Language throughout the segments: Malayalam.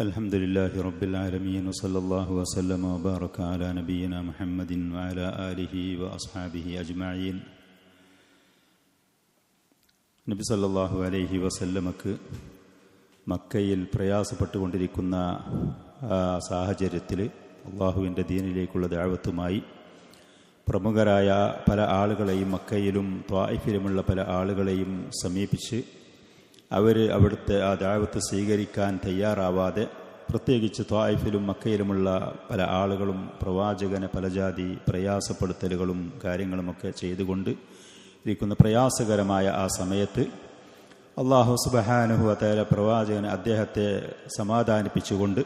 الحمد لله رب العالمين وصلى الله وسلم وبارك على نبينا محمد وعلى آله وأصحابه أجمعين. നബി സല്ലല്ലാഹു അലൈഹി വസല്ലമക്ക് മക്കയിൽ പ്രയാസപ്പെട്ടുകൊണ്ടിരിക്കുന്ന സാഹചര്യത്തിൽ അള്ളാഹുവിൻ്റെ ദീനിലേക്കുള്ള ദഅവത്തുമായി പ്രമുഖരായ പല ആളുകളെയും മക്കയിലും ത്വായിഫിലുമുള്ള പല ആളുകളെയും സമീപിച്ച് അവിടുത്തെ ആ ദഅവത്ത് സ്വീകരിക്കാൻ തയ്യാറാവാതെ, പ്രത്യേകിച്ച് ത്വായിഫിലും മക്കയിലുമുള്ള പല ആളുകളും പ്രവാചകനെ പല ജാതി പ്രയാസപ്പെടുത്തലുകളും കാര്യങ്ങളുമൊക്കെ ചെയ്തുകൊണ്ട് ഇരിക്കുന്ന പ്രയാസകരമായ ആ സമയത്ത് അല്ലാഹു സുബ്ഹാനഹു വ തആല പ്രവാചകനെ അദ്ദേഹത്തെ സമാധാനിപ്പിച്ചുകൊണ്ട്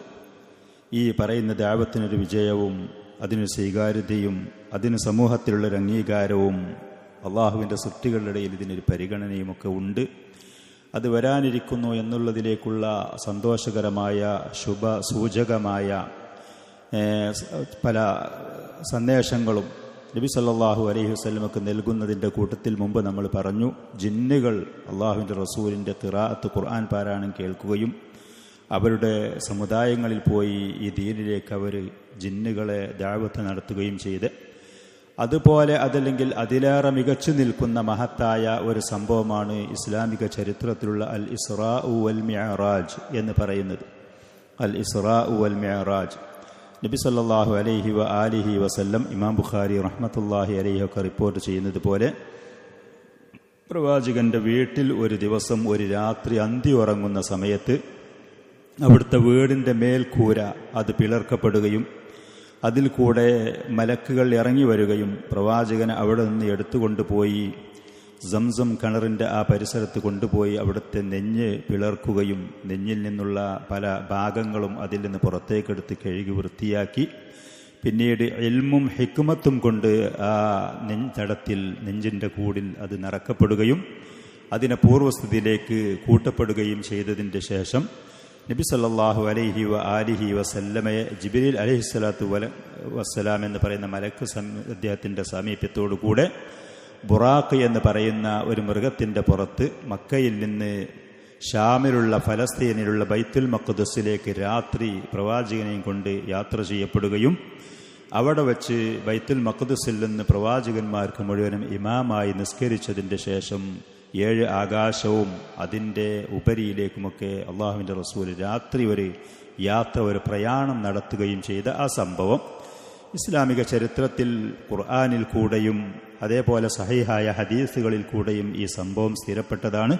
ഈ പറയുന്ന ദഅവത്തിനൊരു വിജയവും അതിനൊരു സ്വീകാര്യതയും അതിന് സമൂഹത്തിലുള്ളൊരു അംഗീകാരവും അള്ളാഹുവിൻ്റെ സൃഷ്ടികളുടെ ഇടയിൽ ഇതിനൊരു പരിഗണനയുമൊക്കെ ഉണ്ട്, അത് വരാനിരിക്കുന്നു എന്നുള്ളതിലേക്കുള്ള സന്തോഷകരമായ ശുഭസൂചകമായ പല സന്ദേശങ്ങളും നബി സല്ലല്ലാഹു അലൈഹി വസല്ലമക്ക് നൽകുന്നതിൻ്റെ കൂട്ടത്തിൽ മുമ്പ് നമ്മൾ പറഞ്ഞു, ജിന്നുകൾ അള്ളാഹുവിൻ്റെ റസൂലിൻ്റെ ഖിറാഅത്ത് ഖുർആൻ പാരായണം കേൾക്കുകയും അവരുടെ സമുദായങ്ങളിൽ പോയി ഈ ദീനിലേക്ക് അവർ ജിന്നുകളെ ദഅവത്ത് നടത്തുകയും ചെയ്ത്, അതുപോലെ അതല്ലെങ്കിൽ അതിലേറെ മികച്ചു നിൽക്കുന്ന മഹത്തായ ഒരു സംഭവമാണ് ഇസ്ലാമിക ചരിത്രത്തിലുള്ള അൽ ഇസ്റാഉ വൽ മിഅറാജ് എന്ന് പറയുന്നത്. അൽ ഇസ്റാഉ വൽ മിഅറാജ് നബി സല്ലല്ലാഹു അലൈഹി വ ആലിഹി വസല്ലം ഇമാം ബുഖാരി റഹ്മത്തുള്ളാഹി അലൈഹി ഒക്കെ റിപ്പോർട്ട് ചെയ്യുന്നത് പോലെ, പ്രവാചകന്റെ വീട്ടിൽ ഒരു ദിവസം ഒരു രാത്രി അന്തി ഉറങ്ങുന്ന സമയത്ത് അവിടുത്തെ വീടിൻ്റെ മേൽക്കൂര അത് പിളർക്കപ്പെടുകയും അതിൽ കൂടെ മലക്കുകൾ ഇറങ്ങി വരികയും പ്രവാചകനെ അവിടെ നിന്ന് എടുത്തുകൊണ്ടുപോയി സംസം കിണറിൻ്റെ ആ പരിസരത്ത് കൊണ്ടുപോയി അവിടുത്തെ നെഞ്ഞ് പിളർക്കുകയും നെഞ്ഞിൽ നിന്നുള്ള പല ഭാഗങ്ങളും അതിൽ നിന്ന് പുറത്തേക്കെടുത്ത് കഴുകി വൃത്തിയാക്കി പിന്നീട് ഇൽമും ഹിക്മത്തും കൊണ്ട് ആ നെഞ്ചടത്തിൽ നെഞ്ചിൻ്റെ കൂടിൽ അത് നിറക്കപ്പെടുകയും അതിനെ പൂർവ്വസ്ഥിതിയിലേക്ക് കൂട്ടപ്പെടുകയും ചെയ്തതിൻ്റെ ശേഷം നബി സല്ലല്ലാഹു അലൈഹി വ ആലിഹി വസല്ലമയെ ജിബ്രീൽ അലൈഹിസ്സലാത്തു വസ്സലാം എന്ന് പറയുന്ന മലക്ക് അദ്ദേഹത്തിൻ്റെ സാമീപ്യത്തോടു കൂടെ ബുറാഖ് എന്ന് പറയുന്ന ഒരു മൃഗത്തിൻ്റെ പുറത്ത് മക്കയിൽ നിന്ന് ഷാമിലുള്ള ഫലസ്തീനിലുള്ള ബൈത്തുൽ മഖ്ദസിലേക്ക് രാത്രി പ്രവാചകനെയും കൊണ്ട് യാത്ര ചെയ്യപ്പെടുകയും അവിടെ വച്ച് ബൈത്തുൽ മഖ്ദസിൽ നിന്ന് പ്രവാചകന്മാർക്ക് മുഴുവനും ഇമാമായി നിസ്കരിച്ചതിൻ്റെ ശേഷം 7 ആകാശവും അതിൻ്റെ ഉപരിയിലേക്കുമൊക്കെ അള്ളാഹുവിൻ്റെ റസൂൽ രാത്രി ഒരു യാത്ര, ഒരു പ്രയാണം നടത്തുകയും ചെയ്ത ആ സംഭവം ഇസ്ലാമിക ചരിത്രത്തിൽ ഖുർആനിൽ കൂടെയും അതേപോലെ സഹീഹായ ഹദീസുകളിൽ കൂടെയും ഈ സംഭവം സ്ഥിരപ്പെട്ടതാണ്.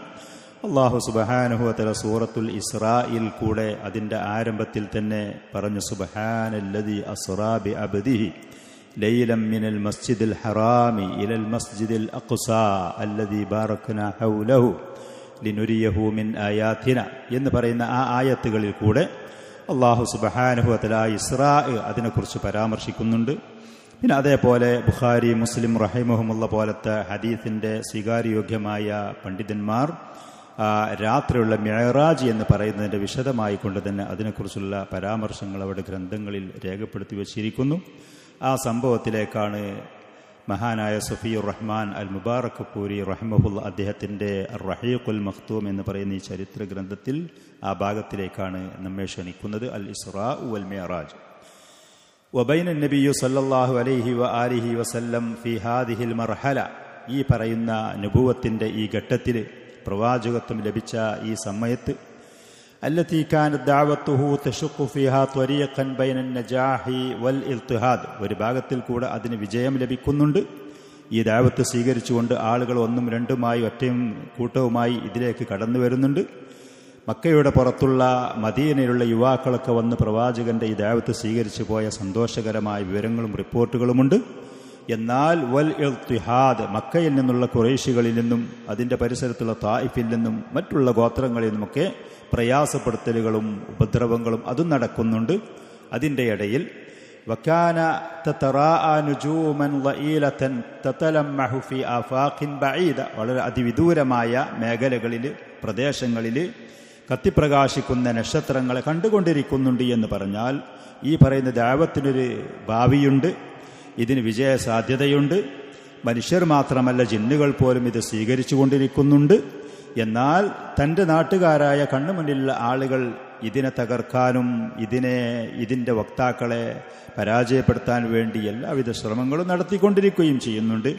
അള്ളാഹു സുബ്ഹാനഹു വ തആല സൂറത്തുൽ ഇസ്രായിൽ കൂടെ അതിൻ്റെ ആരംഭത്തിൽ തന്നെ പറഞ്ഞു, സുബ്ഹാനല്ലദീ അസ്റാ ബി അബ്ദിഹി ലൈലം മിനൽ മസ്ജിദിൽ ഹറാമി ഇലൽ മസ്ജിദിൽ അഖ്സാ അല്ലദീ ബാറക്നാ ഹൗലഹു ലിനുരിയഹു മിൻ ആയാതിന എന്ന് പറയുന്ന ആ ആയത്തുകളിൽ കൂടെ അല്ലാഹു സുബ്ഹാനഹു വ തആല ഇസ്റാ അതിനെക്കുറിച്ച് പരാമർശിക്കുന്നുണ്ട്. പിന്നെ അതേപോലെ ബുഖാരി മുസ്ലിം റഹിമഹുമുള്ള പോലത്തെ ഹദീസിൻ്റെ സ്വീകാര്യോഗ്യമായ പണ്ഡിതന്മാർ രാത്രിയുള്ള മിഅറാജ് എന്ന് പറയുന്നതിൻ്റെ വിശദമായി കൊണ്ട് തന്നെ അതിനെക്കുറിച്ചുള്ള പരാമർശങ്ങൾ അവരുടെ ഗ്രന്ഥങ്ങളിൽ രേഖപ്പെടുത്തി വച്ചിരിക്കുന്നു. ആ സംഭവത്തിലേക്കാണ് മഹാനായ സഫിയുർ റഹ്മാൻ അൽ മുബാറക് പൂരി റഹിമഹുല്ല അദ്ദേഹത്തിൻ്റെ റഹീഖുൽ മഖ്തൂം എന്ന് പറയുന്ന ഈ ചരിത്ര ഗ്രന്ഥത്തിൽ ആ ഭാഗത്തിലേക്കാണ് നമ്മെ ക്ഷണിക്കുന്നത്. അൽ ഇസ്റാഉ വൽ മിഅറാജ് വബൈന നബിയ്യു സല്ലല്ലാഹു അലൈഹി വ ആലിഹി വസല്ലം ഫി ഹാദിഹിൽ മർഹല, ഈ പറയുന്ന നബുവത്തിൻ്റെ ഈ ഘട്ടത്തിൽ പ്രവാചകത്വം ലഭിച്ച ഈ സമയത്ത് التي كانت دعوته تشق فيها طريقا بين النجاح والاضطهاد, ഒരു ഭാഗത്തിൽ കൂടെ അതിന് വിജയം ലഭിക്കുന്നുണ്ട്. ഈ ദഅവത്ത് സ്വീകരിച്ചുകൊണ്ട് ആളുകൾ ഒന്നും രണ്ടുമായി ഒറ്റയും കൂട്ടവുമായി ഇതിലേക്ക് കടന്നു വരുന്നുണ്ട്. മക്കയുടെ പുറത്തുള്ള മദീനയിലുള്ള യുവാക്കളൊക്കെ വന്ന് പ്രവാചകന്റെ ഈ ദഅവത്ത് സ്വീകരിച്ചു പോയ സന്തോഷകരമായ വിവരങ്ങളും റിപ്പോർട്ടുകളുമുണ്ട്. എന്നാൽ വൽ ഇൽത്തിഹാദ്, മക്കയിൽ നിന്നുള്ള ഖുറൈശികളിൽ നിന്നും അതിൻ്റെ പരിസരത്തുള്ള തായിഫിൽ നിന്നും മറ്റുള്ള ഗോത്രങ്ങളിൽ നിന്നുമൊക്കെ പ്രയാസപ്പെടുത്തലുകളും ഉപദ്രവങ്ങളും അതും നടക്കുന്നുണ്ട്. അതിൻ്റെ ഇടയിൽ വകാന തതറാഅ നുജൂമൻ ലഈലതൻ തതലമ്മഹു ഫി ആഫാഖിൻ ബഈദ, വളരെ അതിവിദൂരമായ മേഖലകളിൽ പ്രദേശങ്ങളിൽ കത്തിപ്രകാശിക്കുന്ന നക്ഷത്രങ്ങളെ കണ്ടുകൊണ്ടിരിക്കുന്നുണ്ട് എന്ന് പറഞ്ഞാൽ ഈ പറയുന്ന ദഅവത്തിനൊരു ഭാവിയുണ്ട്, ഇതിന് വിജയ സാധ്യതയുണ്ട്. മനുഷ്യർ മാത്രമല്ല ജിന്നുകൾ പോലും ഇത് സ്വീകരിച്ചു കൊണ്ടിരിക്കുന്നുണ്ട്. എന്നാൽ തൻ്റെ നാട്ടുകാരായ കണ്ണുമുന്നിലുള്ള ആളുകൾ ഇതിനെ തകർക്കാനും ഇതിൻ്റെ വക്താക്കളെ പരാജയപ്പെടുത്താൻ വേണ്ടി എല്ലാവിധ ശ്രമങ്ങളും നടത്തിക്കൊണ്ടിരിക്കുകയും ചെയ്യുന്നുണ്ട്.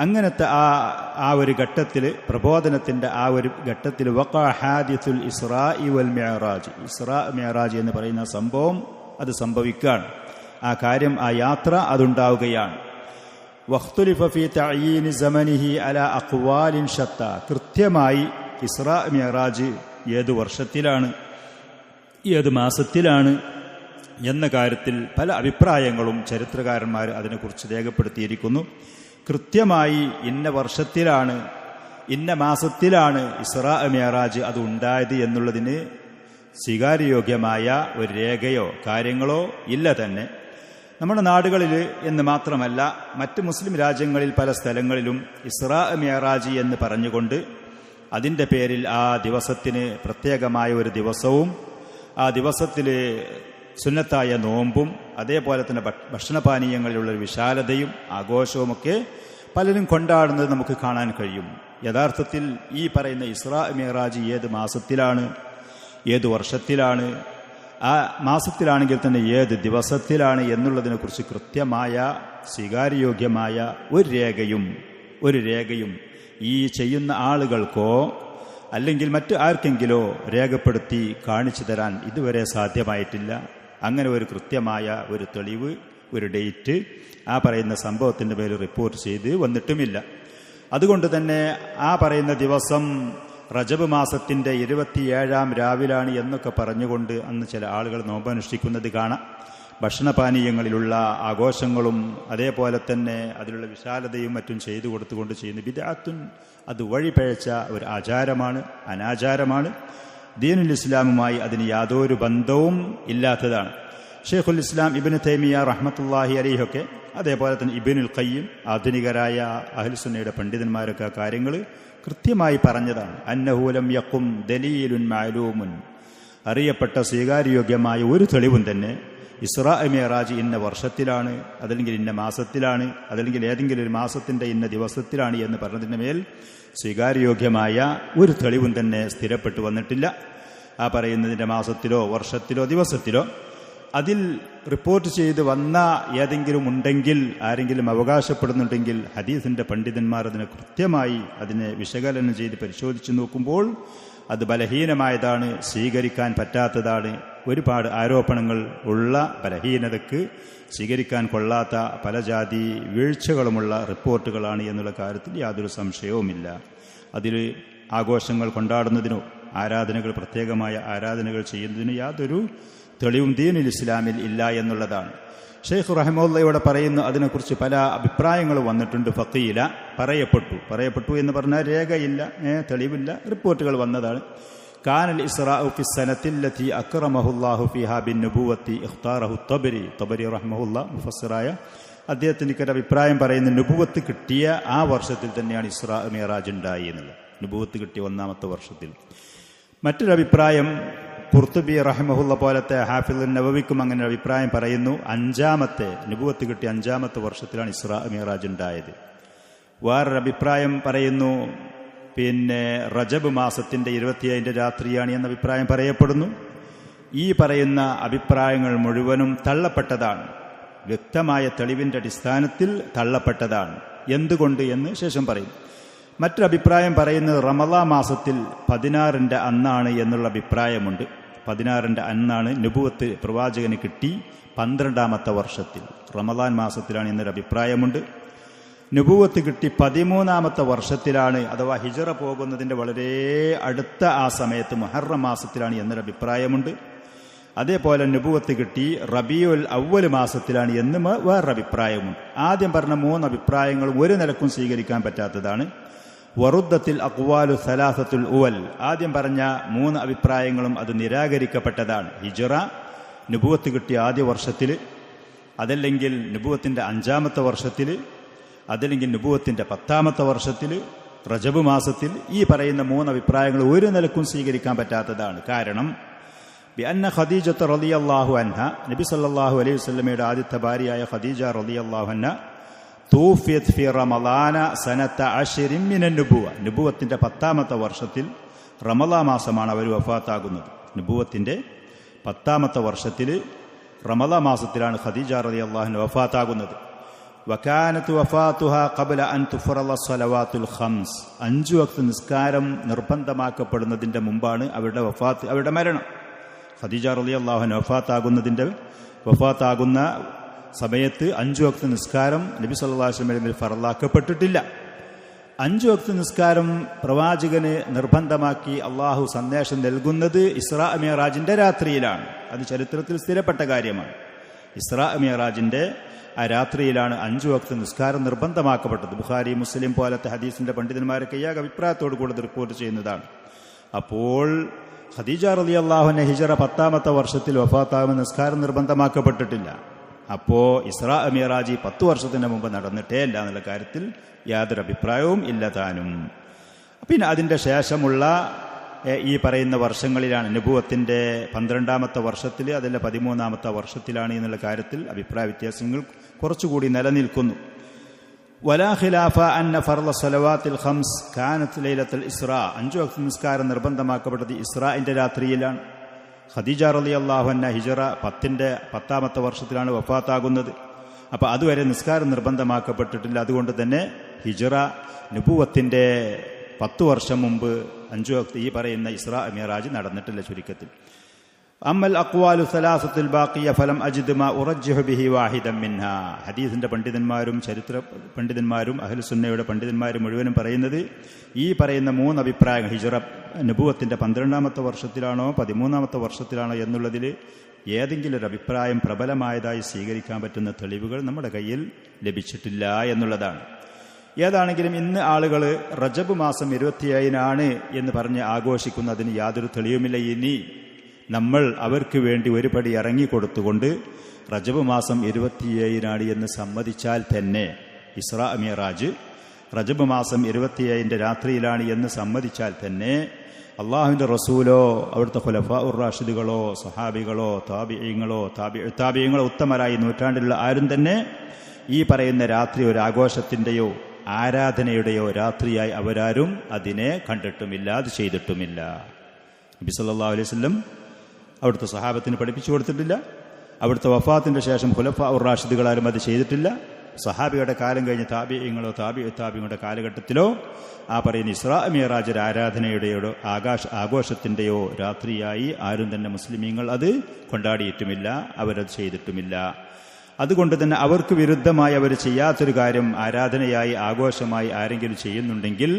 അങ്ങനത്തെ ആ ഒരു ഘട്ടത്തിൽ, പ്രബോധനത്തിൻ്റെ ആ ഒരു ഘട്ടത്തിൽ വഖഅ ഹാദിസുൽ ഇസ്രാഇ വൽ മിഅ്റാജ്, ഇസ്രാ മിഅ്റാജ് എന്ന് പറയുന്ന സംഭവം അത് സംഭവിക്കുകയാണ്. ആ കാര്യം, ആ യാത്ര അതുണ്ടാവുകയാണ്. വഖ്തുലിഫ ഫീ തഅയീനി സമനിഹി അലാ അഖ്വാലിൻ ശത്ത, കൃത്യമായി ഇസ്രാ മിഅ്റാജ് ഏത് വർഷത്തിലാണ്, ഏത് മാസത്തിലാണ് എന്ന കാര്യത്തിൽ പല അഭിപ്രായങ്ങളും ചരിത്രകാരന്മാർ അതിനെക്കുറിച്ച് രേഖപ്പെടുത്തിയിരിക്കുന്നു. കൃത്യമായി ഇന്ന വർഷത്തിലാണ്, ഇന്ന മാസത്തിലാണ് ഇസ്രാ മിഅ്റാജ് അത് ഉണ്ടായത് എന്നുള്ളതിന് സ്വീകാര്യയോഗ്യമായ ഒരു രേഖയോ കാര്യങ്ങളോ ഇല്ല തന്നെ. നമ്മുടെ നാടുകളിൽ എന്ന് മാത്രമല്ല, മറ്റ് മുസ്ലിം രാജ്യങ്ങളിൽ പല സ്ഥലങ്ങളിലും ഇസ്രാ മിഅ്റാജ് എന്ന് പറഞ്ഞുകൊണ്ട് അതിൻ്റെ പേരിൽ ആ ദിവസത്തിന് പ്രത്യേകമായ ഒരു ദിവസവും ആ ദിവസത്തിൽ സുന്നത്തായ നോമ്പും അതേപോലെ തന്നെ ഭക്ഷണപാനീയങ്ങളിലുള്ളൊരു വിശാലതയും ആഘോഷവുമൊക്കെ പലരും കൊണ്ടാടുന്നത് നമുക്ക് കാണാൻ കഴിയും. യഥാർത്ഥത്തിൽ ഈ പറയുന്ന ഇസ്രാ മിഅ്റാജ് ഏത് മാസത്തിലാണ്, ഏത് വർഷത്തിലാണ്, ആ മാസത്തിലാണെങ്കിൽ തന്നെ ഏത് ദിവസത്തിലാണ് എന്നുള്ളതിനെക്കുറിച്ച് കൃത്യമായ സ്വീകാര്യയോഗ്യമായ ഒരു രേഖയും ഈ ചെയ്യുന്ന ആളുകൾക്കോ അല്ലെങ്കിൽ മറ്റ് ആർക്കെങ്കിലോ രേഖപ്പെടുത്തി കാണിച്ചു തരാൻ ഇതുവരെ സാധ്യമായിട്ടില്ല. അങ്ങനെ ഒരു കൃത്യമായ ഒരു തെളിവ്, ഒരു ഡേറ്റ് ആ പറയുന്ന സംഭവത്തിൻ്റെ പേരിൽ റിപ്പോർട്ട് ചെയ്ത് വന്നിട്ടുമില്ല. അതുകൊണ്ട് തന്നെ ആ പറയുന്ന ദിവസം റജബ് മാസത്തിൻ്റെ 27-ാം രാവിലാണ് എന്നൊക്കെ പറഞ്ഞുകൊണ്ട് അന്ന് ചില ആളുകൾ നോമ്പനുഷ്ഠിക്കുന്നത് കാണാം. ഭക്ഷണപാനീയങ്ങളിലുള്ള ആഘോഷങ്ങളും അതേപോലെ തന്നെ അതിലുള്ള വിശാലതയും മറ്റും ചെയ്തു കൊടുത്തുകൊണ്ട് ചെയ്യുന്ന ബിദ്അത്തുൻ, അത് വഴിപഴച്ച ഒരു ആചാരമാണ്, അനാചാരമാണ്. ദീനുൽ ഇസ്ലാമുമായി അതിന് യാതൊരു ബന്ധവും ഇല്ലാത്തതാണ്. ഷെയ്ഖുൽ ഇസ്ലാം ഇബ്നു തൈമിയ്യ റഹ്മത്തുള്ളാഹി അലൈഹിയൊക്കെ അതേപോലെ തന്നെ ഇബ്നുൽ ഖയ്യിം, ആധുനികരായ അഹ്ലുസുന്നയുടെ പണ്ഡിതന്മാരൊക്കെ ആ കാര്യങ്ങൾ കൃത്യമായി പറഞ്ഞതാണ്. അന്നഹു ലം യഖും ദലീലുൻ മഅലൂമുൻ, അറിയപ്പെട്ട സ്വീകാര്യയോഗ്യമായ ഒരു തെളിവും തന്നെ ഇസ്രാ മിഅ്റാജ് ഇന്ന വർഷത്തിലാണ്, അതല്ലെങ്കിൽ ഇന്ന മാസത്തിലാണ്, അതല്ലെങ്കിൽ ഏതെങ്കിലും ഒരു മാസത്തിൻ്റെ ഇന്ന ദിവസത്തിലാണ് എന്ന് പറഞ്ഞതിൻ്റെ മേൽ സ്വീകാര്യയോഗ്യമായ ഒരു തെളിവും തന്നെ സ്ഥിരപ്പെട്ടു വന്നിട്ടില്ല. ആ പറയുന്നതിൻ്റെ മാസത്തിലോ വർഷത്തിലോ ദിവസത്തിലോ അതിൽ റിപ്പോർട്ട് ചെയ്ത് വന്ന ഏതെങ്കിലും ഉണ്ടെങ്കിൽ, ആരെങ്കിലും അവകാശപ്പെടുന്നുണ്ടെങ്കിൽ ഹദീസിൻ്റെ പണ്ഡിതന്മാർ അതിനെ കൃത്യമായി അതിനെ വിശകലനം ചെയ്ത് പരിശോധിച്ച് നോക്കുമ്പോൾ അത് ബലഹീനമായതാണ്, സ്വീകരിക്കാൻ പറ്റാത്തതാണ്. ഒരുപാട് ആരോപണങ്ങൾ ഉള്ള, ബലഹീനതയ്ക്ക് സ്വീകരിക്കാൻ കൊള്ളാത്ത പല ജാതി വീഴ്ചകളുമുള്ള റിപ്പോർട്ടുകളാണ് എന്നുള്ള കാര്യത്തിൽ യാതൊരു സംശയവുമില്ല. അതിൽ ആഘോഷങ്ങൾ കൊണ്ടാടുന്നതിനോ ആരാധനകൾ, പ്രത്യേകമായ ആരാധനകൾ ചെയ്യുന്നതിനോ യാതൊരു തെളിവും ദീനുൽ ഇസ്ലാമിൽ ഇല്ല എന്നുള്ളതാണ്. ഷെയ്ഖ് റഹിമഹുള്ളയുടെ പറയുന്നു, അതിനെക്കുറിച്ച് പല അഭിപ്രായങ്ങൾ വന്നിട്ടുണ്ട്. ഫഖീല, പറയപ്പെട്ടു എന്ന് പറഞ്ഞാൽ രേഖയില്ല, തെളിവില്ല, റിപ്പോർട്ടുകൾ വന്നതാണ്. കാനൽ ഇസ്റാഉ ഫി സനത്തില്ലതി അക്റമഹുല്ലാഹു ഫീഹാ ബിന്നുബുവത്തി ഇഖ്താറഹു തബരി റഹ്മഹുല്ലാ മുഫസ്സിറായ അദ്ദേഹത്തിൻ്റെ ഒരു അഭിപ്രായം പറയുന്ന നുബുവത്ത് കിട്ടിയ ആ വർഷത്തിൽ തന്നെയാണ് ഇസ്രാ മിഅ്റാജ് ഉണ്ടായി എന്നുള്ളത്. നുബുവത്ത് കിട്ടിയ 1-ാമത്തെ വർഷത്തിൽ. മറ്റൊരു അഭിപ്രായം ഖുർത്തുബി റഹിമഹുല്ല പോലത്തെ ഹാഫിദ് നവവിക്കും അങ്ങനെ അഭിപ്രായം പറയുന്നു, 5-ാമത്തെ നുബുവത്ത് കിട്ടിയ 5-ാമത്തെ വർഷത്തിലാണ് ഇസ്രാ മിഅ്റാജ് ഉണ്ടായത്. വേറൊരു അഭിപ്രായം പറയുന്നു പിന്നെ റജബ് മാസത്തിൻ്റെ 27 രാത്രിയാണ് എന്ന അഭിപ്രായം പറയപ്പെടുന്നു. ഈ പറയുന്ന അഭിപ്രായങ്ങൾ മുഴുവനും തള്ളപ്പെട്ടതാണ്, വ്യക്തമായ തെളിവിൻ്റെ അടിസ്ഥാനത്തിൽ തള്ളപ്പെട്ടതാണ്. എന്തുകൊണ്ട് എന്ന് ശേഷം പറയും. മറ്റൊരഭിപ്രായം പറയുന്നത് റമളാൻ മാസത്തിൽ 16-ന്റെ അന്നാണ് എന്നുള്ള അഭിപ്രായമുണ്ട്. 16-ന്റെ അന്നാണ് നുബുവത്ത് പ്രവാചകന് കിട്ടി 12-ാമത്തെ വർഷത്തിൽ, റമളാൻ മാസത്തിലാണ് എന്നൊരു അഭിപ്രായമുണ്ട്. നുബുവത്ത് കിട്ടി 13-ാമത്തെ വർഷത്തിലാണ്, അഥവാ ഹിജറ പോകുന്നതിൻ്റെ വളരെ അടുത്ത ആ സമയത്ത് മുഹറം മാസത്തിലാണ് എന്നൊരു അഭിപ്രായമുണ്ട്. അതേപോലെ നുബുവത്ത് കിട്ടി റബീഉൽ അവ്വൽ മാസത്തിലാണ് എന്ന് വേറൊരു അഭിപ്രായമുണ്ട്. ആദ്യം പറഞ്ഞ 3 അഭിപ്രായങ്ങളും ഒരു നിലക്കും സ്വീകരിക്കാൻ പറ്റാത്തതാണ്. വറുദ്ദത്തിൽ അഖ്വാലു സലാസത്തുൽ ഉവൽ, ആദ്യം പറഞ്ഞ 3 അഭിപ്രായങ്ങളും അത് നിരാകരിക്കപ്പെട്ടതാണ്. ഹിജറ, നുബുവത്ത് കിട്ടിയ ആദ്യ വർഷത്തിൽ, അതല്ലെങ്കിൽ നുബുവത്തിൻ്റെ 5-ാമത്തെ വർഷത്തിൽ, അതല്ലെങ്കിൽ നുബുവത്തിൻ്റെ 10-ാമത്തെ വർഷത്തിൽ, റജബ് മാസത്തിൽ. ഈ പറയുന്ന 3 അഭിപ്രായങ്ങൾ ഒരു നിലക്കും സ്വീകരിക്കാൻ പറ്റാത്തതാണ്. കാരണം ബിഅന്ന ഖദീജത റളിയല്ലാഹു അൻഹ, നബി സല്ലല്ലാഹു അലൈഹി വസല്ലമയുടെ ആദ്യത്തെ ഭാര്യയായ ഖദീജ റളിയല്ലാഹു അൻഹ തൂഫിയത് ഫി റമളാന സനത 10 മിനൻ നുബുവ, നുബുവത്തിൻ്റെ 10-ാമത്തെ വർഷത്തിൽ റമളാൻ മാസമാണ് അവർ വഫാത്താകുന്നത്. നുബുവത്തിൻ്റെ 10ാമത്തെ വർഷത്തിൽ റമദാൻ മാസത്തിലാണ് ഖദീജ റളിയല്ലാഹു അൻഹ വഫാത്താകുന്നത്. വകാനത്ത് വഫാത്തുഹ ഖബ്ല അൻ തുഫറള സ്വലവാത്തുൽ ഖംസ്. 5 വക്ത് നിസ്കാരം നിർബന്ധമാക്കപ്പെടുന്നതിൻ്റെ മുമ്പാണ് അവരുടെ വഫാത്ത്, അവരുടെ മരണം. ഖദീജ റളിയല്ലാഹു അൻഹ വഫാത്താകുന്ന സമയത്ത് 5 വക്ത് നിസ്കാരം നബി സല്ലല്ലാഹു അലൈഹി വസല്ലം ഫർളാക്കപ്പെട്ടിട്ടില്ല. 5 വക്ത് നിസ്കാരം പ്രവാചകന് നിർബന്ധമാക്കി അള്ളാഹു സന്ദേശം നൽകുന്നത് ഇസ്രാ മിഅ്റാജിന്റെ രാത്രിയിലാണ്. അത് ചരിത്രത്തിൽ സ്ഥിരപ്പെട്ട കാര്യമാണ്. ഇസ്രാ മിഅ്റാജിന്റെ ആ രാത്രിയിലാണ് 5 വക്ത് നിസ്കാരം നിർബന്ധമാക്കപ്പെട്ടത്. ബുഖാരി, മുസ്ലിം പോലത്തെ ഹദീസിന്റെ പണ്ഡിതന്മാരൊക്കെ ഈ അഭിപ്രായത്തോട് കൂടെ റിപ്പോർട്ട് ചെയ്യുന്നതാണ്. അപ്പോൾ ഖദീജ റളിയല്ലാഹു അൻഹ ഹിജ്റ 10ാമത്തെ വർഷത്തിൽ വഫാത്താകുമ്പോൾ നിസ്കാരം നിർബന്ധമാക്കപ്പെട്ടിട്ടില്ല. അപ്പോൾ ഇസ്രാ മിഅ്റാജ് 10 വർഷത്തിന് മുമ്പ് നടന്നിട്ടേ ഇല്ല എന്നുള്ള കാര്യത്തിൽ യാതൊരു അഭിപ്രായവും ഇല്ല താനും. പിന്നെ അതിൻ്റെ ശേഷമുള്ള ഈ പറയുന്ന വർഷങ്ങളിലാണ് നുബുവത്തിൻ്റെ 12ാമത്തെ വർഷത്തിൽ, അതല്ല 13ാമത്തെ വർഷത്തിലാണ് എന്നുള്ള കാര്യത്തിൽ അഭിപ്രായ വ്യത്യാസങ്ങൾ കുറച്ചുകൂടി നിലനിൽക്കുന്നു. വലാ ഖിലാഫ അന്ന ഫർള സ്വലവാത്തിൽ ഖംസ് കാനത്ത് ലൈലത്തുൽ ഇസ്രാ. 5 വക്ത് നിസ്കാരം നിർബന്ധമാക്കപ്പെട്ടത് ഇസ്രാഇന്റെ രാത്രിയിലാണ്. ഖദീജ റളിയല്ലാഹു അൻഹ ഹിജ്റ 10ാമത്തെ വർഷത്തിലാണ് വഫാത്താകുന്നത്. അപ്പോൾ അതുവരെ നിസ്കാരം നിർബന്ധമാക്കപ്പെട്ടിട്ടില്ല. അതുകൊണ്ട് തന്നെ ഹിജ്റ നുബുവത്തിൻ്റെ 10 വർഷം മുമ്പ് 5 വക്ത് ഈ പറയുന്ന ഇസ്രാ മിഅ്റാജ് നടന്നിട്ടില്ല ചുരുക്കത്തിൽ. അമ്മൽ അഖ്വാലു സലാസത്തുൽ ബാഖിയ ഫലം അജിദ് മാ ഉറജ്ജിഹു ബിഹി വാഹിദൻ മിൻഹാ. ഹദീസിന്റെ പണ്ഡിതന്മാരും ചരിത്ര പണ്ഡിതന്മാരും അഹ്ലുസുന്നയുടെ പണ്ഡിതന്മാരും മുഴുവനും പറയുന്നത് ഈ പറയുന്ന 3 അഭിപ്രായങ്ങൾ ഹിജ്റ നുബുവത്തിന്റെ 12ാമത്തെ വർഷത്തിലാണോ 13ാമത്തെ വർഷത്തിലാണോ എന്നുള്ളതിൽ ഏതെങ്കിലും ഒരു അഭിപ്രായം പ്രബലമായതായി സ്വീകരിക്കാൻ പറ്റുന്ന തെളിവുകൾ നമ്മുടെ കയ്യിൽ ലഭിച്ചിട്ടില്ല എന്നുള്ളതാണ്. ഏതാണെങ്കിലും ഇന്ന് ആളുകൾ റജബ് മാസം 27-നാണ് എന്ന് പറഞ്ഞ് ആഘോഷിക്കുന്നതിന് യാതൊരു തെളിവുമില്ല. ഇനി നമ്മൾ അവർക്ക് വേണ്ടി ഒരു പടി ഇറങ്ങിക്കൊടുത്തുകൊണ്ട് റജബ് മാസം 27-നാണ് എന്ന് സമ്മതിച്ചാൽ തന്നെ, ഇസ്രാ മിഅ്റാജ് റജബ് മാസം 27-ന്റെ രാത്രിയിലാണ് എന്ന് സമ്മതിച്ചാൽ തന്നെ, അള്ളാഹുവിൻ്റെ റസൂലോ അവിടുത്തെ ഖുലഫാഉർ റാഷിദുകളോ സഹാബികളോ താബിഈങ്ങളോ ഉത്തമരായി നൂറ്റാണ്ടിലുള്ള ആരും തന്നെ ഈ പറയുന്ന രാത്രി ഒരു ആഘോഷത്തിൻ്റെയോ ആരാധനയുടെയോ രാത്രിയായി അവരാരും അതിനെ കണ്ടിട്ടുമില്ല, അത് ചെയ്തിട്ടുമില്ല. നബി സല്ലല്ലാഹു അലൈഹി വസല്ലം അവിടുത്തെ സഹാബത്തിന് പഠിപ്പിച്ചു കൊടുത്തിട്ടില്ല. അവിടുത്തെ വഫാത്തിൻ്റെ ശേഷം ഖുലഫാഉർ റാഷിദുകളാരും അത് ചെയ്തിട്ടില്ല. സഹാബിയുടെ കാലം കഴിഞ്ഞ് താബിഈങ്ങളുടെ കാലഘട്ടത്തിലോ ആ പറയുന്ന ഇസ്രാ മിഅ്റാജ് ആരാധനയുടെയോ ആഘോഷത്തിൻ്റെയോ രാത്രിയായി ആരും തന്നെ മുസ്ലിമീങ്ങൾ അത് കൊണ്ടാടിയിട്ടുമില്ല, അവരത് ചെയ്തിട്ടുമില്ല. അതുകൊണ്ട് തന്നെ അവർക്ക് വിരുദ്ധമായി അവർ ചെയ്യാത്തൊരു കാര്യം ആരാധനയായി ആഘോഷമായി ആരെങ്കിലും ചെയ്യുന്നുണ്ടെങ്കിൽ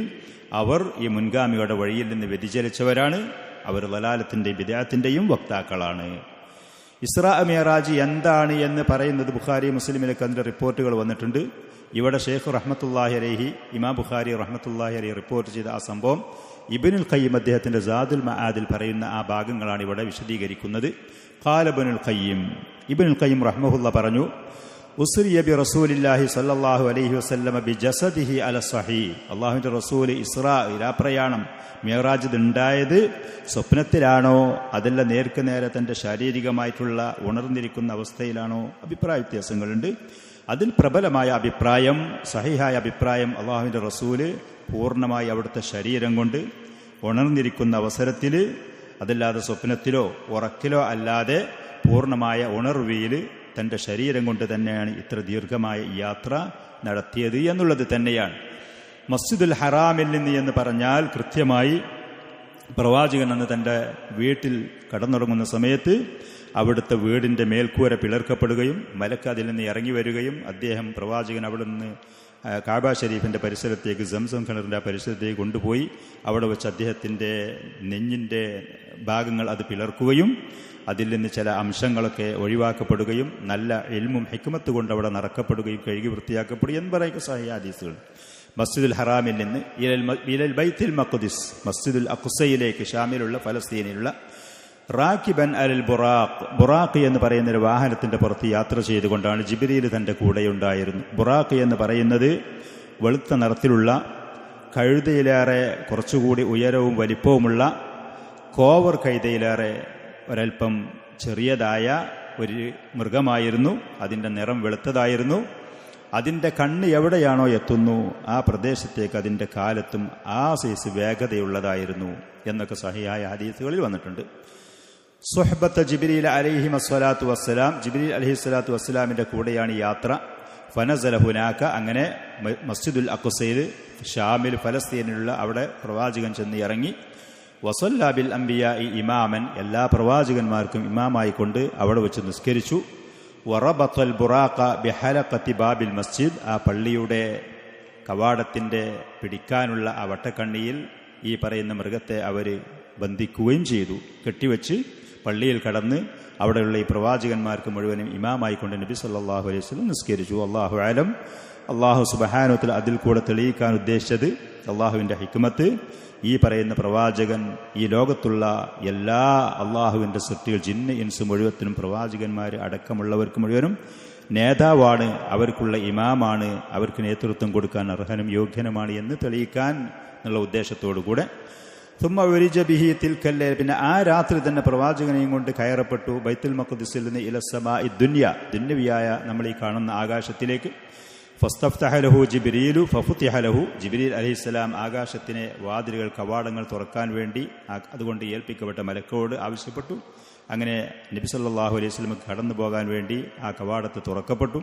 അവർ ഈ മുൻഗാമിയുടെ വഴിയിൽ നിന്ന് വ്യതിചലിച്ചവരാണ്. അവർ ലലാലത്തിൻ്റെയും ബിദ്അത്തിൻ്റെയും വക്താക്കളാണ്. ഇസ്രാ മിഅ്റാജ് എന്താണ് എന്ന് പറയുന്നത് ബുഖാരി മുസ്ലിമിലൊക്കെ അതിൻ്റെ റിപ്പോർട്ടുകൾ വന്നിട്ടുണ്ട്. ഇവിടെ ഷെയ്ഖ് റഹ്മത്തുള്ളാഹി അലൈഹി, ഇമാം ബുഖാരി റഹ്മത്തുള്ളാഹി അലൈഹി റിപ്പോർട്ട് ചെയ്ത ആ സംഭവം ഇബ്നുൽ ഖയ്യിം അദ്ദേഹത്തിൻ്റെ സാദുൽ മആദിൽ പറയുന്ന ആ ഭാഗങ്ങളാണ് ഇവിടെ വിശദീകരിക്കുന്നത്. ഖാല ഇബ്നുൽ ഖയ്യിം റഹ്മഹുല്ലാ പറഞ്ഞു, ഉസ്രിയ ബി റസൂലില്ലാഹി സ്വല്ലല്ലാഹു അലൈഹി വസല്ലമ ബി ജസദിഹി അല സ്വഹീഹ്. അള്ളാഹുവിൻ്റെ റസൂൽ ഇസ്രാ ഇരാപ്രയാണം മിഅ്റാജ് ഉണ്ടായത് സ്വപ്നത്തിലാണോ അതല്ല നേർക്ക് നേരെ തൻ്റെ ശാരീരികമായിട്ടുള്ള ഉണർന്നിരിക്കുന്ന അവസ്ഥയിലാണോ? അഭിപ്രായ വ്യത്യാസങ്ങളുണ്ട്. അതിൽ പ്രബലമായ അഭിപ്രായം, സഹിഹായ അഭിപ്രായം, അള്ളാഹുവിൻ്റെ റസൂല് പൂർണ്ണമായി അവിടുത്തെ ശരീരം കൊണ്ട് ഉണർന്നിരിക്കുന്ന അവസരത്തിൽ, അതല്ലാതെ സ്വപ്നത്തിലോ ഉറക്കിലോ അല്ലാതെ പൂർണ്ണമായ ഉണർവിയിൽ തൻ്റെ ശരീരം കൊണ്ട് തന്നെയാണ് ഇത്ര ദീർഘമായ യാത്ര നടത്തിയത് എന്നുള്ളത് തന്നെയാണ്. മസ്ജിദുൽ ഹറാമിൽ നിന്ന് എന്ന് പറഞ്ഞാൽ കൃത്യമായി പ്രവാചകൻ അന്ന് തൻ്റെ വീട്ടിൽ കടന്നുറങ്ങുന്ന സമയത്ത് അവിടുത്തെ വീടിൻ്റെ മേൽക്കൂര പിളർക്കപ്പെടുകയും മലക്ക് അതിൽ നിന്ന് ഇറങ്ങി വരികയും അദ്ദേഹം പ്രവാചകൻ അവിടെ നിന്ന് കാബ ഷരീഫിൻ്റെ പരിസരത്തേക്ക് സംസം കിണറിൻ്റെ ആ പരിസരത്തേക്ക് കൊണ്ടുപോയി അവിടെ വെച്ച് അദ്ദേഹത്തിൻ്റെ നെഞ്ഞിൻ്റെ ഭാഗങ്ങൾ അത് പിളർക്കുകയും അതിൽ നിന്ന് ചില അംശങ്ങളൊക്കെ ഒഴിവാക്കപ്പെടുകയും നല്ല ഇൽമും ഹിക്മത്ത് കൊണ്ട് അവിടെ നടക്കപ്പെടുകയും കഴുകി വൃത്തിയാക്കപ്പെടുകയും എന്ന് പറയുക സഹിഹ ഹദീസുകൾ. മസ്ജിദുൽ ഹറാമിൽ നിന്ന് ഇലൽ ബൈത്തുൽ മഖ്ദിസ്, മസ്ജിദുൽ അഖ്സയിലേക്ക്, ഷാമിലുള്ള ഫലസ്തീനിലുള്ള റാക്കിബൻ അൽ ബുറാഖ് എന്ന് പറയുന്ന ഒരു വാഹനത്തിന്റെ പുറത്ത് യാത്ര ചെയ്തുകൊണ്ടാണ്. ജിബ്രീൽ തൻ്റെ കൂടെയുണ്ടായിരുന്നു. ബുറാഖ് എന്ന് പറയുന്നത് വെളുത്ത നിറത്തിലുള്ള കഴുതയിലേറെ കുറച്ചുകൂടി ഉയരവും വലിപ്പവുമുള്ള കോവർ കഴുതയിലേറെ ഒരൽപ്പം ചെറിയതായ ഒരു മൃഗമായിരുന്നു. അതിൻ്റെ നിറം വെളുത്തതായിരുന്നു. അതിൻ്റെ കണ്ണ് എവിടെയാണോ എത്തുന്നു ആ പ്രദേശത്തേക്ക് അതിൻ്റെ കാലത്തും ആ സൈസ് വേഗതയുള്ളതായിരുന്നു എന്നൊക്കെ സഹിഹായ ഹദീസുകളിൽ വന്നിട്ടുണ്ട്. സുഹ്ബത്ത് ജിബ്രീൽ അലൈഹി വസ്സലാത്തു വസ്സലാം, ജിബ്രീൽ അലൈഹി സ്വലാത്തു വസ്സലാമിന്റെ കൂടെയാണ് യാത്ര. ഫനസല ഹുനാക, അങ്ങനെ മസ്ജിദുൽ അഖ്സയിൽ ഷാമിൽ ഫലസ്തീനിലുള്ള അവിടെ പ്രവാചകൻ ചെന്ന് ഇറങ്ങി. വസല്ല ബിൽ അംബിയാഇ ഇമാമൻ, എല്ലാ പ്രവാചകന്മാർക്കും ഇമാമായിക്കൊണ്ട് അവിടെ വെച്ച് നിസ്കരിച്ചു. വറബത്തൽ ബുറാഖ ബിഹലഖത്തി ബാബിൽ മസ്ജിദ്, ആ പള്ളിയുടെ കവാടത്തിന്റെ പിടിക്കാനുള്ള ആ വട്ടക്കണ്ണിയിൽ ഈ പറയുന്ന മൃഗത്തെ അവർ ബന്ധിക്കുകയും ചെയ്തു. കെട്ടിവെച്ച് പള്ളിയിൽ കടന്ന് അവിടെയുള്ള ഈ പ്രവാചകന്മാർക്ക് മുഴുവനും ഇമാമായിക്കൊണ്ട് നബി സല്ലല്ലാഹു അലൈഹി വസല്ലം നിസ്കരിച്ചു. അല്ലാഹു അലം. അള്ളാഹു സുബ്ഹാനഹു വ തആല അതിൽ കൂടെ തെളിയിക്കാൻ ഉദ്ദേശിച്ചത് അള്ളാഹുവിൻ്റെ ഹിക്മത്ത്, ഈ പറയുന്ന പ്രവാചകൻ ഈ ലോകത്തുള്ള എല്ലാ അള്ളാഹുവിൻ്റെ സൃഷ്ടികൾ ജിന്ന് ഇൻസ് മുഴുവത്തിനും പ്രവാചകന്മാർ അടക്കമുള്ളവർക്ക് മുഴുവനും നേതാവാണ്, അവർക്കുള്ള ഇമാമാണ്, അവർക്ക് നേതൃത്വം കൊടുക്കാൻ അർഹനും യോഗ്യനുമാണ് എന്ന് തെളിയിക്കാൻ എന്നുള്ള ഉദ്ദേശത്തോടുകൂടെ തുമ്മ വരിജ ബിഹി തിൽക്കല്ലേ, പിന്നെ ആ രാത്രി തന്നെ പ്രവാചകനെയും കൊണ്ട് കയറപ്പെട്ടു ബൈത്തുൽ മഖ്ദിസിൽ നിന്ന് ഇലസ്സമാഇ ദുനിയ, ദുന്യവിയായ നമ്മൾ ഈ കാണുന്ന ആകാശത്തിലേക്ക്. ഫസ്തഫ്തഹ ലഹു ജിബ്രീലു ഫഫുതിഹ ലഹു, ജിബ്രീൽ അലൈഹിസ്സലാം ആകാശത്തിനെ വാതിലുകൾ കവാടങ്ങൾ തുറക്കാൻ വേണ്ടി അതുകൊണ്ട് ഏൽപ്പിക്കപ്പെട്ട മലക്കോട് ആവശ്യപ്പെട്ടു. അങ്ങനെ നബി സല്ലല്ലാഹു അലൈഹി വസല്ലം കടന്നു പോകാൻ വേണ്ടി ആ കവാടത്ത് തുറക്കപ്പെട്ടു.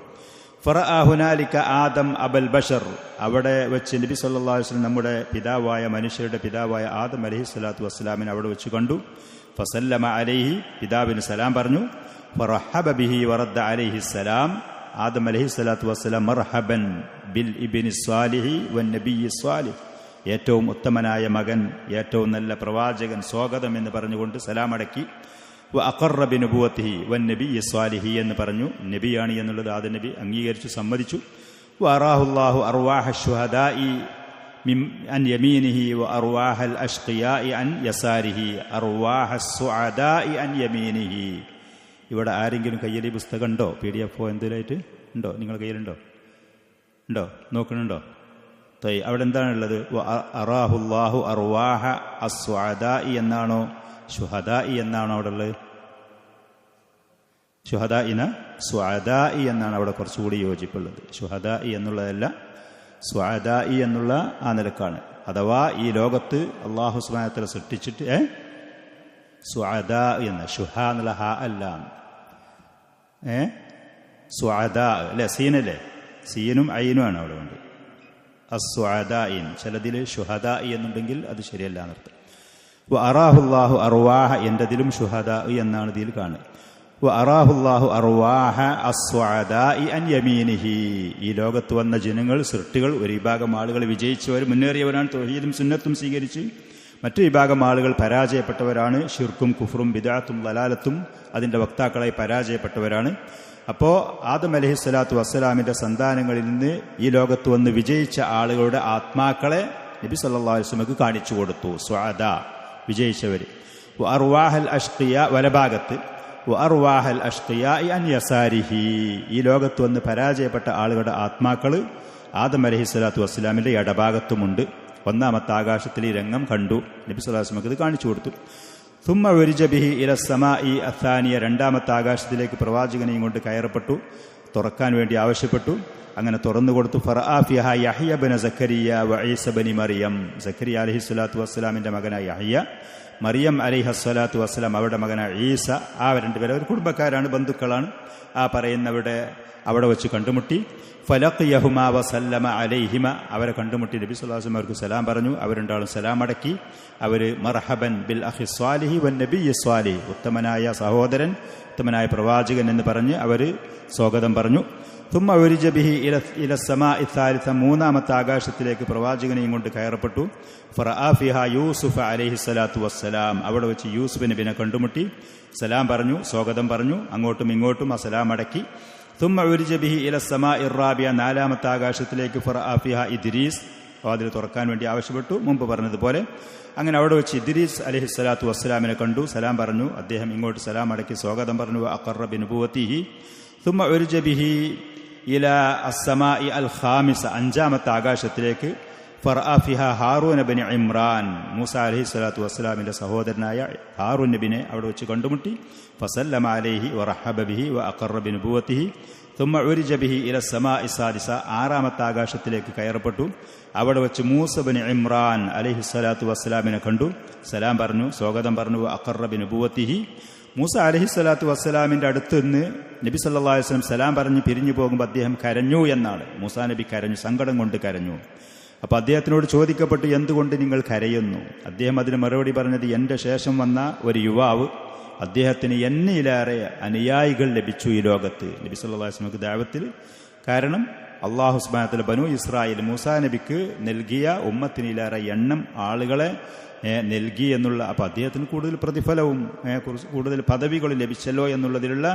ഫറഅ ഹുനാലിക ആദം അബൽ ബഷർ, അവിടെ വെച്ച് നബി സല്ലല്ലാഹു അലൈഹി വസല്ലം നമ്മുടെ പിതാവായ മനുഷ്യരുടെ പിതാവായ ആദം അലൈഹിസ്സലാത്തു വസ്സലാമിനെ അവിടെ വെച്ച് കണ്ടു. ഫസല്ലമ അലൈഹി, പിതാവിന് സലാം പറഞ്ഞു. ഫറഹബ ബിഹി വറദ്ദ അലൈഹിസ്സലാം, ആദം അലൈഹിസ്സലാത്തു വസ്സലാം മർഹബൻ ബിൽ ഇബ്നി സ്വാലിഹി വൻ നബിയ്യി സ്വാലിഹ്, ഏറ്റവും ഉത്തമനായ മകൻ, ഏറ്റവും നല്ല പ്രവാചകൻ, സ്വാഗതം എന്ന് പറഞ്ഞുകൊണ്ട് സലാമടക്കി. വ അഖറ ബിനുബുവത്തിഹി വൻ നബിയ്യി സ്വാലിഹി എന്ന് പറഞ്ഞു. നബിയാണ് എന്നുള്ളത് ആദം നബി അംഗീകരിച്ചു, സമ്മതിച്ചു. വ അറാഹുല്ലാഹു അർവാഹ ശുഹദാഇ അൻ യമീനിഹി വ അർവാഹൽ അഷ്ഖിയാഇ അൻ യസാരിഹി അർവാഹ സുഅദാഇ അൻ യമീനിഹി. ഇവിടെ ആരെങ്കിലും കയ്യിൽ ഈ പുസ്തകം ഉണ്ടോ? PDF എന്തെങ്കിലുമായിട്ട് ഉണ്ടോ? നിങ്ങളുടെ കയ്യിലുണ്ടോ? ഉണ്ടോ? നോക്കണുണ്ടോ? അവിടെ എന്താണുള്ളത്? അറാഹുല്ലാഹു അർവാഹ അസ്സുഅദാഇ എന്നാണോ ശുഹദാഇ എന്നാണോ അവിടെ ഉള്ളത്? ശുഹദാഇന സുഅദാഇ എന്നാണ് അവിടെ കുറച്ചുകൂടി യോജിപ്പുള്ളത്. ശുഹദാഇ എന്നുള്ളതല്ല, സുഅദാഇ എന്നുള്ള ആ നിലക്കാണ്. അഥവാ ഈ ലോകത്ത് അല്ലാഹു സുബ്ഹാനഹു വ തആല സൃഷ്ടിച്ചിട്ട് സുഅദാ എന്ന ഷുഹ എന്നുള്ള ഹ അല്ല, സുഅദാ അല്ലെ, സീനല്ലേ, സീനും ഐനും ആണ് അവിടെ ഉണ്ട്. അസ്സുഅദാഇൻ, ചിലതിൽ ഷുഹദാഇ എന്നുണ്ടെങ്കിൽ അത് ശരിയല്ല എന്നർത്ഥം. വ അറാഹുല്ലാഹു അർവാഹ, എൻ്റെതിലും ഷുഹദാ എന്നാണ് ഇതിൽ കാണുക. വ അറാഹുല്ലാഹു അർവാഹ അസ്സുഅദാഇ അൻ യമീനിഹി, ഈ ലോകത്ത് വന്ന ജനങ്ങൾ, സൃഷ്ടികൾ, ഒരു വിഭാഗം ആളുകൾ വിജയിച്ചവർ, മുന്നേറിയവരാണ്, തൗഹീദും സുന്നത്തും സ്വീകരിച്ച്. മറ്റു വിഭാഗം ആളുകൾ പരാജയപ്പെട്ടവരാണ്, ഷിർക്കും കുഫ്റും ബിദ്അത്തും ദലാലത്തും അതിൻ്റെ വക്താക്കളായി പരാജയപ്പെട്ടവരാണ്. അപ്പോൾ ആദം അലൈഹിസ്സലാത്തു വസ്സലാമിൻ്റെ സന്താനങ്ങളിൽ നിന്ന് ഈ ലോകത്ത് വന്ന് വിജയിച്ച ആളുകളുടെ ആത്മാക്കളെ നബി സല്ലല്ലാഹു അലൈഹി വസല്ലമക്ക് കാണിച്ചു കൊടുത്തു. സുഅദ, വിജയിച്ചവർ. വ അർവാഹൽ അഷ്ഖിയ, വലഭാഗത്ത്. വ അർവാഹൽ അഷ്ഖിയ അൻ യസാരിഹി, ഈ ലോകത്ത് വന്ന് പരാജയപ്പെട്ട ആളുകളുടെ ആത്മാക്കൾ ആദം അലൈഹിസ്സലാത്തു വസ്സലാമിൻ്റെ ഇടഭാഗത്തുമുണ്ട്. ഒന്നാമത്തെ ആകാശത്തിൽ ഈ രംഗം കണ്ടു. നബി സല്ലല്ലാഹു അലൈഹി വസല്ലം ഇത് കാണിച്ചു കൊടുത്തു. തുമ്മ വരിജ ബിഹി ഇല സമാഇ അഥാനിയ, രണ്ടാമത്തെ ആകാശത്തിലേക്ക് പ്രവാചകനെയും കൊണ്ട് കയറപ്പെട്ടു, തുറക്കാൻ വേണ്ടി ആവശ്യപ്പെട്ടു. അങ്ങനെ തുറന്നു കൊടുത്തു. ഫറഅ ഫിഹ യഹ്യ ഇബ്നു സക്കരിയ വ ഈസ ഇബ്നു മറിയം, സക്കരിയ അലൈഹിസ്സലാത്തു വസ്സലാമിൻ്റെ മകനായ യഹ്യ, മറിയം അലൈഹിസ്സലാത്തു വസ്സലാം അവരുടെ മകനായ ഈസ. ആ രണ്ടുപേരും അവർ കുടുംബക്കാരാണ്, ബന്ധുക്കളാണ്. ആ പറയുന്നവരുടെ അവിടെ വെച്ച് കണ്ടുമുട്ടി. ഫലഖിയഹുമ വസല്ലമ അലൈഹിമ, അവരെ കണ്ടുമുട്ടി നബി സല്ലല്ലാഹു അലൈഹി വസല്ലം അവർക്ക് സലാം പറഞ്ഞു. അവർ രണ്ടാളും സലാം അടക്കി. അവർ മർഹബൻ ബിൽ അഖി സ്വാലിഹി വൻ നബിയ്യി സ്വാലിഹ്, ഉത്തമനായ സഹോദരൻ, ഉത്തമനായ പ്രവാചകൻ എന്ന് പറഞ്ഞ് അവർ സ്വാഗതം പറഞ്ഞു. തുമ്മ ഉരിജ ബിഹി ഇല സമാഇ സാലിസ, മൂന്നാമത്തെ ആകാശത്തിലേക്ക് പ്രവാചകനെയും കൊണ്ട് കയറപ്പെട്ടു. ഫറഅ ഫിഹ യൂസുഫ് അലൈഹിസ്സലാത്തു വസ്സലാം, അവിടെ വെച്ച് യൂസുഫ് നബിനെ കണ്ടുമുട്ടി, സലാം പറഞ്ഞു, സ്വാഗതം പറഞ്ഞു. അങ്ങോട്ടും ഇങ്ങോട്ടും ആ സലാം അടക്കി. തുമ്മ ഉരിജ ബിഹി ഇല സമാഇ റാബിയ, നാലാമത്തെ ആകാശത്തിലേക്ക്. ഫറഅ ഫിഹ ഇദ്രീസ്, വാതിൽ തുറക്കാൻ വേണ്ടി ആവശ്യപ്പെട്ടു, മുമ്പ് പറഞ്ഞതുപോലെ. അങ്ങനെ അവിടെ വെച്ച് ഇദ്രീസ് അലൈഹിസ്സലാത്തു വസ്സലാമിനെ കണ്ടു, സലാം പറഞ്ഞു. അദ്ദേഹം ഇങ്ങോട്ട് സലാം അടക്കി സ്വാഗതം പറഞ്ഞു. അഖറ ബിനുബുവത്തിഹി. തുമ്മ ഉരിജ ബിഹി ഇല അസ്സമാഇ അൽ ഖാമിസ, അഞ്ചാമത്തെ ആകാശത്തിലേക്ക്. ഫറഅ ഫിഹ ഹാറൂൻ ഇബ്നു ഇമ്രാൻ, മൂസ അലൈഹിസ്സലാത്തു വസ്സലാമിൻ്റെ സഹോദരനായ ഹാറൂൻ നബിനെ അവിടെ വെച്ച് കണ്ടുമുട്ടി. ഫസല്ലമ അലൈഹി വറഹബ ബിഹി വ അഖറ ബിനുബുവത്തിഹി. തുമ്മ ഉരിജ ബിഹി ഇല സമാഇ സാദിസ, ആറാമത്തെ ആകാശത്തിലേക്ക് കയറപ്പെട്ടു. അവിടെ വെച്ച് മൂസ ഇബ്നു ഇമ്രാൻ അലൈഹിസ്സലാത്തു വസ്സലാമിനെ കണ്ടു, സലാം പറഞ്ഞു, സ്വാഗതം പറഞ്ഞു. വ അഖറ ബിനുബുവത്തിഹി. മൂസ അലൈഹിസ്സലാത്തു വസ്സലാമിൻ്റെ അടുത്ത് നിന്ന് നബി സല്ലല്ലാഹു അലൈഹി വസല്ലം സലാം പറഞ്ഞ് പിരിഞ്ഞു പോകുമ്പോൾ അദ്ദേഹം കരഞ്ഞു എന്നാണ്. മൂസാ നബി കരഞ്ഞു, സങ്കടം കൊണ്ട് കരഞ്ഞു. അപ്പോൾ അദ്ദേഹത്തിനോട് ചോദിക്കപ്പെട്ടു, എന്തുകൊണ്ട് നിങ്ങൾ കരയുന്നു? അദ്ദേഹം അതിന് മറുപടി പറഞ്ഞത്, എൻ്റെ ശേഷം വന്ന ഒരു യുവാവ്, അദ്ദേഹത്തിന് എന്നയിലേറെ അനുയായികൾ ലഭിച്ചു ഈ ലോകത്ത്. നബി സല്ലല്ലാഹു അലൈഹി വസല്ലം ദഅവത്തിൽ കാരണം അല്ലാഹു സുബ്ഹാനഹു വ തആല ബനൂ ഇസ്രായേൽ മൂസാ നബിക്ക് നൽകിയ ഉമ്മത്തിനിലേറെ എണ്ണം ആളുകളെ നൽകി എന്നുള്ള, അപ്പോൾ അദ്ദേഹത്തിന് കൂടുതൽ പ്രതിഫലവും കൂടുതൽ പദവികളും ലഭിച്ചല്ലോ എന്നുള്ളതിലുള്ള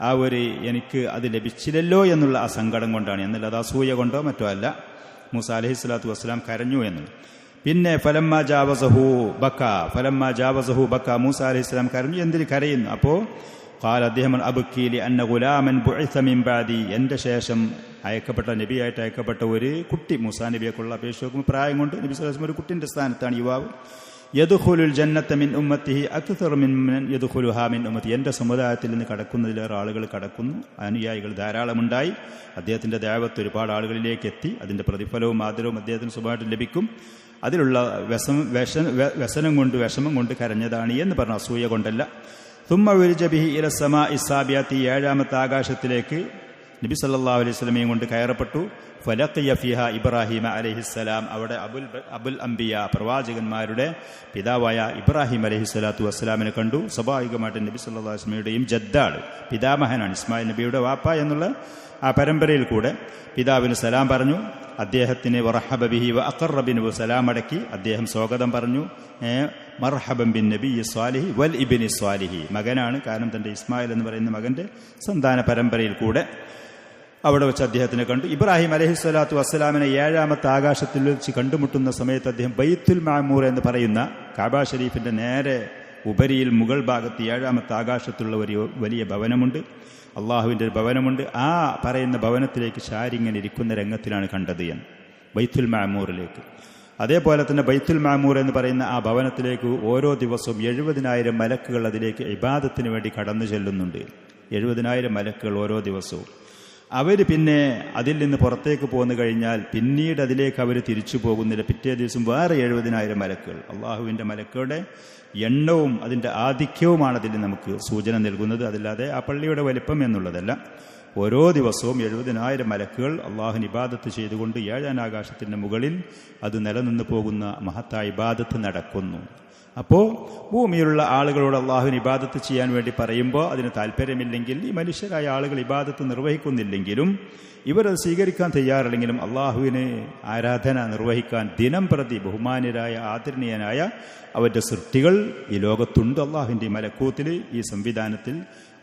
ആ ഒരു എനിക്ക് അത് ലഭിച്ചില്ലല്ലോ എന്നുള്ള ആ സങ്കടം കൊണ്ടാണ്, എന്നല്ല അത് അസൂയ കൊണ്ടോ മറ്റോ അല്ല. മൂസ അലൈഹിസ്സലാത്തു വസ്സലാം കരഞ്ഞു എന്ന്. പിന്നെ ഫലമ്മ ജാവസഹു ബക്ക മൂസ അലൈഹിസ്സലാം കരഞ്ഞു. എന്തിന് കരയുന്നു? അപ്പോൾ ഖാല അദ്ദേഹം അബ്കീലി അന്ന ഗുലാമൻ ബുഇസ മിൻ ബഅദി, എൻ്റെ ശേഷം അയക്കപ്പെട്ട നബിയായിട്ട് അയക്കപ്പെട്ട ഒരു കുട്ടി, മൂസാ നബിയെക്കുള്ള അപേക്ഷ നോക്കുമ്പോൾ പ്രായം കൊണ്ട് നബി സല്ലല്ലാഹു അലൈഹി വസല്ലം ഒരു കുട്ടിൻ്റെ സ്ഥാനത്താണ് യുവാവ്. യദ്ഖുലുൽ ജന്നത മിൻ ഉമ്മത്തിഹി അക്തറു മിൻ യദ്ഖുലുഹാ മിൻ ഉമ്മത്തി, എൻ്റെ സമുദായത്തിൽ നിന്ന് കടക്കുന്നതിലേറെ ആളുകൾ കടക്കുന്നു, അനുയായികൾ ധാരാളമുണ്ടായി. അദ്ദേഹത്തിൻ്റെ ദഅവത്ത് ഒരുപാട് ആളുകളിലേക്ക് എത്തി. അതിൻ്റെ പ്രതിഫലവും ആദരവും അദ്ദേഹത്തിന് സുബായിട്ട് ലഭിക്കും. അതിലുള്ള വ്യസനം കൊണ്ട് വിഷമം കൊണ്ട് കരഞ്ഞതാണ് എന്ന് പറഞ്ഞ അസൂയ കൊണ്ടല്ല. തുമ്മ ഉരിജ ബിഹി ഇല സമാഇ സാബിയത്തി, ഏഴാമത്തെ ആകാശത്തിലേക്ക് നബി സല്ലല്ലാഹു അലൈഹി വസല്ലമയും കൊണ്ട് കയറപ്പെട്ടു. ഫലഖിയ ഫിഹ ഇബ്രാഹിം അലൈഹിസ്സലാം, അവിടെ അബുൽ അംബിയ പ്രവാചകന്മാരുടെ പിതാവായ ഇബ്രാഹിം അലൈഹിസ്സലാത്തു വസ്സലാമിനെ കണ്ടു. സ്വാഭാവികമായിട്ട് നബി സല്ലല്ലാഹു അലൈഹി വസല്ലമയുടെയും ജദ്ദാണ്, പിതാമഹനാണ്, ഇസ്മായിൽ നബിയുടെ വാപ്പ എന്നുള്ള ആ പരമ്പരയിൽ കൂടെ പിതാവിന് സലാം പറഞ്ഞു. അദ്ദേഹത്തിന് വറഹബ ബിഹി വ അഖറ ബിഹി സലാം അടക്കി അദ്ദേഹം സ്വാഗതം പറഞ്ഞു. മർഹബൻ ബിൻ നബി സ്വാലിഹി വൽ ഇബ്നി സ്വാലിഹി, മകനാണ്, കാരണം തൻ്റെ ഇസ്മായിൽ എന്ന് പറയുന്ന മകൻ്റെ സന്താന പരമ്പരയിൽ കൂടെ അവിടെ വെച്ച് അദ്ദേഹത്തിനെ കണ്ടു. ഇബ്രാഹിം അലൈഹിസ്സലാത്തു വസ്സലാമിനെ ഏഴാമത്തെ ആകാശത്തിൽ വെച്ച് കണ്ടുമുട്ടുന്ന സമയത്ത് അദ്ദേഹം ബൈത്തുൽ മഅമൂർ എന്ന് പറയുന്ന കഅബ ഷരീഫിൻ്റെ നേരെ ഉപരിയിൽ മുകൾ ഭാഗത്ത് ഏഴാമത്തെ ആകാശത്തുള്ള ഒരു വലിയ ഭവനമുണ്ട്, അള്ളാഹുവിൻ്റെ ഒരു ഭവനമുണ്ട്. ആ പറയുന്ന ഭവനത്തിലേക്ക് ശാരിങ്ങനെ ഇരിക്കുന്ന രംഗത്തിലാണ് കണ്ടത് എന്ന്, ബൈത്തുൽ മഅമൂറിലേക്ക്. അതേപോലെ തന്നെ ബൈത്തുൽ മഅമൂർ എന്ന് പറയുന്ന ആ ഭവനത്തിലേക്ക് ഓരോ ദിവസവും 70,000 മലക്കുകൾ അതിലേക്ക് ഇബാദത്തിന് വേണ്ടി കടന്നു ചെല്ലുന്നുണ്ട്. 70,000 മലക്കുകൾ ഓരോ ദിവസവും. അവർ പിന്നെ അതിൽ നിന്ന് പുറത്തേക്ക് പോന്നു കഴിഞ്ഞാൽ പിന്നീട് അതിലേക്ക് അവർ തിരിച്ചു പോകുന്നില്ല. പിറ്റേ ദിവസം വേറെ 70,000 മലക്കുകൾ. അള്ളാഹുവിൻ്റെ മലക്കുകളുടെ എണ്ണവും അതിൻ്റെ ആധിക്യവുമാണ് അതിൽ നമുക്ക് സൂചന നൽകുന്നത്, അതല്ലാതെ ആ പള്ളിയുടെ വലിപ്പം എന്നുള്ളതല്ല. ഓരോ ദിവസവും 70,000 മലക്കുകൾ അള്ളാഹുവിന് ഇബാദത്ത് ചെയ്തുകൊണ്ട് ഏഴാം ആകാശത്തിൻ്റെ മുകളിൽ അത് നിലനിന്ന് പോകുന്ന മഹത്തായ ഇബാദത്ത് നടക്കുന്നു. അപ്പോൾ ഭൂമിയിലുള്ള ആളുകളോട് അള്ളാഹുവിന് ഇബാദത്ത് ചെയ്യാൻ വേണ്ടി പറയുമ്പോൾ അതിന് താല്പര്യമില്ലെങ്കിൽ, ഈ മനുഷ്യരായ ആളുകൾ ഇബാദത്ത് നിർവഹിക്കുന്നില്ലെങ്കിലും ഇവരത് സ്വീകരിക്കാൻ തയ്യാറില്ലെങ്കിലും അള്ളാഹുവിന് ആരാധന നിർവഹിക്കാൻ ദിനം പ്രതി ബഹുമാന്യരായ ആദരണീയനായ അവരുടെ സൃഷ്ടികൾ ഈ ലോകത്തുണ്ട്. അള്ളാഹുവിൻ്റെ ഈ മലക്കൂത്തിൽ, ഈ സംവിധാനത്തിൽ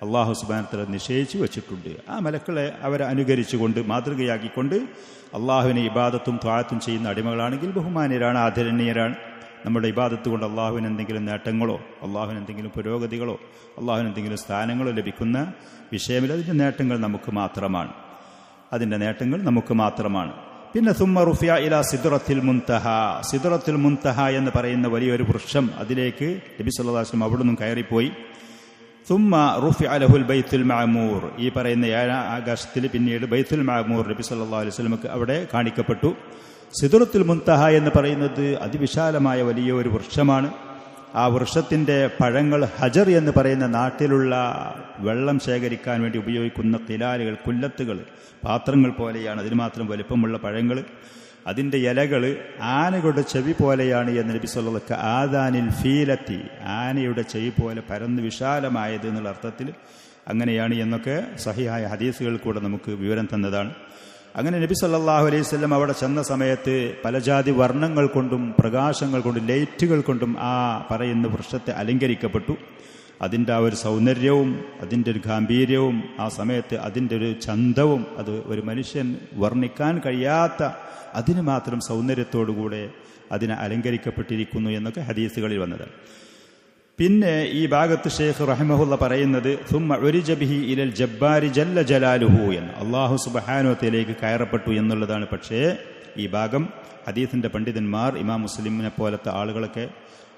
അള്ളാഹു സുബ്ഹാനഹു വ തആല നിശ്ചയിച്ചു വച്ചിട്ടുണ്ട്. ആ മലക്കളെ അവരെ അനുകരിച്ചുകൊണ്ട് മാതൃകയാക്കിക്കൊണ്ട് അള്ളാഹുവിനെ ഇബാദത്തും ത്വാഅത്തും ചെയ്യുന്ന അടിമകളാണെങ്കിൽ ബഹുമാന്യരാണ്, ആദരണീയരാണ്. നമ്മുടെ ഇബാദത്ത് കൊണ്ട് അള്ളാഹുവിന് എന്തെങ്കിലും നേട്ടങ്ങളോ അള്ളാഹുവിന് എന്തെങ്കിലും പുരോഗതികളോ അള്ളാഹുവിന് എന്തെങ്കിലും സ്ഥാനങ്ങളോ ലഭിക്കുന്ന വിഷയമില്ല. അതിൻ്റെ നേട്ടങ്ങൾ നമുക്ക് മാത്രമാണ്, അതിൻ്റെ നേട്ടങ്ങൾ നമുക്ക് മാത്രമാണ്. പിന്നെ സുമ്മ റുഫിയ ഇല സിദ്റത്തുൽ മുൻതഹ, സിദ്റത്തുൽ മുൻതഹ എന്ന് പറയുന്ന വലിയൊരു വൃക്ഷം, അതിലേക്ക് നബി സല്ലല്ലാഹു അലൈഹി വസല്ലം അവിടെ നിന്നും കയറിപ്പോയി. സുമ്മ റുഫിഅ ലഹുൽ ബൈത്തുൽ മഅമൂർ, ഈ പറയുന്ന ഏഴാം ആകാശത്തിൽ പിന്നീട് ബൈത്തുൽ മഅമൂർ നബി സല്ലല്ലാഹു അലൈഹി വസല്ലമക്ക് അവിടെ കാണിക്കപ്പെട്ടു. സിദ്റത്തുൽ മുൻതഹ എന്ന് പറയുന്നത് അതിവിശാലമായ വലിയ ഒരു വൃക്ഷമാണ്. ആ വൃക്ഷത്തിൻ്റെ പഴങ്ങൾ ഹജർ എന്ന് പറയുന്ന നാട്ടിലുള്ള വെള്ളം ശേഖരിക്കാൻ വേണ്ടി ഉപയോഗിക്കുന്ന തിലാലുകൾ, കുല്ലത്തുകൾ, പാത്രങ്ങൾ പോലെയാണ്. അതിന് മാത്രം വലിപ്പമുള്ള പഴങ്ങൾ. അതിൻ്റെ ഇലകൾ ആനകളുടെ ചെവി പോലെയാണ് എന്ന് നബി സല്ലല്ലാഹു അലൈഹി വസല്ലം, ആദാനിൽ ഫീലത്തി, ആനയുടെ ചെവി പോലെ പരന്ന് വിശാലമായത് എന്നുള്ള അർത്ഥത്തിൽ അങ്ങനെയാണ് എന്നൊക്കെ സഹിഹായ ഹദീസുകൾ കൂടെ നമുക്ക് വിവരം തന്നതാണ്. അങ്ങനെ നബി സല്ലല്ലാഹു അലൈഹി വസല്ലം അവിടെ ചെന്ന സമയത്ത് പല ജാതി വർണ്ണങ്ങൾ കൊണ്ടും പ്രകാശങ്ങൾ കൊണ്ടും ലൈറ്റുകൾ കൊണ്ടും ആ പറയുന്ന വൃക്ഷത്തെ അലങ്കരിക്കപ്പെട്ടു. അതിൻ്റെ ആ ഒരു സൗന്ദര്യവും അതിൻ്റെ ഒരു ഗാംഭീര്യവും ആ സമയത്ത് അതിൻ്റെ ഒരു ചന്തവും അത് ഒരു മനുഷ്യൻ വർണ്ണിക്കാൻ കഴിയാത്ത അതിന് മാത്രം സൗന്ദര്യത്തോടുകൂടെ അതിനെ അലങ്കരിക്കപ്പെട്ടിരിക്കുന്നു എന്നൊക്കെ ഹദീസുകളിൽ വന്നതാണ്. പിന്നെ ഈ ഭാഗത്ത് ഷെയ്ഖ് റഹിമഹുള്ള പറയുന്നത് സുമ്മ ഉരിജ ബിഹി ഇലൽ ജബ്ബാരി ജല്ല ജലാലുഹു എന്ന്, അല്ലാഹു സുബ്ഹാനഹു വ തആലയിലേക്ക് കയറപ്പെട്ടു എന്നുള്ളതാണ്. പക്ഷേ ഈ ഭാഗം ഹദീസിൻ്റെ പണ്ഡിതന്മാർ, ഇമാം മുസ്ലിമിനെ പോലത്തെ ആളുകളൊക്കെ,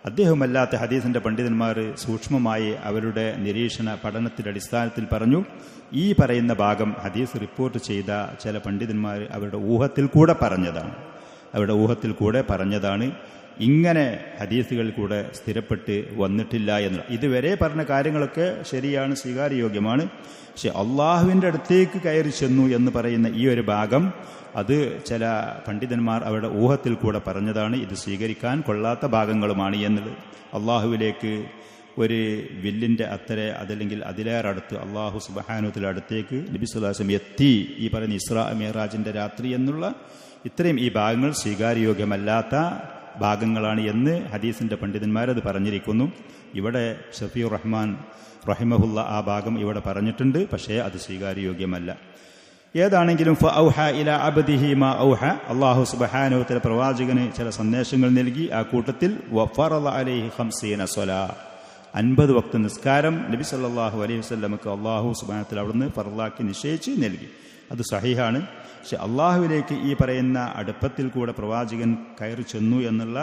അദ്ദേഹമല്ലാത്ത ഹദീസിൻ്റെ പണ്ഡിതന്മാർ സൂക്ഷ്മമായി അവരുടെ നിരീക്ഷണ പഠനത്തിൻ്റെ അടിസ്ഥാനത്തിൽ പറഞ്ഞു, ഈ പറയുന്ന ഭാഗം ഹദീസ് റിപ്പോർട്ട് ചെയ്ത ചില പണ്ഡിതന്മാർ അവരുടെ ഊഹത്തിൽ കൂടെ പറഞ്ഞതാണ്. ഇങ്ങനെ ഹദീസുകളിൽ കൂടെ സ്ഥിരപ്പെട്ട് വന്നിട്ടില്ല എന്നുള്ള. ഇതുവരെ പറഞ്ഞ കാര്യങ്ങളൊക്കെ ശരിയാണ്, സ്വീകാര്യയോഗ്യമാണ്. പക്ഷെ അള്ളാഹുവിൻ്റെ അടുത്തേക്ക് കയറി ചെന്നു എന്ന് പറയുന്ന ഈ ഒരു ഭാഗം, അത് ചില പണ്ഡിതന്മാർ അവരുടെ ഊഹത്തിൽ കൂടെ പറഞ്ഞതാണ്. ഇത് സ്വീകരിക്കാൻ കൊള്ളാത്ത ഭാഗങ്ങളുമാണ് എന്നുള്ളത്. അള്ളാഹുവിലേക്ക് ഒരു വില്ലിൻ്റെ അത്തരെ അതല്ലെങ്കിൽ അതിലേറെ അടുത്ത് അള്ളാഹു സുബ്ഹാനഹു അടുത്തേക്ക് നബി സല്ലല്ലാഹു അലൈഹി വസല്ലം എത്തി, ഈ പറയുന്ന ഇസ്രാ മിഅ്റാജിൻ്റെ രാത്രി എന്നുള്ള ഇത്രയും ഈ ഭാഗങ്ങൾ സ്വീകാര്യയോഗ്യമല്ലാത്ത ഭാഗങ്ങളാണ് എന്ന് ഹദീസിൻ്റെ പണ്ഡിതന്മാരത് പറഞ്ഞിരിക്കുന്നു. ഇവിടെ ഷഫീഉർ റഹ്മാൻ റഹിമഹുല്ല ആ ഭാഗം ഇവിടെ പറഞ്ഞിട്ടുണ്ട്, പക്ഷേ അത് സ്വീകാര്യയോഗ്യമല്ല. ഏതാണെങ്കിലും ഫഔഹ ഇലാ അബ്ദിഹി മാ ഔഹ, അല്ലാഹു സുബ്ഹാനഹു വ തആല പ്രവാചകന് ചില സന്ദേശങ്ങൾ നൽകി. ആ കൂട്ടത്തിൽ വഫറള അലൈഹി 50 സ്വലാ, 50 വക്ത് നിസ്കാരം നബി സല്ലല്ലാഹു അലൈഹി വസല്ലമക്ക് അല്ലാഹു സുബ്ഹാനഹു വ തആല അവിടുന്ന് ഫർളാക്കി നിശ്ചയിച്ച് നൽകി. അത് സഹീഹാണ്. പക്ഷെ അള്ളാഹുവിലേക്ക് ഈ പറയുന്ന അടുപ്പത്തിൽ കൂടെ പ്രവാചകൻ കയറി ചെന്നു എന്നുള്ള,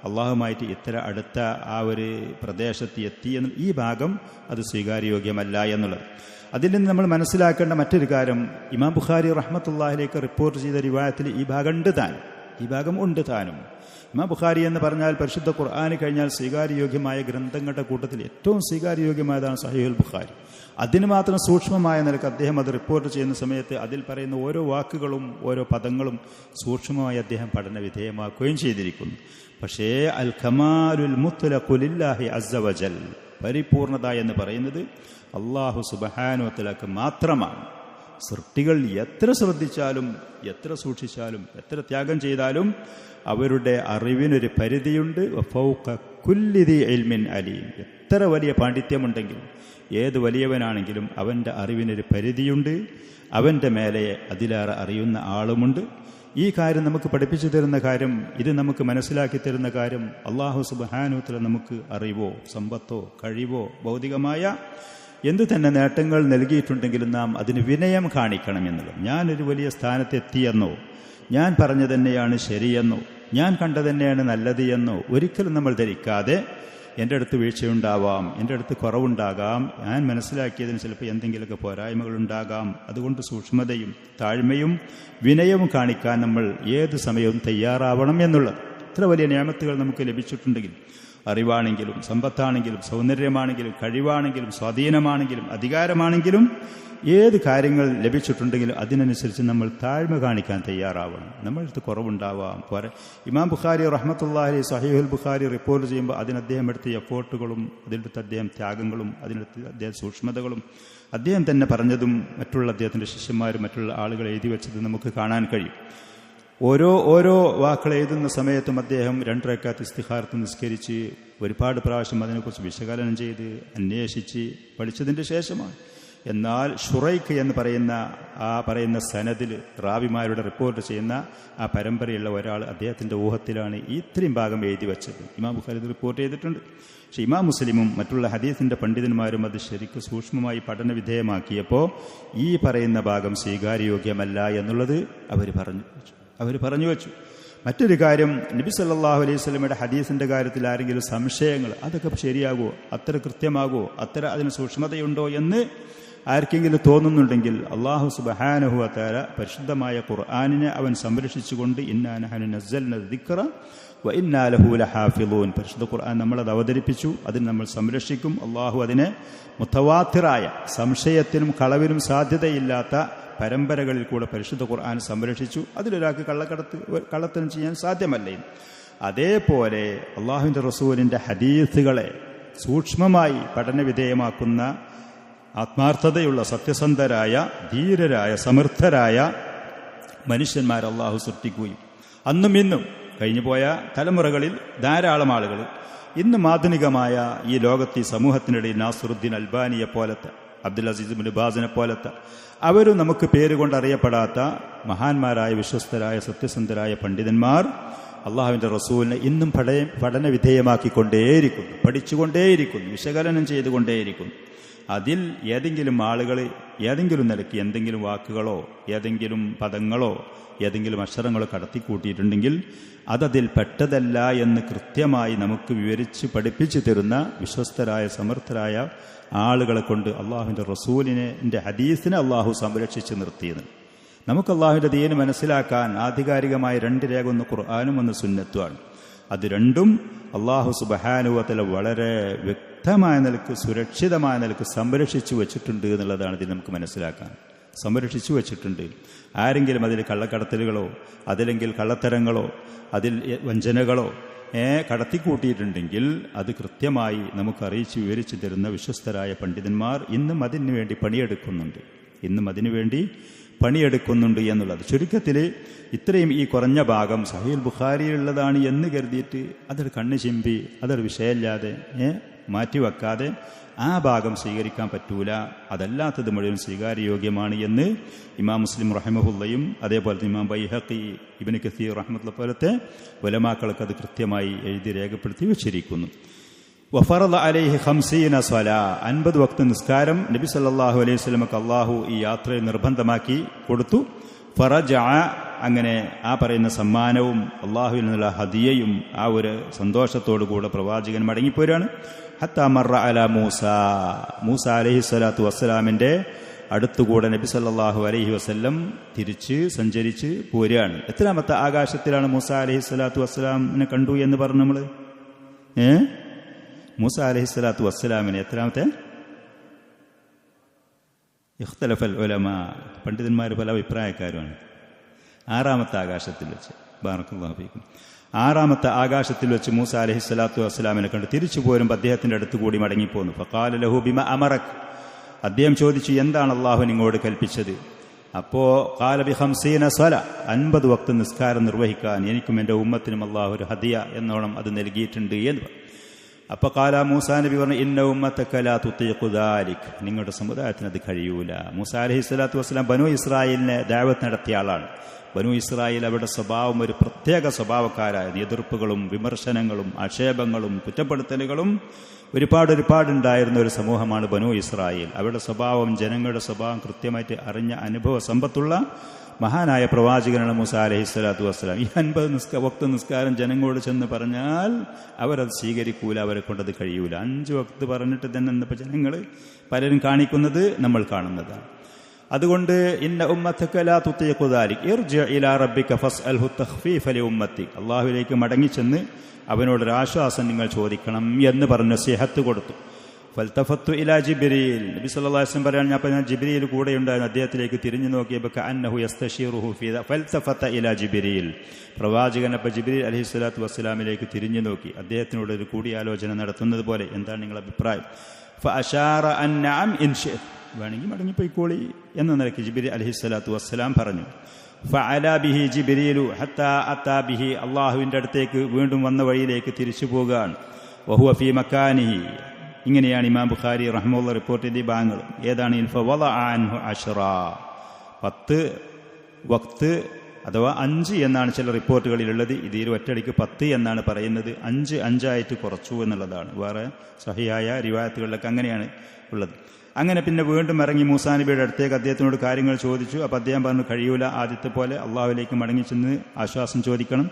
അള്ളാഹുമായിട്ട് ഇത്ര അടുത്ത ആ ഒരു പ്രദേശത്ത് എത്തി എന്ന ഈ ഭാഗം അത് സ്വീകാര്യയോഗ്യമല്ല എന്നുള്ളത്. അതിൽ നിന്ന് നമ്മൾ മനസ്സിലാക്കേണ്ട മറ്റൊരു കാര്യം, ഇമാം ബുഖാരി റഹ്മത്തുള്ളാഹിലേക്ക് റിപ്പോർട്ട് ചെയ്ത റിവായത്തിൽ ഈ ഭാഗം ഉണ്ട് താനും. ഇമാം ബുഖാരി എന്ന് പറഞ്ഞാൽ പരിശുദ്ധ ഖുർആന് കഴിഞ്ഞാൽ സ്വീകാര്യയോഗ്യമായ ഗ്രന്ഥങ്ങളുടെ കൂട്ടത്തിൽ ഏറ്റവും സ്വീകാര്യയോഗ്യമായതാണ് സഹീഹുൽ ബുഖാരി. അതിന് മാത്രം സൂക്ഷ്മമായ നിലക്ക് അദ്ദേഹം അത് റിപ്പോർട്ട് ചെയ്യുന്ന സമയത്ത് അതിൽ പറയുന്ന ഓരോ വാക്കുകളും ഓരോ പദങ്ങളും സൂക്ഷ്മമായി അദ്ദേഹം പഠന വിധേയമാക്കുകയും ചെയ്തിരിക്കുന്നു. പക്ഷേ അൽ കമാലുൽ മുത്ലഖു ലില്ലാഹി അസ്സ വജൽ, പരിപൂർണത എന്ന് പറയുന്നത് അല്ലാഹു സുബ്ഹാനഹു വ തആലക്ക് മാത്രമാണ്. സൃഷ്ടികൾ എത്ര ശ്രദ്ധിച്ചാലും എത്ര സൂക്ഷിച്ചാലും എത്ര ത്യാഗം ചെയ്താലും അവരുടെ അറിവിനൊരു പരിധിയുണ്ട്. ഫൗഖ കുല്ലി ദി ഇൽമിൻ അലീം, എത്ര വലിയ പാണ്ഡിത്യമുണ്ടെങ്കിലും ഏത് വലിയവനാണെങ്കിലും അവൻ്റെ അറിവിനൊരു പരിധിയുണ്ട്. അവൻ്റെ മേലെ അതിലേറെ അറിയുന്ന ആളുമുണ്ട്. ഈ കാര്യം നമുക്ക് പഠിപ്പിച്ചു തരുന്ന കാര്യം, ഇത് നമുക്ക് മനസ്സിലാക്കി തരുന്ന കാര്യം, അല്ലാഹു സുബ്ഹാനഹു വ തആല നമുക്ക് അറിവോ സമ്പത്തോ കഴിവോ ഭൗതികമായ എന്തു തന്നെ നേട്ടങ്ങൾ നൽകിയിട്ടുണ്ടെങ്കിലും നാം അതിന് വിനയം കാണിക്കണമെന്നുള്ളത്. ഞാനൊരു വലിയ സ്ഥാനത്തെത്തിയെന്നോ, ഞാൻ പറഞ്ഞു തന്നെയാണ് ശരിയെന്നോ, ഞാൻ കണ്ടു തന്നെയാണ് നല്ലത് എന്നോ ഒരിക്കലും നമ്മൾ ധരിക്കാതെ, എൻ്റെ അടുത്ത് വീഴ്ചയുണ്ടാവാം, എൻ്റെ അടുത്ത് കുറവുണ്ടാകാം, ഞാൻ മനസ്സിലാക്കിയതിന് ചിലപ്പോൾ എന്തെങ്കിലുമൊക്കെ പോരായ്മകളുണ്ടാകാം, അതുകൊണ്ട് സൂക്ഷ്മതയും താഴ്മയും വിനയവും കാണിക്കാൻ നമ്മൾ ഏത് സമയവും തയ്യാറാവണം എന്നുള്ളത്. ഇത്ര വലിയ നിയമത്തുകൾ നമുക്ക് ലഭിച്ചിട്ടുണ്ടെങ്കിൽ, അറിവാണെങ്കിലും സമ്പത്താണെങ്കിലും സൗന്ദര്യമാണെങ്കിലും കഴിവാണെങ്കിലും സ്വാധീനമാണെങ്കിലും അധികാരമാണെങ്കിലും ഏത് കാര്യങ്ങൾ ലഭിച്ചിട്ടുണ്ടെങ്കിലും അതിനനുസരിച്ച് നമ്മൾ താഴ്മ കാണിക്കാൻ തയ്യാറാവണം. നമ്മളടുത്ത് കുറവുണ്ടാവാം. ഇമാം ബുഖാരി റഹ്മത്തുള്ളാഹി അലൈഹി സഹീഹുൽ ബുഖാരി റിപ്പോർട്ട് ചെയ്യുമ്പോൾ അതിന് അദ്ദേഹം എടുത്ത എഫോർട്ടുകളും അതിനടുത്ത് അദ്ദേഹം ത്യാഗങ്ങളും അതിനടുത്ത് അദ്ദേഹം സൂക്ഷ്മതകളും അദ്ദേഹം തന്നെ പറഞ്ഞതും മറ്റുള്ള അദ്ദേഹത്തിൻ്റെ ശിഷ്യന്മാരും മറ്റുള്ള ആളുകൾ എഴുതി വെച്ചത് നമുക്ക് കാണാൻ കഴിയും. ഓരോ വാക്കുകൾ എഴുതുന്ന സമയത്തും അദ്ദേഹം 2 റക്അത്ത് ഇസ്തിഖാറത്ത് നിസ്കരിച്ച് ഒരുപാട് പ്രാവശ്യം അതിനെക്കുറിച്ച് വിശകലനം ചെയ്ത് അന്വേഷിച്ച് പഠിച്ചതിൻ്റെ ശേഷമാണ്. എന്നാൽ ഷുറൈഖ് എന്ന് പറയുന്ന സനദിൽ റാവിമാരുടെ റിപ്പോർട്ട് ചെയ്യുന്ന ആ പരമ്പരയുള്ള ഒരാൾ അദ്ദേഹത്തിൻ്റെ ഊഹത്തിലാണ് ഈ ഇത്രയും ഭാഗം എഴുതി വച്ചത്. ഇമാം ബുഖാരി റിപ്പോർട്ട് ചെയ്തിട്ടുണ്ട്. പക്ഷേ ഇമാം മുസ്ലിമും മറ്റുള്ള ഹദീസിൻ്റെ പണ്ഡിതന്മാരും അത് ശരിക്കും സൂക്ഷ്മമായി പഠന വിധേയമാക്കിയപ്പോൾ ഈ പറയുന്ന ഭാഗം സ്വീകാര്യയോഗ്യമല്ല എന്നുള്ളത് അവർ പറഞ്ഞു വെച്ചു. മറ്റൊരു കാര്യം, നബി സല്ലല്ലാഹു അലൈഹി വസല്ലമയുടെ ഹദീസിൻ്റെ കാര്യത്തിൽ ആരെങ്കിലും സംശയങ്ങൾ, അതൊക്കെ ശരിയാകുമോ, അത്ര കൃത്യമാകുമോ, അത്ര അതിന് സൂക്ഷ്മതയുണ്ടോ എന്ന് ആർക്കെങ്കിലും തോന്നുന്നുണ്ടെങ്കിൽ അല്ലാഹു സുബ്ഹാനഹു വ തആല പരിശുദ്ധമായ ഖുർആനിനെ അവൻ സംരക്ഷിച്ചുകൊണ്ട് ഇന്നാ നഹ്നു നസ്സൽന ദിക്റ വ ഇന്നാ ലഹു ലഹാഫിളൂൻ, പരിശുദ്ധ ഖുർആൻ നമ്മളത് അവതരിപ്പിച്ചു, അതിന് നമ്മൾ സംരക്ഷിക്കും. അല്ലാഹു അതിനെ മുതവാത്തിറായ സംശയത്തിനും കളവിനും സാധ്യതയില്ലാത്ത പരമ്പരകളിൽ കൂടെ പരിശുദ്ധ ഖുർആൻ സംരക്ഷിച്ചു. അതിലൊരാൾക്ക് കള്ളത്തരം ചെയ്യാൻ സാധ്യമല്ല. അതേപോലെ അള്ളാഹുവിൻ്റെ റസൂലിൻ്റെ ഹദീസുകളെ സൂക്ഷ്മമായി പഠനവിധേയമാക്കുന്ന ആത്മാർത്ഥതയുള്ള സത്യസന്ധരായ ധീരരായ സമർത്ഥരായ മനുഷ്യന്മാർ അള്ളാഹു സൃഷ്ടിക്കുകയും അന്നും ഇന്നും കഴിഞ്ഞുപോയ തലമുറകളിൽ ധാരാളം ആളുകൾ ഇന്നും ആധുനികമായ ഈ ലോകത്ത് ഈ സമൂഹത്തിനിടയിൽ നാസറുദ്ദീൻ അൽബാനിയെ പോലത്തെ, അബ്ദുൽ അസീസ് ഇബ്നു ബാസിനെ പോലത്തെ അവരും നമുക്ക് പേരുകൊണ്ടറിയപ്പെടാത്ത മഹാന്മാരായ വിശ്വസ്തരായ സത്യസന്ധരായ പണ്ഡിതന്മാർ അള്ളാഹുവിൻ്റെ റസൂലിനെ ഇന്നും പഠന വിധേയമാക്കിക്കൊണ്ടേയിരിക്കുന്നു, പഠിച്ചുകൊണ്ടേയിരിക്കുന്നു, വിശകലനം ചെയ്തുകൊണ്ടേയിരിക്കുന്നു. അതിൽ ഏതെങ്കിലും ആളുകൾ ഏതെങ്കിലും നിലയ്ക്ക് എന്തെങ്കിലും വാക്കുകളോ ഏതെങ്കിലും പദങ്ങളോ ഏതെങ്കിലും അക്ഷരങ്ങളോ കടത്തിക്കൂട്ടിയിട്ടുണ്ടെങ്കിൽ അതതിൽ പെട്ടതല്ല എന്ന് കൃത്യമായി നമുക്ക് വിവരിച്ച് പഠിപ്പിച്ചു തരുന്ന വിശ്വസ്തരായ സമർത്ഥരായ ആളുകളെ കൊണ്ട് അള്ളാഹുവിൻ്റെ റസൂലിൻ്റെ ഹദീസിനെ അള്ളാഹു സംരക്ഷിച്ച് നിർത്തിയത്. നമുക്ക് അള്ളാഹുവിൻ്റെ ദീന് മനസ്സിലാക്കാൻ ആധികാരികമായ 2 രേഖ, ഒന്ന് ഖുർആനും ഒന്ന് സുന്നത്തുമാണ്. അത് രണ്ടും അല്ലാഹു സുബ്ഹാനഹു വ തആല വളരെ വ്യക്തമായ നിലക്ക് സുരക്ഷിതമായ നിലക്ക് സംരക്ഷിച്ചു വെച്ചിട്ടുണ്ട് എന്നുള്ളതാണ് ഇതിൽ നമുക്ക് മനസ്സിലാക്കാൻ. സംരക്ഷിച്ചു വെച്ചിട്ടുണ്ട്. ആരെങ്കിലും അതിൽ കള്ളക്കടത്തലുകളോ അതിലെങ്കിൽ കള്ളത്തരങ്ങളോ അതിൽ വഞ്ചനകളോ കടത്തിക്കൂട്ടിയിട്ടുണ്ടെങ്കിൽ അത് കൃത്യമായി നമുക്ക് അറിയിച്ച് വിവരിച്ചു തരുന്ന വിശ്വസ്തരായ പണ്ഡിതന്മാർ ഇന്നും അതിനു വേണ്ടി പണിയെടുക്കുന്നുണ്ട് എന്നുള്ളത്. ചുരുക്കത്തിൽ ഇത്രയും ഈ കുറഞ്ഞ ഭാഗം സഹീഹുൽ ബുഖാരിയിലുള്ളതാണ് എന്ന് കരുതിയിട്ട് അതൊരു കണ്ണ് ചിമ്പി അതൊരു വിഷയമില്ലാതെ മാറ്റിവെക്കാതെ ആ ഭാഗം സ്വീകരിക്കാൻ പറ്റൂല, അതല്ലാത്തത് മുഴുവൻ സ്വീകാര്യയോഗ്യമാണ് എന്ന് ഇമാം മുസ്ലിം റഹിമഹുല്ലയും അതേപോലെ ഇമാം ബൈഹഖി, ഇബ്നു കസീർ റഹ്മത്തുള്ളാഹി പോലത്തെ ഉലമാക്കൾക്ക് അത് കൃത്യമായി എഴുതി രേഖപ്പെടുത്തി വെച്ചിരിക്കുന്നു. വഫറദ അലൈഹി 50 സ്വലാ, 50 വക്ത് നിസ്കാരം നബി സല്ലല്ലാഹു അലൈഹി വസല്ലമക്ക് അല്ലാഹു ഈ യാത്രയിൽ നിർബന്ധമാക്കി കൊടുത്തു. ഫറജഅ, അങ്ങനെ ആ പറയുന്ന സമ്മാനവും അല്ലാഹുവിൽ നിന്നുള്ള ഹദിയയും ആ ഒരു സന്തോഷത്തോടു കൂടെ പ്രവാചകൻ മടങ്ങിപ്പോരാണ്. ഹത്താ മറ അല മൂസ അലൈഹി സ്വലാത്തു വസ്സലാമിന്റെ അടുത്തുകൂടെ നബി സല്ലല്ലാഹു അലൈഹി വസല്ലം തിരിച്ച് സഞ്ചരിച്ച് പോരുകയാണ്. എത്രാമത്തെ ആകാശത്തിലാണ് മൂസ അലൈഹി സ്വലാത്തു വസ്സലാമിനെ കണ്ടു എന്ന് പറഞ്ഞു നമ്മൾ? മൂസ അലൈഹി സ്വലാത്തു വസ്സലാമിനെ എത്രാമത്തെ? ഇഖ്തലഫൽ ഉലമാ, പണ്ഡിതന്മാർ പല അഭിപ്രായക്കാരുമാണ്. 6ാമത്തെ ആകാശത്തിൽ വെച്ച്. ബാറക്കല്ലാഹു ഫീക്കും. 6ാമത്തെ ആകാശത്തിൽ വെച്ച് മൂസ അലൈഹി സ്വലാത്തു വസ്സലാമിനെ കണ്ട് തിരിച്ചു പോരുമ്പോൾ അദ്ദേഹത്തിന്റെ അടുത്ത് കൂടി മടങ്ങിപ്പോന്നു. ഫഖാല ലഹു ബിമ അമറക്, അദ്ദേഹം ചോദിച്ചു എന്താണ് അല്ലാഹു നിങ്ങളോട് കൽപ്പിച്ചത്? അപ്പോ ഖാല ബി 50 സ്വല, 50 വക്ത് നിസ്കാരം നിർവഹിക്കാൻ എനിക്കും എൻ്റെ ഉമ്മത്തിനും അല്ലാഹു ഒരു ഹദിയ എന്നോണം അത് നൽകിയിട്ടുണ്ട് എന്ന് പറഞ്ഞു. അപ്പൊ ഖാല മൂസാ നബി പറഞ്ഞു ഇന്ന ഉമ്മതക ലാ തുതീഖു ദാലിക്, നിങ്ങളുടെ സമുദായത്തിന് അത് കഴിയൂല. മൂസ അലൈഹി സ്വലാത്തു വസ്സലാം ബനു ഇസ്രായേലിനെ ദഅവത്ത് നടത്തിയ ആളാണ്. ബനു ഇസ്രായേൽ അവരുടെ സ്വഭാവം ഒരു പ്രത്യേക സ്വഭാവക്കാരായിരുന്നു. എതിർപ്പുകളും വിമർശനങ്ങളും ആക്ഷേപങ്ങളും കുറ്റപ്പെടുത്തലുകളും ഒരുപാടുണ്ടായിരുന്ന ഒരു സമൂഹമാണ് ബനു ഇസ്രായേൽ. അവരുടെ സ്വഭാവം, ജനങ്ങളുടെ സ്വഭാവം കൃത്യമായിട്ട് അറിഞ്ഞ അനുഭവ സമ്പത്തുള്ള മഹാനായ പ്രവാചകനാണ് മൂസ അലൈഹി സ്വലാത്തു വസ്സലാം. ഈ 50 വക്ത് നിസ്കാരം ജനങ്ങളോട് ചെന്ന് പറഞ്ഞാൽ അവരത് സ്വീകരിക്കൂല, അവരെ കൊണ്ടത് കഴിയൂല. 5 വക്ത് പറഞ്ഞിട്ട് തന്നെ ഇന്നിപ്പോൾ ജനങ്ങൾ പലരും കാണിക്കുന്നത് നമ്മൾ കാണുന്നതാണ്. അതുകൊണ്ട് ഇന്ന ഉമ്മതക ലാ തുതീഖു ദാലിക് ഇർജി ഇലാ റബ്ബിക ഫസ്അൽഹു തഖ്ഫീഫ ലി ഉമ്മത്തി, അല്ലാഹുവിലേക്ക് മടങ്ങിച്ചെന്ന് അവനോടൊരു ആശ്വാസം നിങ്ങൾ ചോദിക്കണം എന്ന് പറഞ്ഞ് നസീഹത്ത് കൊടുത്തു. ഫൽതഫത്തു ഇലാ ജിബ്രീൽ, നബി സല്ലല്ലാഹു അലൈഹി വസല്ലം പറയാണ്, ഞാൻ ജിബ്രീൽ കൂടെ ഉണ്ടായിരുന്നു, അദ്ദേഹത്തിലേക്ക് തിരിഞ്ഞു നോക്കിയപ്പോൾ കഅന്നഹു യസ്തശീറുഹു ഫീ ഫൽതഫത ഇലാ ജിബ്രീൽ, പ്രവാചകൻ അപ്പോൾ ജിബ്രീൽ അലൈഹി സ്വലാത്തു വസ്സലാമിലേക്ക് തിരിഞ്ഞു നോക്കി, അദ്ദേഹത്തിനോട് ഒരു കൂടിയാലോചന നടത്തുന്നത് പോലെ എന്താണ് നിങ്ങളുടെ അഭിപ്രായം? ഫഅശാറ അൻ നഅം ഇൻ ശിഅ്ത, വേണമെങ്കിൽ മടങ്ങിപ്പോയിക്കോളി എന്ന നിലയ്ക്ക് ജിബ്രീൽ അലൈഹി സ്വലാത്തു വസ്സലാം പറഞ്ഞു. ഫഅലാ ബിഹി ജിബ്രീലു ഹത്താ അതാ ബിഹി, അല്ലാഹുവിൻ്റെ അടുത്തേക്ക് വീണ്ടും വന്ന വഴിയിലേക്ക് തിരിച്ചു പോകുകയാണ്. വഹുവ ഫീ മക്കാനിഹി, ഇങ്ങനെയാണ് ഇമാം ബുഖാരി റഹ്മത്തുള്ളാഹി റിപ്പോർട്ട് ചെയ്ത ഭാഗങ്ങൾ. ഏതാണ്? 10 വക്ത് അഥവാ 5 എന്നാണ് ചില റിപ്പോർട്ടുകളിലുള്ളത്. ഇതിൽ ഒറ്റയടിക്ക് 10 എന്നാണ് പറയുന്നത്. 5 കുറച്ചു എന്നുള്ളതാണ്. വേറെ സഹിയായ റിവായത്തുകളിലൊക്കെ അങ്ങനെയാണ് ഉള്ളത്. അങ്ങനെ പിന്നെ വീണ്ടും ഇറങ്ങി മൂസാ നബിയുടെ അടുത്തേക്ക് അദ്ദേഹത്തിനോട് കാര്യങ്ങൾ ചോദിച്ചു. അപ്പോൾ അദ്ദേഹം പറഞ്ഞു കഴിയൂല, ആദ്യത്തെ പോലെ അള്ളാഹുവിലേക്ക് മടങ്ങി ചെന്ന് ആശ്വാസം ചോദിക്കണം.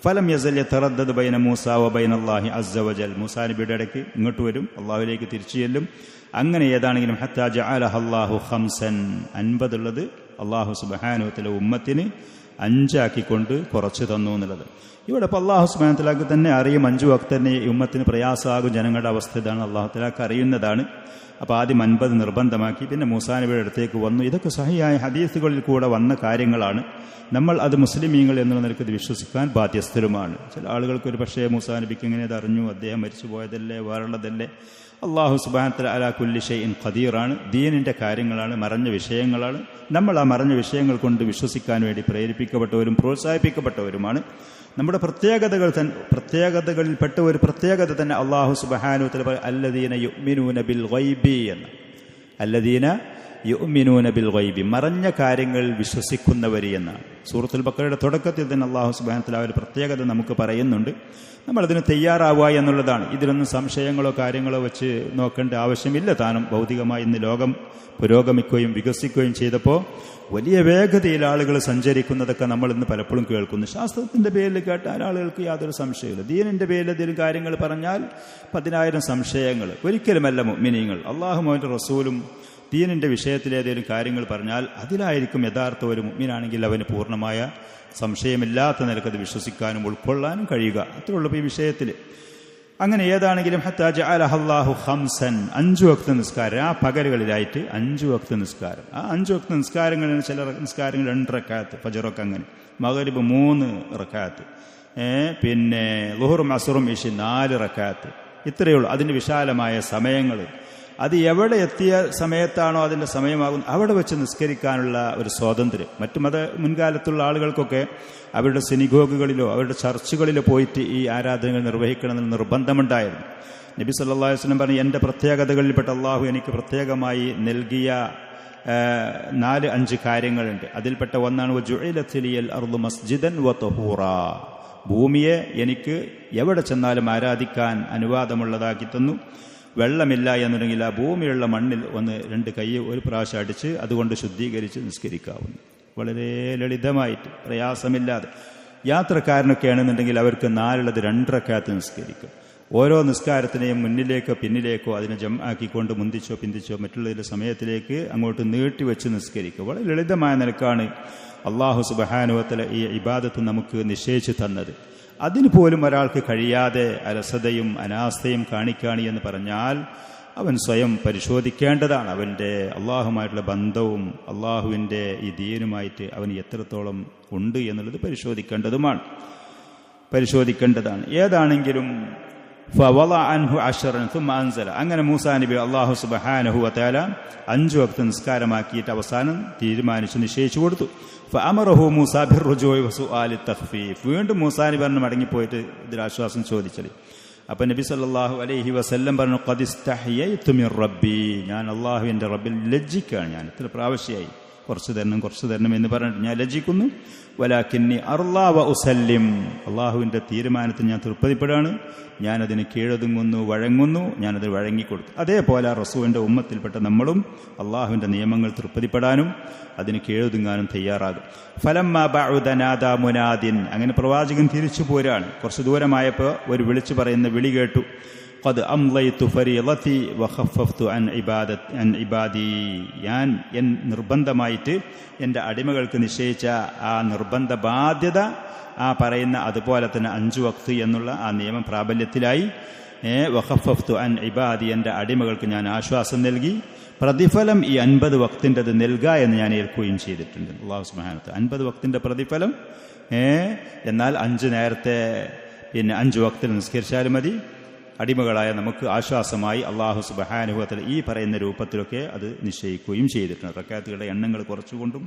ഫലം യസൽ യതറദ്ദദു ബൈന മൂസ വ ബൈന അല്ലാഹി അസ്സ വജൽ, മൂസാ നബിയുടെ ഇടയ്ക്ക് ഇങ്ങോട്ട് വരും, അള്ളാഹുവിലേക്ക് തിരിച്ചു ചെല്ലും. അങ്ങനെ ഏതാണെങ്കിലും ഹത്താ ജഅലഹ അല്ലാഹു 50 ഉള്ളത് അള്ളാഹു സുബ്ഹാനഹു വ തആല ഉമ്മത്തിന് 5 ആക്കിക്കൊണ്ട് കുറച്ച് തന്നു എന്നുള്ളത്. ഇവിടെ ഇപ്പോൾ അള്ളാഹു സുബ്ഹാനഹു വ തആലക്ക് തന്നെ അറിയും 5 വക്ത് തന്നെ ഈ ഉമ്മത്തിന് പ്രയാസമാകും, ജനങ്ങളുടെ അവസ്ഥ ഇതാണ്, അള്ളാഹു തആലക്ക് അറിയുന്നതാണ്. അപ്പോൾ ആദ്യം 50 നിർബന്ധമാക്കി, പിന്നെ മൂസാ നബിയുടെ അടുത്തേക്ക് വന്നു. ഇതൊക്കെ സഹിയായ ഹദീസുകളിൽ കൂടെ വന്ന കാര്യങ്ങളാണ്. നമ്മൾ അത് മുസ്ലിമീങ്ങൾ എന്നുള്ള നിലയ്ക്ക് ഇത് വിശ്വസിക്കാൻ ബാധ്യസ്ഥരുമാണ്. ചില ആളുകൾക്ക് ഒരു പക്ഷേ മൂസാ നബിക്ക് എങ്ങനെ ഇത് അറിഞ്ഞു, അദ്ദേഹം മരിച്ചു പോയതല്ലേ, വേറുള്ളതല്ലേ? അള്ളാഹു സുബ്ഹാനഹു വ തആല അലാ കുല്ലി ഷൈഇൻ ഖദീറാണ്. ദീനിൻ്റെ കാര്യങ്ങളാണ്, മറഞ്ഞ വിഷയങ്ങളാണ്. നമ്മൾ ആ മറഞ്ഞ വിഷയങ്ങൾ കൊണ്ട് വിശ്വസിക്കാൻ വേണ്ടി പ്രേരിപ്പിക്കപ്പെട്ടവരും പ്രോത്സാഹിപ്പിക്കപ്പെട്ടവരുമാണ്. നമ്മുടെ പ്രത്യേകതകളിൽപ്പെട്ട ഒരു പ്രത്യേകത തന്നെ അള്ളാഹു സുബ്ഹാനഹു വ തആല അല്ലദീന യുഅ്മിനൂന ബിൽ ഗൈബി എന്ന, അല്ലദീന യുഅ്മിനൂന ബിൽ ഗൈബി, മറഞ്ഞ കാര്യങ്ങൾ വിശ്വസിക്കുന്നവർ എന്നാണ്. സൂറത്തുൽ ബഖറയുടെ തുടക്കത്തിൽ തന്നെ അള്ളാഹു സുബ്ഹാനഹു വ തആല ഒരു പ്രത്യേകത നമുക്ക് പറയുന്നുണ്ട്. നമ്മളതിന് തയ്യാറാവുക എന്നുള്ളതാണ്. ഇതിലൊന്നും സംശയങ്ങളോ കാര്യങ്ങളോ വെച്ച് നോക്കേണ്ട ആവശ്യമില്ല. താനും ഭൗതികമായി ഇന്ന് ലോകം പുരോഗമിക്കുകയും വികസിക്കുകയും ചെയ്തപ്പോൾ വലിയ വേഗതയിൽ ആളുകൾ സഞ്ചരിക്കുന്നതൊക്കെ നമ്മൾ ഇന്ന് പലപ്പോഴും കേൾക്കുന്നു. ശാസ്ത്രത്തിൻ്റെ പേരിൽ കേട്ടാൽ ആളുകൾക്ക് യാതൊരു സംശയമില്ല. ദീനിൻ്റെ പേരിൽ എന്തെങ്കിലും കാര്യങ്ങൾ പറഞ്ഞാൽ 10,000 സംശയങ്ങൾ. ഒരിക്കലുമല്ല മുഅ്മിനീങ്ങൾ, അല്ലാഹുവും അവൻ്റെ റസൂലും ദീനിൻ്റെ വിഷയത്തിലേതെങ്കിലും കാര്യങ്ങൾ പറഞ്ഞാൽ അതിലായിരിക്കും യഥാർത്ഥ ഒരു മുഅ്മിനാണെങ്കിൽ അവന് പൂർണ്ണമായ സംശയമില്ലാത്ത നിലക്കത് വിശ്വസിക്കാനും ഉൾക്കൊള്ളാനും കഴിയുക. അത്രേ ഉള്ളൂ ഈ വിഷയത്തിൽ. അങ്ങനെ ഏതാണെങ്കിലും ഹത്താ ജഅലഹു അല്ലാഹു ഖംസൻ, 5 വക്ത് നിസ്കാരം, ആ പകലുകളിലായിട്ട് 5 വക്ത് നിസ്കാരം. ആ 5 വക്ത് നിസ്കാരങ്ങളിൽ ചില നിസ്കാരങ്ങൾ 2 റക്അത്ത്, ഫജ്റൊക്കെ അങ്ങനെ, മഗ്രിബ് 3 റക്അത്ത്, പിന്നെ ളുഹറും അസ്റും ഇശി 4 റക്അത്ത്. ഇത്രയേ ഉള്ളൂ അതിൻ്റെ വിശാലമായ സമയങ്ങൾ. അത് എവിടെ എത്തിയ സമയത്താണോ അതിൻ്റെ സമയമാകുന്നത് അവിടെ വെച്ച് നിസ്കരിക്കാനുള്ള ഒരു സ്വാതന്ത്ര്യം. മറ്റു മുൻകാലത്തുള്ള ആളുകൾക്കൊക്കെ അവരുടെ സിനിഗോഗുകളിലോ അവരുടെ ചർച്ചുകളിലോ പോയിട്ട് ഈ ആരാധനകൾ നിർവഹിക്കണമെന്ന് നിർബന്ധമുണ്ടായിരുന്നു. നബി സല്ലല്ലാഹു അലൈഹി വസല്ലം പറഞ്ഞു, എൻ്റെ പ്രത്യേകതകളിൽപ്പെട്ട അള്ളാഹു എനിക്ക് പ്രത്യേകമായി നൽകിയ 4-5 കാര്യങ്ങളുണ്ട്. അതിൽപ്പെട്ട ഒന്നാണ് വജുഇലത് ലിയൽ അർളു മസ്ജിദൻ വതഹൂറാ, ഭൂമിയെ എനിക്ക് എവിടെ ചെന്നാലും ആരാധിക്കാൻ അനുവാദമുള്ളതാക്കി തന്നു. വെള്ളമില്ല എന്നുണ്ടെങ്കിൽ ആ ഭൂമിയുള്ള മണ്ണിൽ 1-2 കൈ ഒരു പ്രാവശ്യം അടിച്ച് അതുകൊണ്ട് ശുദ്ധീകരിച്ച് നിസ്കരിക്കാവുന്നു. വളരെ ലളിതമായിട്ട്, പ്രയാസമില്ലാതെ. യാത്രക്കാരനൊക്കെ ആണെന്നുണ്ടെങ്കിൽ അവർക്ക് 4-2 റക്അത്ത് നിസ്കരിക്കും. ഓരോ നിസ്കാരത്തിനെയും മുന്നിലേക്കോ പിന്നിലേക്കോ അതിനെ ജംആക്കിക്കൊണ്ട് മുന്തിച്ചോ പിന്തിച്ചോ മറ്റുള്ളതിൻ്റെ സമയത്തിലേക്ക് അങ്ങോട്ട് നീട്ടിവെച്ച് നിസ്കരിക്കുക. വളരെ ലളിതമായ നിലക്കാണ് അല്ലാഹു സുബ്ഹാനഹു വ തആല ഈ ഇബാദത്ത് നമുക്ക് നിശ്ചയിച്ചു തന്നത്. അതിന് പോലും ഒരാൾക്ക് കഴിയാതെ അലസതയും അനാസ്ഥയും കാണിക്കാണി എന്ന് പറഞ്ഞാൽ അവൻ സ്വയം പരിശോധിക്കേണ്ടതാണ്. അവൻ്റെ അള്ളാഹുമായിട്ടുള്ള ബന്ധവും അള്ളാഹുവിൻ്റെ ഈ ദീനുമായിട്ട് അവന് എത്രത്തോളം ഉണ്ട് എന്നുള്ളത് പരിശോധിക്കേണ്ടതാണ്. ഏതാണെങ്കിലും അങ്ങനെ മൂസാ നബി അല്ലാഹു സുബ്ഹാനഹു വ തആല 5 വക്ത് നിസ്കാരമാക്കിയിട്ട് അവസാനം തീരുമാനിച്ചു, നിശ്ചയിച്ചു കൊടുത്തു. ഫഅമറഹു മൂസാ ബിർറുജൂഇ വസുആലി തഖ്ഫീഫ്, വീണ്ടും മൂസാ നബി പറഞ്ഞു മടങ്ങിപ്പോയിട്ട് ഇതിലാശ്വാസം ചോദിച്ചത്. അപ്പം നബി സല്ലല്ലാഹു അലൈഹി വസല്ലം പറഞ്ഞു, ഖദ് ഇസ്തഹയൈതു മിർ റബ്ബി, ഞാൻ അള്ളാഹുവിൻ്റെ റബ്ബിൽ ലജ്ജിക്കുകയാണ്. ഞാൻ ഇത്ര പ്രാവശ്യമായി കുറച്ച് തരണം എന്ന് പറഞ്ഞിട്ട് ഞാൻ ലജ്ജിക്കുന്നു. വലാകിന്നി അർളാ വ ഉസല്ലിം, അള്ളാഹുവിൻ്റെ തീരുമാനത്തിന് ഞാൻ തൃപ്തിപ്പെടുകയാണ്, ഞാനതിന് കീഴൊതുങ്ങുന്നു, വഴങ്ങുന്നു, ഞാനത് വഴങ്ങിക്കൊടുത്തു. അതേപോലെ റസൂലിൻ്റെ ഉമ്മത്തിൽപ്പെട്ട നമ്മളും അള്ളാഹുവിൻ്റെ നിയമങ്ങൾ തൃപ്തിപ്പെടാനും അതിന് കീഴൊതുങ്ങാനും തയ്യാറാകും. ഫലമ്മാ ബഅദ നാദാ മുനാദിൻ, അങ്ങനെ പ്രവാചകൻ തിരിച്ചു പോരാണ്. കുറച്ച് ദൂരമായപ്പോൾ ഒരു വിളിച്ചു പറയുന്ന വിളി കേട്ടു. ഖദ് അംളൈതു ഫരീളതി വഖഫഫ്തു അൻ ഇബാദി, ഞാൻ നിർബന്ധമായിട്ട് എൻ്റെ അടിമകൾക്ക് നിശ്ചയിച്ച ആ നിർബന്ധ ബാധ്യത, ആ പറയുന്ന അതുപോലെ തന്നെ 5 വക്ത് എന്നുള്ള ആ നിയമം പ്രാബല്യത്തിലായി. വഖഫഫ്തു അൻ ഇബാദി, എൻ്റെ അടിമകൾക്ക് ഞാൻ ആശ്വാസം നൽകി. പ്രതിഫലം ഈ 50 വക്തിൻ്റെത് നൽകുക എന്ന് ഞാൻ ഏൽക്കുകയും ചെയ്തിട്ടുണ്ട്. അല്ലാഹു സുബ്ഹാനഹു വ തആല 50 വക്തിൻ്റെ പ്രതിഫലം. എന്നാൽ 5 നേരത്തെ 5 വക്തിൽ നിസ്കരിച്ചാലും മതി. അടിമകളായ നമുക്ക് ആശ്വാസമായി അല്ലാഹു സുബ്ഹാനഹു വ തആല ഈ പറയുന്ന രൂപത്തിലൊക്കെ അത് നിശ്ചയിക്കുകയും ചെയ്തിട്ടുണ്ട്. റക്അത്തുകളുടെ എണ്ണങ്ങൾ കുറച്ചുകൊണ്ടും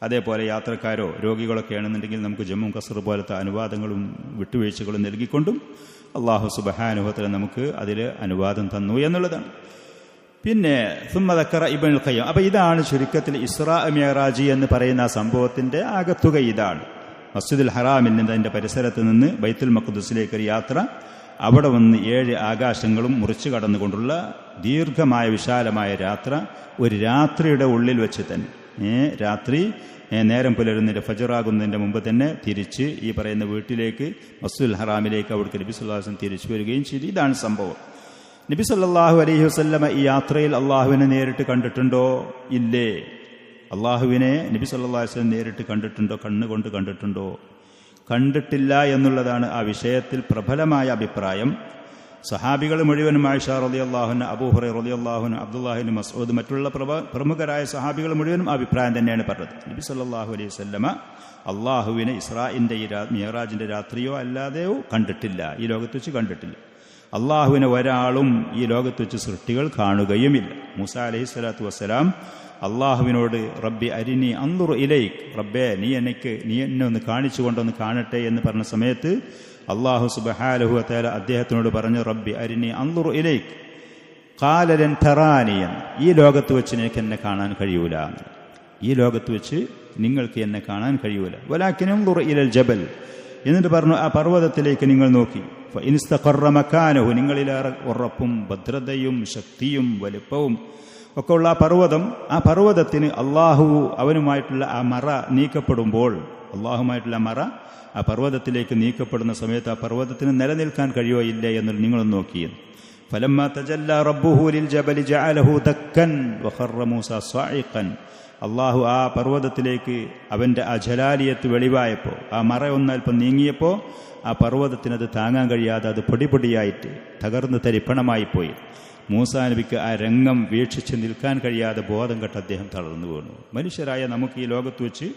അതേപോലെ യാത്രക്കാരോ രോഗികളൊക്കെ ആണെന്നുണ്ടെങ്കിൽ നമുക്ക് ജമ്മു കസർ പോലത്തെ അനുവാദങ്ങളും വിട്ടുവീഴ്ചകളും നൽകിക്കൊണ്ടും അല്ലാഹു സുബ്ഹാനഹു വ തആല നമുക്ക് അതിൽ അനുവാദം തന്നു എന്നുള്ളതാണ്. പിന്നെ സുമ്മ ദക്കറ ഇബ്നുൽ ഖയ്യിം. അപ്പോൾ ഇതാണ് ചുരുക്കത്തിൽ ഇസ്രാ മിഅ്റാജ് എന്ന് പറയുന്ന ആ സംഭവത്തിൻ്റെ ആകത്തുക. ഇതാണ് മസ്ജിദുൽ ഹറാമിൽ നിന്ന് അതിൻ്റെ പരിസരത്ത് നിന്ന് ബൈത്തുൽ മഖ്ദിസിലേക്കൊരു യാത്ര, അവിടെ വന്ന് 7 ആകാശങ്ങളും മുറിച്ചു കടന്നുകൊണ്ടുള്ള ദീർഘമായ വിശാലമായ യാത്ര. ഒരു രാത്രിയുടെ ഉള്ളിൽ വെച്ച് തന്നെ രാത്രി നേരം പുലരുന്നതിൻ്റെ ഫജറാകുന്നതിൻ്റെ മുമ്പ് തന്നെ തിരിച്ച് ഈ പറയുന്ന വീട്ടിലേക്ക് മസ്ജിദുൽ ഹറാമിലേക്ക് അവിടേക്ക് നബി സല്ലല്ലാഹു അലൈഹി വസല്ലം തിരിച്ചു വരികയും ചെയ്തു. ഇതാണ് സംഭവം. നബി സല്ലല്ലാഹു അലൈഹി വസല്ലമ ഈ യാത്രയിൽ അള്ളാഹുവിനെ നേരിട്ട് കണ്ടിട്ടുണ്ടോ? ഇല്ലേ. അള്ളാഹുവിനെ നബി സല്ലല്ലാഹു അലൈഹി വസല്ലം നേരിട്ട് കണ്ടിട്ടുണ്ടോ? കണ്ണുകൊണ്ട് കണ്ടിട്ടുണ്ടോ? കണ്ടിട്ടില്ല എന്നുള്ളതാണ് ആ വിഷയത്തിൽ പ്രബലമായ അഭിപ്രായം. സഹാബികൾ മുഴുവനും ആയിഷ റളിയല്ലാഹു അൻഹ, അബൂ ഹുറൈറ റളിയല്ലാഹു അൻഹു, അബ്ദുല്ലാഹി ഇബ്നു മസ്ഊദ്, മറ്റുള്ള പ്രമുഖരായ സഹാബികൾ മുഴുവനും അഭിപ്രായം തന്നെയാണ് പറഞ്ഞത്. നബി സല്ലല്ലാഹു അലൈഹി വസല്ലമ അള്ളാഹുവിനെ ഇസ്രാഇന്റെ മിഅ്റാജിന്റെ രാത്രിയോ അല്ലാതെയോ കണ്ടിട്ടില്ല, ഈ ലോകത്ത് വെച്ച് കണ്ടിട്ടില്ല. അള്ളാഹുവിനെ ഒരാളും ഈ ലോകത്ത് വെച്ച് സൃഷ്ടികൾ കാണുകയുമില്ല. മൂസ അലൈഹി സ്വലാത്തു വസ്സലാം അള്ളാഹുവിനോട് റബ്ബി അരിനി അൻദുറു ഇലൈക്, റബ്ബേ നീ എന്നെ ഒന്ന് കാണിച്ചുകൊണ്ടൊന്ന് കാണട്ടെ എന്ന് പറഞ്ഞ സമയത്ത് അള്ളാഹു സുബ്ഹാനഹു വ തആല അദ്ദേഹത്തിനോട് പറഞ്ഞു, റബ്ബി അരിനി അൻദുറു ഇലൈക് ഖാല ലൻ തറാനിയൻ, ഈ ലോകത്ത് വെച്ച് നിനക്ക് എന്നെ കാണാൻ കഴിയൂല, ഈ ലോകത്ത് വെച്ച് നിങ്ങൾക്ക് എന്നെ കാണാൻ കഴിയൂല. വലാകിൻ അൻദുറു ഇലൽ ജബൽ, എന്നിട്ട് പറഞ്ഞു ആ പർവ്വതത്തിലേക്ക് നിങ്ങൾ നോക്കി. ഫഇൻ ഇസ്തഖറ മകാനഹു, നിങ്ങളിലേറെ ഉറപ്പും ഭദ്രതയും ശക്തിയും വലിപ്പവും ഒക്കെ ഉള്ള ആ പർവ്വതത്തിന് അള്ളാഹു അവനുമായിട്ടുള്ള ആ മറ നീക്കപ്പെടുമ്പോൾ, അള്ളാഹുമായിട്ടുള്ള മറ ആ പർവ്വതത്തിലേക്ക് നീക്കപ്പെടുന്ന സമയത്ത് ആ പർവ്വതത്തിന് നിലനിൽക്കാൻ കഴിയോ ഇല്ലേ എന്ന് നിങ്ങളൊന്ന് നോക്കിയത്. ഫലമ്മാ തജല്ലാ റബ്ബുഹു ലിൽ ജബലി ജഅലഹു ദക്കൻ വഖറ മൂസ സ്വാഇഖൻ. അള്ളാഹു ആ പർവ്വതത്തിലേക്ക് അവൻ്റെ ആ ജലാലിയത്ത് വെളിവായപ്പോൾ, ആ മറ ഒന്നൽപ്പം നീങ്ങിയപ്പോൾ ആ പർവ്വതത്തിനത് താങ്ങാൻ കഴിയാതെ അത് പൊടിയായിട്ട് തകർന്ന് തരിപ്പണമായിപ്പോയി. മൂസാ നബിക്ക് ആ രംഗം വീക്ഷിച്ച് നിൽക്കാൻ കഴിയാതെ ബോധം കെട്ട് അദ്ദേഹം തളർന്നു വീണു. മനുഷ്യരായ നമുക്ക് ഈ ലോകത്ത് വെച്ച്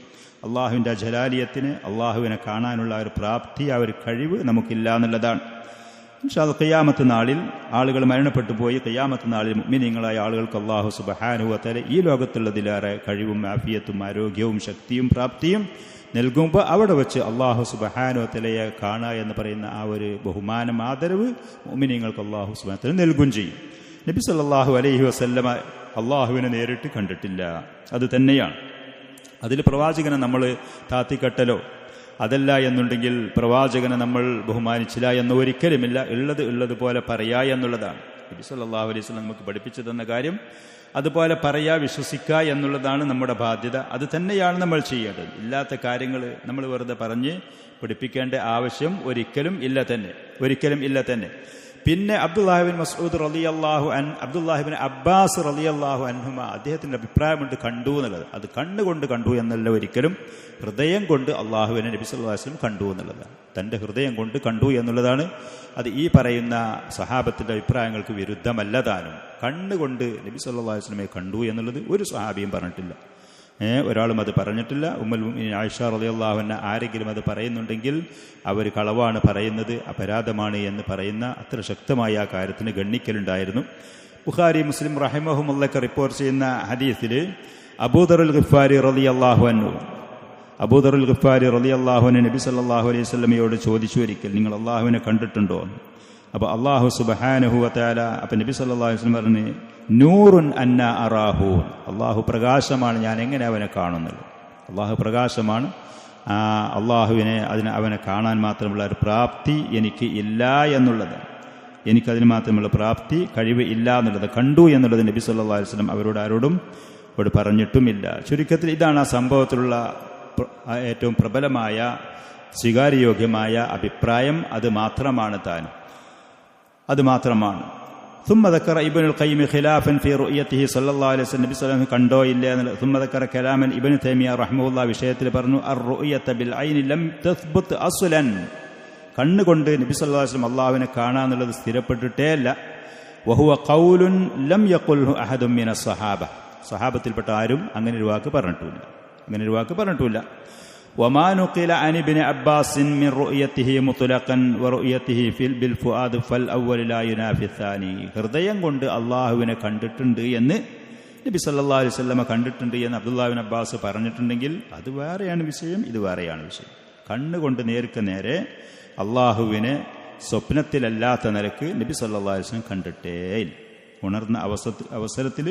അള്ളാഹുവിൻ്റെ ആ ജലാലിയത്തിന്, അള്ളാഹുവിനെ കാണാനുള്ള ഒരു പ്രാപ്തി, ആ ഒരു കഴിവ് നമുക്കില്ല എന്നുള്ളതാണ്. ഇൻഷാ അല്ലാഹ് ഖിയാമത്ത് നാളിൽ ആളുകൾ മരണപ്പെട്ടു പോയി ഖിയാമത്ത് നാളിൽ മുഅ്മിനീങ്ങളായ ആളുകൾക്ക് അള്ളാഹു സുബ്ഹാനഹു വ തആല ഈ ലോകത്തുള്ളതിലേറെ കഴിവും ആഫിയത്തും ആരോഗ്യവും ശക്തിയും പ്രാപ്തിയും നൽകുമ്പോൾ അവിടെ വെച്ച് അള്ളാഹു സുബ്ഹാനഹു വ തആലയെ കാണുക എന്ന് പറയുന്ന ആ ഒരു ബഹുമാനം, ആദരവ് മുഅ്മിനീങ്ങൾക്ക് അള്ളാഹു സുബ്ഹാനഹു വ തആല നൽകുകയും ചെയ്യും. നബി സല്ലല്ലാഹു അലൈഹി വസല്ലമ അള്ളാഹുവിനെ നേരിട്ട് കണ്ടിട്ടില്ല. അത് തന്നെയാണ്. അതിൽ പ്രവാചകനെ നമ്മൾ താത്തിക്കെട്ടലോ അതല്ല എന്നുണ്ടെങ്കിൽ പ്രവാചകനെ നമ്മൾ ബഹുമാനിച്ചില്ല എന്ന് ഒരിക്കലുമില്ല. ഉള്ളതുപോലെ പറയാ എന്നുള്ളതാണ് നബി സല്ലല്ലാഹു അലൈഹി വസല്ലം നമുക്ക് പഠിപ്പിച്ചു തന്ന കാര്യം. അതുപോലെ പറയാ, വിശ്വസിക്കുക എന്നുള്ളതാണ് നമ്മുടെ ബാധ്യത. അത് തന്നെയാണ് നമ്മൾ ചെയ്യേണ്ടത്. ഇല്ലാത്ത കാര്യങ്ങൾ നമ്മൾ വെറുതെ പറഞ്ഞ് പഠിപ്പിക്കേണ്ട ആവശ്യം ഒരിക്കലും ഇല്ല തന്നെ. പിന്നെ അബ്ദുല്ലാഹിബിൻ മസ്ഊദ് റളിയല്ലാഹു അൻ, അബ്ദുല്ലാഹിബിൻ അബ്ബാസ് റളിയല്ലാഹു അൻഹുമ, അദ്ദേഹത്തിൻ്റെ അഭിപ്രായമുണ്ട് കണ്ടു എന്നുള്ളത്. അത് കണ്ണുകൊണ്ട് കണ്ടു എന്നല്ല, ഒരിക്കലും ഹൃദയം കൊണ്ട് അള്ളാഹുവിനെ നബി സല്ലല്ലാഹു അലൈഹി വസല്ലം കണ്ടു എന്നുള്ളതാണ്. തൻ്റെ ഹൃദയം കൊണ്ട് കണ്ടു എന്നുള്ളതാണ്. അത് ഈ പറയുന്ന സഹാബത്തിൻ്റെ അഭിപ്രായങ്ങൾക്ക് വിരുദ്ധമല്ല താനും. കണ്ണുകൊണ്ട് നബി സല്ലല്ലാഹു അലൈഹി വസല്ലമയെ കണ്ടു എന്നുള്ളത് ഒരു സഹാബിയും പറഞ്ഞിട്ടില്ല. ഒരാളും അത് പറഞ്ഞിട്ടില്ല. ഉമ്മുൽ മുഅ്മിനീൻ ആയിഷ റളിയല്ലാഹു അൻഹ ആരെങ്കിലും അത് പറയുന്നുണ്ടെങ്കിൽ അവർ കളവാണ് പറയുന്നത്, അപരാധമാണ് എന്ന് പറയുന്ന അത്ര ശക്തമായ ആ കാര്യത്തിന് ഗണ്ണിക്കലുണ്ടായിരുന്നു. ബുഖാരി മുസ്ലിം റഹിമഹുമുള്ളൊക്കെ റിപ്പോർട്ട് ചെയ്യുന്ന ഹദീസിൽ അബൂദറുൽ ഗിഫാരി റളിയല്ലാഹു അൻഹു നബി സല്ലല്ലാഹു അലൈഹി വസല്ലമയോട് ചോദിച്ചു ഒരിക്കൽ, നിങ്ങൾ അള്ളാഹുവിനെ കണ്ടിട്ടുണ്ടോ? അപ്പോൾ അള്ളാഹു സുബ്ഹാനഹു വ തആല, അപ്പം നബി സല്ലല്ലാഹു അലൈഹി വസല്ലം പറഞ്ഞു, നൂറുൻ അന്ന അറാഹു, അള്ളാഹു പ്രകാശമാണ്, ഞാൻ എങ്ങനെ അവനെ കാണുന്നത്? അള്ളാഹു പ്രകാശമാണ്. അള്ളാഹുവിനെ അവനെ കാണാൻ മാത്രമുള്ള ഒരു പ്രാപ്തി എനിക്ക് ഇല്ല എന്നുള്ളത്, എനിക്കതിന് മാത്രമുള്ള പ്രാപ്തി, കഴിവ് ഇല്ല എന്നുള്ളത്, കണ്ടു എന്നുള്ളത് നബി സല്ലല്ലാഹു അലൈഹി വസല്ലം ആരോടും പറഞ്ഞിട്ടുമില്ല. ചുരുക്കത്തിൽ ഇതാണ് ആ സംഭവത്തിലുള്ള ഏറ്റവും പ്രബലമായ സ്വീകാര്യയോഗ്യമായ അഭിപ്രായം. അത് മാത്രമാണ്. ثم ذكر ابن القيم خلافا في رؤيته صلى الله عليه وسلم നബി സല്ലല്ലാഹു അലൈഹി വസല്ലം കണ്ടോ ഇല്ല എന്നുള്ളത്. ثم ذكر كلاما ابن تيمية رحمه الله വിഷയത്തിൽ പറഞ്ഞു, الرؤية بالعين لم تثبت اصلا, കണ്ണുകൊണ്ട് നബി സല്ലല്ലാഹു അലൈഹി വസല്ലം അല്ലാഹുവിനെ കാണാന്നുള്ളത് സ്ഥിരപ്പെട്ടിട്ടേ അല്ല. وهو قول لم يقله احد من الصحابة, സഹാബത്തിൽപ്പെട്ട ആരും അങ്ങനെ ഒരു വാക്ക് പറഞ്ഞിട്ടില്ല. وما نقل عن ابن عباس من رؤيته مطلقا ورؤيته بالفؤاد فالاول لا ينافي الثاني. ഹൃദയം കൊണ്ട് അള്ളാഹുവിനെ കണ്ടിട്ടുണ്ട് എന്ന് നബി സല്ലല്ലാഹു അലൈഹി വസല്ലം കണ്ടിട്ടുണ്ട് എന്ന് അബ്ദുല്ലാഹ് ഇബ്നു അബ്ബാസ് പറഞ്ഞിട്ടുണ്ടെങ്കിൽ അത് വേറെയാണ് വിഷയം, ഇത് വേറെയാണ് വിഷയം. കണ്ണുകൊണ്ട് നേർക്ക് നേരെ അള്ളാഹുവിനെ സ്വപ്നത്തിലല്ലാത്ത നിലക്ക് നബി സല്ലല്ലാഹു അലൈഹി വസല്ലം കണ്ടിട്ടേയില്ല. ഉണർന്ന അവസരത്തിൽ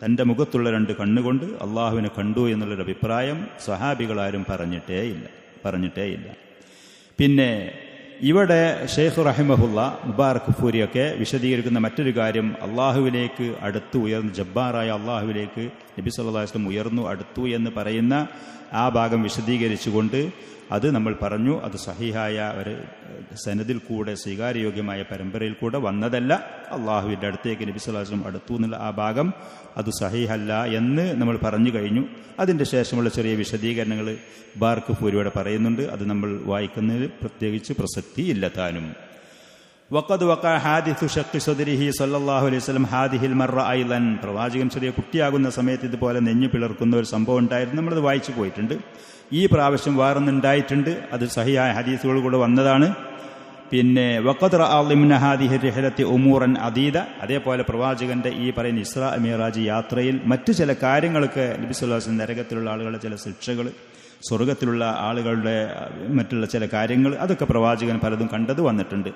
തൻ്റെ മുഖത്തുള്ള രണ്ട് കണ്ണുകൊണ്ട് അള്ളാഹുവിനെ കണ്ടു എന്നുള്ളൊരു അഭിപ്രായം സഹാബികളാരും പറഞ്ഞിട്ടേയില്ല. പിന്നെ ഇവിടെ ഷെയ്ഖ് റഹിമഹുല്ല മുബാറക് ഫൂരിയൊക്കെ വിശദീകരിക്കുന്ന മറ്റൊരു കാര്യം, അള്ളാഹുവിലേക്ക് അടുത്തു ഉയർന്നു, ജബ്ബാറായ അള്ളാഹുവിലേക്ക് നബി സല്ലല്ലാഹു അലൈഹി വസല്ലം ഉയർന്നു അടുത്തു എന്ന് പറയുന്ന ആ ഭാഗം വിശദീകരിച്ചുകൊണ്ട് അത് നമ്മൾ പറഞ്ഞു, അത് സഹിഹായ ഒരു സനദിൽ കൂടെ സ്വീകാര്യയോഗ്യമായ പരമ്പരയിൽ കൂടെ വന്നതല്ല. അള്ളാഹുവിൻ്റെ അടുത്തേക്ക് നബി സല്ലല്ലാഹു അലൈഹി വസല്ലം അടുത്തു എന്നുള്ള ആ ഭാഗം അത് സഹീഹല്ല എന്ന് നമ്മൾ പറഞ്ഞു കഴിഞ്ഞു. അതിൻ്റെ ശേഷമുള്ള ചെറിയ വിശദീകരണങ്ങൾ ബാർക്ക് ഫൂരിയോടെ പറയുന്നുണ്ട്. അത് നമ്മൾ വായിക്കുന്നതിൽ പ്രത്യേകിച്ച് പ്രസക്തിയില്ല താനും. വഖദ് വഖഅ ഹാദിസു ഷഖ്ഖി സദ്രിഹി സല്ലല്ലാഹു അലൈഹി വസല്ലം ഹാദിഹിൽ മർറ ഐളൻ, പ്രവാചകൻ ചെറിയ കുട്ടിയാകുന്ന സമയത്ത് ഇതുപോലെ നെഞ്ഞു പിളർക്കുന്ന ഒരു സംഭവം ഉണ്ടായിരുന്നു. നമ്മളത് വായിച്ചു പോയിട്ടുണ്ട്. ഈ പ്രാവശ്യം വേറൊന്നുണ്ടായിട്ടുണ്ട്. അത് സഹിയായ ഹദീസുകൾ കൂടെ വന്നതാണ്. പിന്നെ വഖദ് റഅ ളിംന ഹാദിഹി റിഹലത്തി ഉമൂറൻ അദീദ, അതേപോലെ പ്രവാചകന്റെ ഈ പറയുന്ന ഇസ്രാ മിഅ്റാജ് യാത്രയിൽ മറ്റു ചില കാര്യങ്ങൾക്ക് നബി സല്ലല്ലാഹു അലൈഹി വസല്ലം നരകത്തിലുള്ള ആളുകളുടെ ചില ശിക്ഷകൾ, സ്വർഗത്തിലുള്ള ആളുകളുടെ മറ്റുള്ള ചില കാര്യങ്ങൾ, അതൊക്കെ പ്രവാചകൻ പലതും കണ്ടത് വന്നിട്ടുണ്ട്.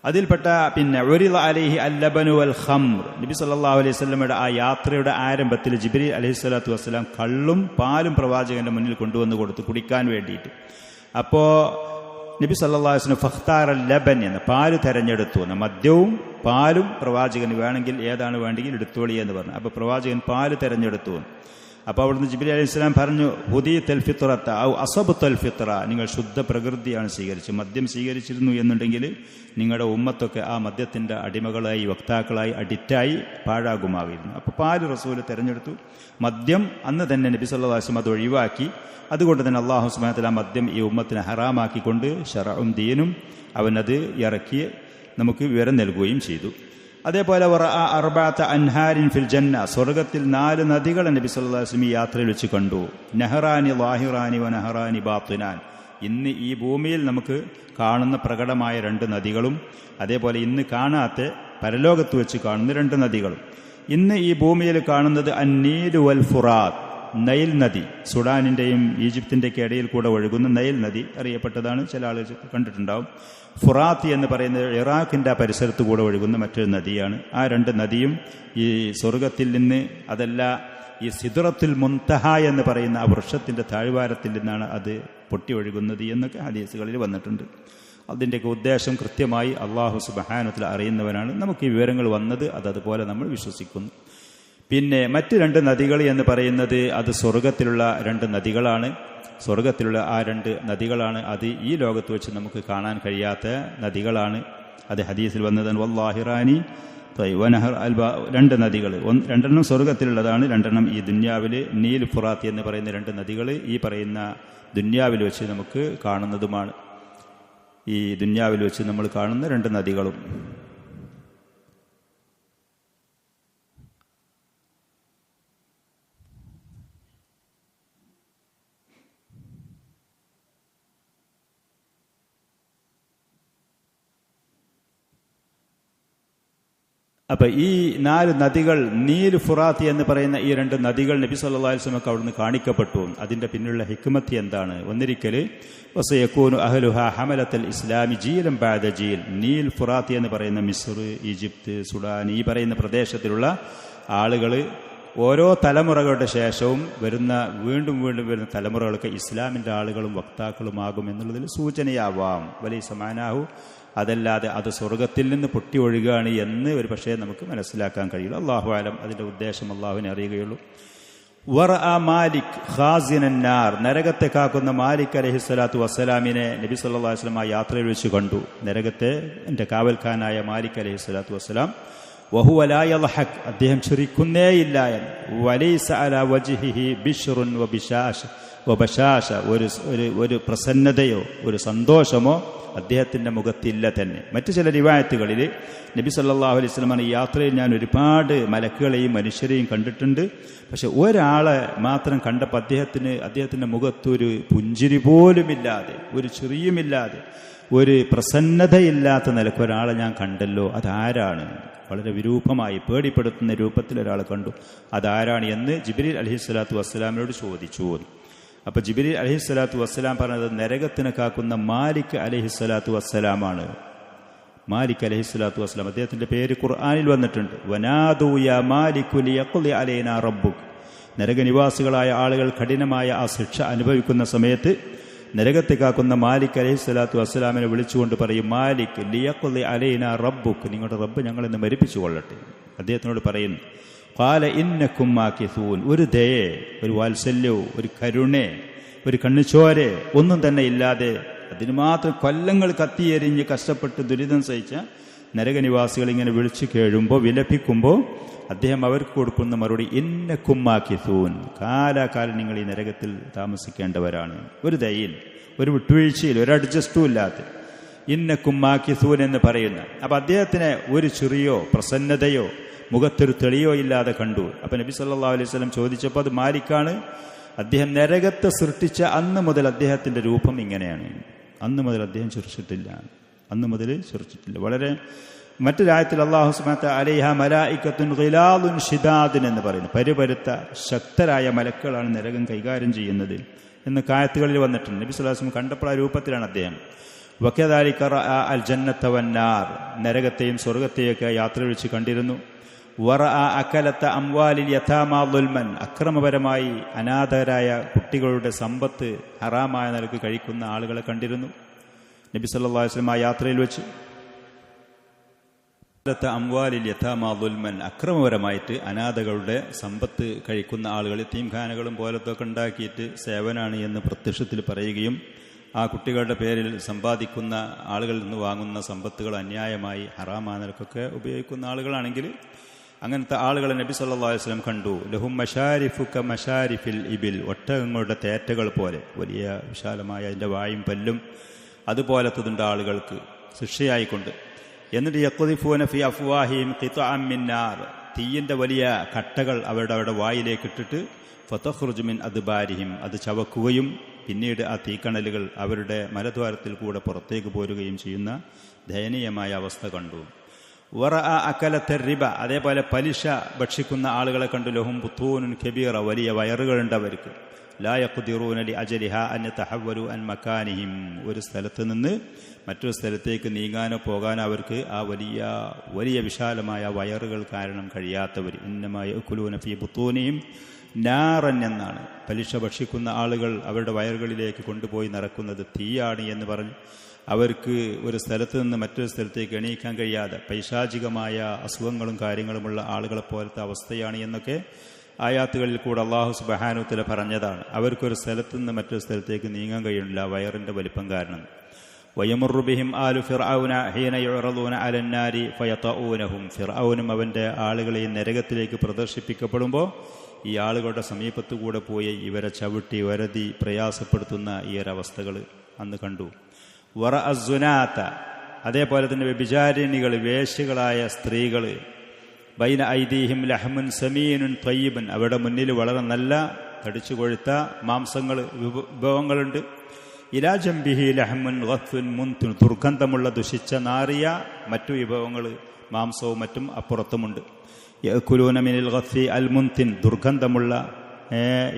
അതിൽപ്പെട്ട പിന്നെ ഉരിള അലൈഹി അല്ലബനു വൽ ഖംർ, നബി സല്ലല്ലാഹു അലൈഹി വസല്ലമയുടെ ആ യാത്രയുടെ ആരംഭത്തിൽ ജിബ്രീൽ അലൈഹി സ്വലാത്തു വസ്സലാം കള്ളും പാലും പ്രവാചകന്റെ മുന്നിൽ കൊണ്ടുവന്ന് കൊടുത്തു കുടിക്കാൻ വേണ്ടിയിട്ട്. അപ്പോൾ നബി സല്ലല്ലാഹു അലൈഹി വസല്ലം ഫഖ്താറ ലബൻ എന്ന പാല് തെരഞ്ഞെടുത്തു. മദ്യവും പാലും പ്രവാചകന് വേണമെങ്കിൽ ഏതാണ് വേണ്ടെങ്കിൽ എടുത്തോളി എന്ന് പറഞ്ഞു. അപ്പോൾ പ്രവാചകൻ പാല് തെരഞ്ഞെടുത്തു. അപ്പോൾ അവിടുന്ന് ജിബ്രീൽ അലൈഹി സ്വലാം പറഞ്ഞു, ഹുദീതൽ ഫിത്രത ഔ അസബ്തൽ ഫിത്ര, നിങ്ങൾ ശുദ്ധ പ്രകൃതിയാണ് സ്വീകരിച്ചത്. മദ്യം സ്വീകരിച്ചിരുന്നു എന്നുണ്ടെങ്കിൽ നിങ്ങളുടെ ഉമ്മത്തൊക്കെ ആ മദ്യത്തിൻ്റെ അടിമകളായി, വക്താക്കളായി, അഡിക്റ്റായി പാഴാകുമായിരുന്നു. അപ്പോൾ പാല് റസൂൽ തിരഞ്ഞെടുത്തു. മദ്യം അന്ന് തന്നെ നബി സല്ലല്ലാഹു അലൈഹി വസല്ലം അത് ഒഴിവാക്കി. അതുകൊണ്ട് തന്നെ അല്ലാഹു സുബ്ഹാനഹു വ തആല മദ്യം ഈ ഉമ്മത്തിനെ ഹറാമാക്കിക്കൊണ്ട് ശറഉം ദീനും അവനത് ഇറക്കി നമുക്ക് വിവരം നൽകുകയും ചെയ്തു. അതേപോലെ അർബഅത അൻഹാരിൻ ഫിൽ ജന്ന, സ്വർഗത്തിൽ 4 നദികൾ നബി സല്ലല്ലാഹു അലൈഹി വസല്ലം ഈ യാത്രയിൽ വെച്ച് കണ്ടു. നഹറാനി ളാഹിറാനി വ നഹറാനി ബാത്തിനാൻ. ഇന്ന് ഈ ഭൂമിയിൽ നമുക്ക് കാണുന്ന പ്രകടമായ 2 നദികളും, അതേപോലെ ഇന്ന് കാണാത്ത പരലോകത്ത് വെച്ച് കാണുന്ന 2 നദികളും. ഇന്ന് ഈ ഭൂമിയിൽ കാണുന്നത് അന്നീൽ വൽ ഫുറാത്ത്, നൈൽ നദി. സുഡാനിൻ്റെയും ഈജിപ്തിൻ്റെയൊക്കെ ഇടയിൽ കൂടെ ഒഴുകുന്ന നൈൽ നദി അറിയപ്പെട്ടതാണ്, ചില ആളുകൾ കണ്ടിട്ടുണ്ടാവും. ഫുറാത്ത് എന്ന് പറയുന്നത് ഇറാഖിൻ്റെ ആ പരിസരത്ത് കൂടെ ഒഴുകുന്ന മറ്റൊരു നദിയാണ്. ആ 2 നദിയും ഈ സ്വർഗത്തിൽ നിന്ന്, അതല്ല ഈ സിദ്റത്തുൽ മുൻതഹ എന്ന് പറയുന്ന ആ വൃക്ഷത്തിൻ്റെ താഴ്വാരത്തിൽ നിന്നാണ് അത് പൊട്ടി ഒഴുകുന്നത് എന്നൊക്കെ ഹദീസുകളിൽ വന്നിട്ടുണ്ട്. അതിൻ്റെയൊക്കെ ഉദ്ദേശം കൃത്യമായി അല്ലാഹു സുബ്ഹാനഹു വ തആല അറിയുന്നവനാണ്. നമുക്ക് ഈ വിവരങ്ങൾ വന്നത് അതുപോലെ നമ്മൾ വിശ്വസിക്കുന്നു. പിന്നെ മറ്റ് 2 നദികൾ എന്ന് പറയുന്നത് അത് സ്വർഗത്തിലുള്ള 2 നദികളാണ്. സ്വർഗത്തിലുള്ള ആ 2 നദികളാണ്. അത് ഈ ലോകത്ത് വെച്ച് നമുക്ക് കാണാൻ കഴിയാത്ത നദികളാണ്. അത് ഹദീസിൽ വന്നതാണ്. വല്ലാഹിറാനി വനഹർ അൽബ, 2 നദികൾ, 2 സ്വർഗത്തിലുള്ളതാണ്, 2 ഈ ദുന്യാവിൽ. നീൽ ഫുറാത്ത് എന്ന് പറയുന്ന 2 നദികൾ ഈ പറയുന്ന ദുന്യാവിൽ വെച്ച് നമുക്ക് കാണുന്നതുമാണ്. ഈ ദുന്യാവിൽ വെച്ച് നമ്മൾ കാണുന്ന 2 നദികളും. അപ്പം ഈ 4 നദികൾ, നീൽ ഫുറാത്ത് എന്ന് പറയുന്ന ഈ 2 നദികൾ നബി സല്ലല്ലാഹു അലൈഹി വസല്ലം അവിടുന്ന് കാണിക്കപ്പെട്ടു. അതിൻ്റെ പിന്നിലുള്ള ഹിക്മത്ത് എന്താണ്? ഒന്നിരിക്കൽ വസയകൂനു അഹ്ലുഹാ ഹമലത്തൽ ഇസ്ലാമി ജീലൻ ബഅദ ജീൽ. നീൽ ഫുറാത്ത് എന്ന് പറയുന്ന മിസ്ർ, ഈജിപ്ത്, സുഡാൻ, ഈ പറയുന്ന പ്രദേശത്തിലുള്ള ആളുകൾ ഓരോ തലമുറകളുടെ ശേഷവും വീണ്ടും വരുന്ന തലമുറകൾക്ക് ഇസ്ലാമിൻ്റെ ആളുകളും വക്താക്കളുമാകും എന്നുള്ളതിൽ സൂചനയാവാം. വലിയ സമാനാഹു, അതല്ലാതെ അത് സ്വർഗത്തിൽ നിന്ന് പൊട്ടി ഒഴുകുകയാണ് എന്ന് ഒരു പക്ഷേ നമുക്ക് മനസ്സിലാക്കാൻ കഴിയില്ല. അല്ലാഹു ആലം, അതിൻ്റെ ഉദ്ദേശം അള്ളാഹുവിനെ അറിയുകയുള്ളൂ. വറഅ മാലിക് ഖാസിനന്നാർ, നരകത്തെ കാക്കുന്ന മാലിക് അലൈഹിസ്സലാത്തു വസ്സലാമിനെ നബി സല്ലല്ലാഹു അലൈഹി വസല്ലം ആ യാത്രയിൽ വെച്ച് കണ്ടു. നരകത്തെ എൻ്റെ കാവൽക്കാരനായ മാലിക് അലൈഹിസ്സലാത്തു വസ്സലാം. വഹുവ ലാ യദ്ഹക്, അദ്ദേഹം ചിരിക്കുന്നേയില്ല എന്ന്. വലൈസ അലാ വജ്ഹിഹി ബിശ്റുൻ വബശാശ, ഒരു പ്രസന്നതയോ ഒരു സന്തോഷമോ അദ്ദേഹത്തിൻ്റെ മുഖത്തില്ല തന്നെ. മറ്റു ചില റിവായത്തുകളിൽ നബി സല്ലല്ലാഹു അലൈഹി വസല്ലം ഈ യാത്രയിൽ ഞാൻ ഒരുപാട് മലക്കുകളെയും മനുഷ്യരെയും കണ്ടിട്ടുണ്ട്, പക്ഷെ ഒരാളെ മാത്രം കണ്ടപ്പോൾ അദ്ദേഹത്തിൻ്റെ മുഖത്തൊരു പുഞ്ചിരി പോലുമില്ലാതെ, ഒരു ചിരിയുമില്ലാതെ, ഒരു പ്രസന്നതയില്ലാത്ത നിലക്ക് ഒരാളെ ഞാൻ കണ്ടല്ലോ. അതാരാണ്? വളരെ വിരൂപമായി പേടിപ്പെടുത്തുന്ന രൂപത്തിൽ ഒരാളെ കണ്ടു. അതാരാണ് എന്ന് ജിബ്രീൽ അലൈഹിസ്സലാത്തു വസ്സലാമിനോട് ചോദിച്ചു. അപ്പോൾ ജിബ്രീൽ അലൈഹിസ്സലാത്തു വസ്സലാം പറഞ്ഞത് നരകത്തിനെ കാക്കുന്ന മാലിക് അലൈഹിസ്സലാത്തു വസ്സലാമാണ്. മാലിക് അലൈഹിസ്സലാത്തു വസ്സലാം, അദ്ദേഹത്തിൻ്റെ പേര് ഖുർആനിൽ വന്നിട്ടുണ്ട്. വനാദൂ യാ മാലികു ലിയഖ്ളി അലൈനാ റബ്ബുക്. നരകനിവാസികളായ ആളുകൾ കഠിനമായ ആ ശിക്ഷ അനുഭവിക്കുന്ന സമയത്ത് നരകത്തെ കാക്കുന്ന മാലിക് അലൈഹിസ്സലാത്തു വസ്സലാമിനെ വിളിച്ചുകൊണ്ട് പറയും, മാലിക് ലിയഖ്ളി അലൈനാ റബ്ബുക്, നിങ്ങളുടെ റബ്ബ് ഞങ്ങളെന്ന് മരിപ്പിച്ചു കൊള്ളട്ടെ. അദ്ദേഹത്തിനോട് പറയുന്നു, ഖാല ഇന്നക്കും മാകിസൂൻ, ഒരു ദയെ, ഒരു വാത്സല്യവും ഒരു കരുണേ, ഒരു കണ്ണുചോരെ ഒന്നും തന്നെ ഇല്ലാതെ അതിന് മാത്രം കൊല്ലങ്ങൾ കത്തിയെരിഞ്ഞ് കഷ്ടപ്പെട്ട് ദുരിതം സഹിച്ച നരകനിവാസികൾ ഇങ്ങനെ വിളിച്ചു കേഴുമ്പോൾ, വിലപിക്കുമ്പോൾ അദ്ദേഹം അവർക്ക് കൊടുക്കുന്ന മറുപടി ഇന്നക്കും മാകിസൂൻ, കാലാകാലം നിങ്ങൾ ഈ നരകത്തിൽ താമസിക്കേണ്ടവരാണ്. ഒരു ദയയിൽ, ഒരു വിട്ടുവീഴ്ചയിൽ, ഒരു അഡ്ജസ്റ്റും ഇല്ലാത്ത ഇന്നക്കും മാകിസൂൻ എന്ന് പറയുന്ന. അപ്പം അദ്ദേഹത്തിന് ഒരു ചിറിയോ പ്രസന്നതയോ മുഖത്തൊരു തെളിയോ ഇല്ലാതെ കണ്ടു. അപ്പം നബി സല്ലല്ലാഹു അലൈഹി വസല്ലം ചോദിച്ചപ്പോൾ അത് മാലിക്കാണ്. അദ്ദേഹം നരകത്തെ സൃഷ്ടിച്ച അന്ന് മുതൽ അദ്ദേഹത്തിൻ്റെ രൂപം ഇങ്ങനെയാണ്. അന്ന് മുതൽ അദ്ദേഹം ചിരിച്ചിട്ടില്ല. വളരെ മറ്റൊരായത്തിൽ അല്ലാഹു സുബ്ഹാനഹു വ തആല അലൈഹാ മലായികത്തുൻ ഗിലാദുൻ ഷിദാദുൻ എന്ന് പറയുന്നു. പരിപരുത്ത ശക്തരായ മലക്കുകളാണ് നരകം കൈകാര്യം ചെയ്യുന്നത് എന്ന് കായത്തുകളിൽ വന്നിട്ടുണ്ട്. നബി സല്ലല്ലാഹു അലൈഹി വസല്ലം കണ്ടപ്പോൾ ആ രൂപത്തിലാണ് അദ്ദേഹം. വകദാലിക റഅ അൽ ജന്നത വന്നാർ, നരകത്തെയും സ്വർഗത്തെയൊക്കെ യാത്ര വെച്ച് കണ്ടിരുന്നു. വറഅ അകലത അംവാലിൽ യതാമാ ദുൽമൻ, അക്രമപരമായി അനാഥരായ കുട്ടികളുടെ സമ്പത്ത് ഹറാമായ നിലക്ക് കഴിക്കുന്ന ആളുകളെ കണ്ടിരുന്നു നബി സല്ലല്ലാഹു അലൈഹി വസല്ലം ആ യാത്രയിൽ വെച്ച്. അംവാലിൽ യഥാമാ ദുൽമൻ, അക്രമപരമായിട്ട് അനാഥകളുടെ സമ്പത്ത് കഴിക്കുന്ന ആളുകൾ യതീംഖാനകളും പോലത്തൊക്കെ ഉണ്ടാക്കിയിട്ട് സേവനാണ് എന്ന് പ്രത്യക്ഷത്തിൽ പറയുകയും ആ കുട്ടികളുടെ പേരിൽ സമ്പാദിക്കുന്ന ആളുകളിൽ നിന്ന് വാങ്ങുന്ന സമ്പത്തുകൾ അന്യായമായി ഹറാമായ നിലക്കൊക്കെ ഉപയോഗിക്കുന്ന ആളുകളാണെങ്കിൽ അങ്ങനത്തെ ആളുകളെ നബി സല്ലല്ലാഹു അലൈഹി വസല്ലം കണ്ടു. ലഹും മശാരിഫുക മശാരിഫിൽ ഇബിൽ, ഒട്ടകങ്ങളുടെ തേറ്റകൾ പോലെ വലിയ വിശാലമായ അതിൻ്റെ വായും പല്ലും അതുപോലത്തതുണ്ട് ആളുകൾക്ക് ശിക്ഷയായിക്കൊണ്ട്. എന്നിട്ട് യഖ്ദിഫൂന ഫി അഫ്വാഹിഹിം ഖിത്അൻ മിൻ നാർ, തീയിൻ്റെ വലിയ കട്ടകൾ അവരുടെ വായിലേക്ക് ഇട്ടിട്ട് ഫതഖ്റുജു മിൻ അദ്ബാരിഹിം, അത് ചവക്കുകയും പിന്നീട് ആ തീക്കണലുകൾ അവരുടെ മലദ്വാരത്തിൽ കൂടെ പുറത്തേക്ക് പോരുകയും ചെയ്യുന്ന ദയനീയമായ അവസ്ഥ കണ്ടു. വറഅ അകലത്ത റിബ, അതേപോലെ പലിശ ഭക്ഷിക്കുന്ന ആളുകളെ കണ്ടു. ലഹും ബുത്തൂനുൻ കബീറ, വലിയ വയറുകളുണ്ട് അവർക്ക്. ലാ യഖ്ദിറൂന ലി അജലിഹാ അൻ യതഹവ്വലു അൻ മകാനിഹിം, ഒരു സ്ഥലത്ത് നിന്ന് മറ്റൊരു സ്ഥലത്തേക്ക് നീങ്ങാനോ പോകാനോ അവർക്ക് ആ വലിയ വലിയ വിശാലമായ വയറുകൾ കാരണം കഴിയാത്തവർ. ഇന്നമാ യഅകുലൂന ഫീ ബുത്തൂനിഹിം നാറൻ എന്നാണ്. പലിശ ഭക്ഷിക്കുന്ന ആളുകൾ അവരുടെ വയറുകളിലേക്ക് കൊണ്ടുപോയി നിറക്കുന്നത് തീയാണ് എന്ന് പറഞ്ഞ് അവർക്ക് ഒരു സ്ഥലത്ത് നിന്ന് മറ്റൊരു സ്ഥലത്തേക്ക് എണീക്കാൻ കഴിയാതെ പൈശാചികമായ അസുഖങ്ങളും കാര്യങ്ങളുമുള്ള ആളുകളെ പോലത്തെ അവസ്ഥയാണ് എന്നൊക്കെ ആയാത്തുകളിൽ കൂടെ അല്ലാഹു സുബ്ഹാനഹു വ തആല പറഞ്ഞതാണ്. അവർക്കൊരു സ്ഥലത്ത് നിന്ന് മറ്റൊരു സ്ഥലത്തേക്ക് നീങ്ങാൻ കഴിയുന്നില്ല വയറിൻ്റെ വലിപ്പം കാരണം. വയമുറു ബിഹിം ആലു ഫിർഔന ഹീന യുറദൂന അലന്നാരി ഫയതഊനഹും, ഫിർഔനും അവൻ്റെ ആളുകളെയും നരകത്തിലേക്ക് പ്രദർശിപ്പിക്കപ്പെടുമ്പോൾ ഈ ആളുകളുടെ സമീപത്തു കൂടെ പോയി ഇവരെ ചവിട്ടി വരതി പ്രയാസപ്പെടുത്തുന്ന ഈ ഒരവസ്ഥകൾ അന്ന് കണ്ടു. വറ അസുനാത്ത, അതേപോലെ തന്നെ വ്യഭിചാരിണികൾ, വേശ്യകളായ സ്ത്രീകൾ, ബൈന ഐദീഹിം ലഹ്മുൻ സമീനുൻ ത്വയ്യിബുൻ, അവരുടെ മുന്നിൽ വളരെ നല്ല തടിച്ചു കൊഴുത്ത മാംസങ്ങൾ വിഭവങ്ങളുണ്ട്. ഇലാ ജംബിഹി ലഹ്മുൻ ഗസ്ഫുൻ മുൻതുൻ, ദുർഗന്ധമുള്ള ദുഷിച്ച നാറിയ മറ്റു വിഭവങ്ങൾ മാംസവും മറ്റും അപ്പുറത്തുമുണ്ട്. യഅകുലൂന മിനൽ ഗസ്ഫി അൽ മുൻതിൻ, ദുർഗന്ധമുള്ള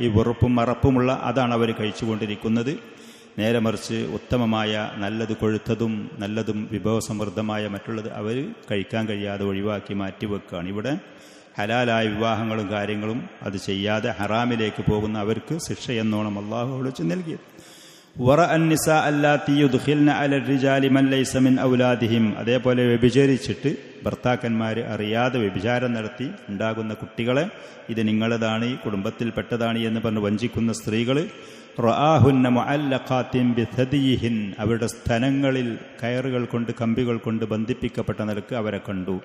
ഈ വെറുപ്പും മറപ്പുമുള്ള അതാണ് അവർ കഴിച്ചുകൊണ്ടിരിക്കുന്നത്. നേരെ മറിച്ച് ഉത്തമമായ നല്ലത് കൊഴുത്തതും നല്ലതും വിഭവസമൃദ്ധമായ മറ്റുള്ളത് അവർ കഴിക്കാൻ കഴിയാതെ ഒഴിവാക്കി മാറ്റിവെക്കുകയാണ്. ഇവിടെ ഹലാലായ വിവാഹങ്ങളും കാര്യങ്ങളും അത് ചെയ്യാതെ ഹറാമിലേക്ക് പോകുന്ന അവർക്ക് ശിക്ഷ എന്നോണം അല്ലാഹു വിളിച്ചു നൽകിയത്. വറ അന്നിസ അല്ലാത്തി യുദ്ഖിൽന അലൽ റിജാലി മൻ ലൈസ മിൻ ഔലാദിഹിം, അതേപോലെ വ്യഭിചരിച്ചിട്ട് ഭർത്താക്കന്മാർ അറിയാതെ വ്യഭിചാരം നടത്തി ഉണ്ടാകുന്ന കുട്ടികളെ ഇത് നിങ്ങളതാണ്, ഈ കുടുംബത്തിൽപ്പെട്ടതാണ് എന്ന് പറഞ്ഞ് വഞ്ചിക്കുന്ന സ്ത്രീകൾ. റആഹുന്ന മുഅല്ലഖാത്തിൻ ബിഥദിയിഹിൻ, അവരുടെ സ്ഥലങ്ങളിൽ കയറുകൾ കൊണ്ട് കമ്പികൾ കൊണ്ട് ബന്ധിപ്പിക്കപ്പെട്ട നിലക്ക് അവരെ കണ്ടു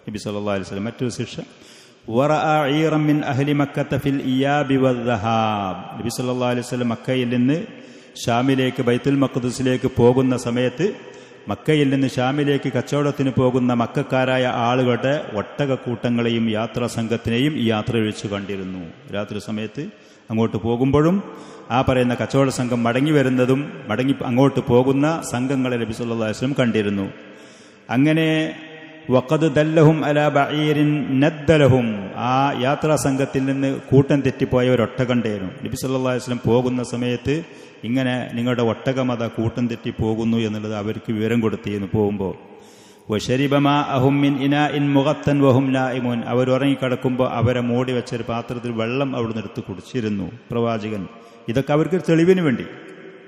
നബി സല്ലല്ലാഹു അലൈഹി വസല്ലം. മറ്റൊരു ശിക്ഷ വറഅ ഈറൻ മിൻ അഹ്ലി മക്കത ഫിൽ ഇയാബി വദ്ദഹാബ്, നബി സല്ലല്ലാഹു അലൈഹി വസല്ലം മക്കയിൽ നിന്ന് ഷാമിലേക്ക് ബൈത്തുൽ മഖ്ദിസിലേക്ക് പോകുന്ന സമയത്ത് മക്കയിൽ നിന്ന് ഷാമിലേക്ക് കച്ചവടത്തിന് പോകുന്ന മക്കക്കാരായ ആളുകളുടെ ഒട്ടകക്കൂട്ടങ്ങളെയും യാത്രാ സംഘത്തിനെയും ഈ യാത്രയിൽ വെച്ച് കണ്ടിരുന്നു. രാത്രി സമയത്ത് അങ്ങോട്ട് പോകുമ്പോഴും ആ പറയുന്ന കച്ചവട സംഘം മടങ്ങി വരുന്നതും അങ്ങോട്ട് പോകുന്ന സംഘങ്ങളെ നബി സല്ലല്ലാഹു അലൈഹി വസല്ലം കണ്ടിരുന്നു. അങ്ങനെ വഖദ് ദല്ലഹും അലാ ബഈരിൻ നദ്ദലഹും, ആ യാത്രാ സംഘത്തിൽ നിന്ന് കൂട്ടം തെറ്റിപ്പോയ ഒരു ഒട്ടകണ്ടേനു. നബി സല്ലല്ലാഹു അലൈഹി വസല്ലം പോകുന്ന സമയത്ത് ഇങ്ങനെ നിങ്ങളുടെ ഒട്ടകമത കൂട്ടം തെറ്റി പോകുന്നു എന്നുള്ളത് അവർക്ക് വിവരം കൊടുത്തിരുന്നു പോകുമ്പോൾ. വശരിബമാ അഹും മിൻ ഇനാഇൻ മുഗത്തൻ വഹും നായിമുൻ, അവർ ഉറങ്ങിക്കിടക്കുമ്പോൾ അവരെ മൂടി വെച്ചൊരു പാത്രത്തിൽ വെള്ളം അവിടുന്ന് എടുത്ത് കുടിച്ചിരുന്നു പ്രവാചകൻ. ഇതൊക്കെ അവർക്ക് തെളിവിന് വേണ്ടി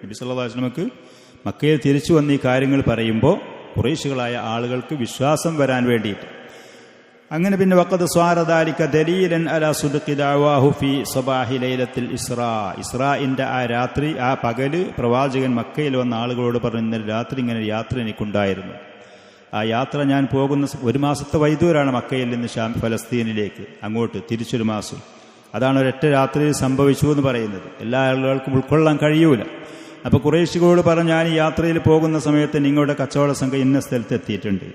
നബി സല്ലല്ലാഹു അലൈഹി വസല്ലമക്ക് മക്കയിൽ തിരിച്ചു വന്ന് ഈ കാര്യങ്ങൾ പറയുമ്പോൾ ഖുറൈശികളായ ആളുകൾക്ക് വിശ്വാസം വരാൻ വേണ്ടിയിട്ട്. അങ്ങനെ പിന്നെ വഖദ് സ്വാര ദാലിക ദലീലൻ അലാ സുദ്ഖി ദഅവാഹു ഫി സബാഹി ലൈലത്തിൽ ഇസ്രാ, ഇസ്രാഇന്റെ ആ രാത്രി, ആ പകല് പ്രവാചകൻ മക്കയിൽ വന്ന ആളുകളോട് പറഞ്ഞു, ഇന്നലെ രാത്രി ഇങ്ങനെ യാത്ര എനിക്കുണ്ടായിരുന്നു. ആ യാത്ര ഞാൻ പോകുന്ന 1 മാസത്തെ വൈദൂരാണ് മക്കയിൽ നിന്ന് ഫലസ്തീനിലേക്ക് അങ്ങോട്ട് തിരിച്ചൊരു മാസം. അതാണ് ഒരൊറ്റ രാത്രിയിൽ സംഭവിച്ചു എന്ന് പറയുന്നത്. എല്ലാ ആളുകൾക്കും ഉൾക്കൊള്ളാൻ കഴിയൂല. അപ്പോൾ ഖുറൈശികളോട് പറഞ്ഞു, ഞാൻ ഈ യാത്രയിൽ പോകുന്ന സമയത്ത് നിങ്ങളുടെ കച്ചവട സംഘം ഇന്ന സ്ഥലത്ത് എത്തിയിട്ടുണ്ട്.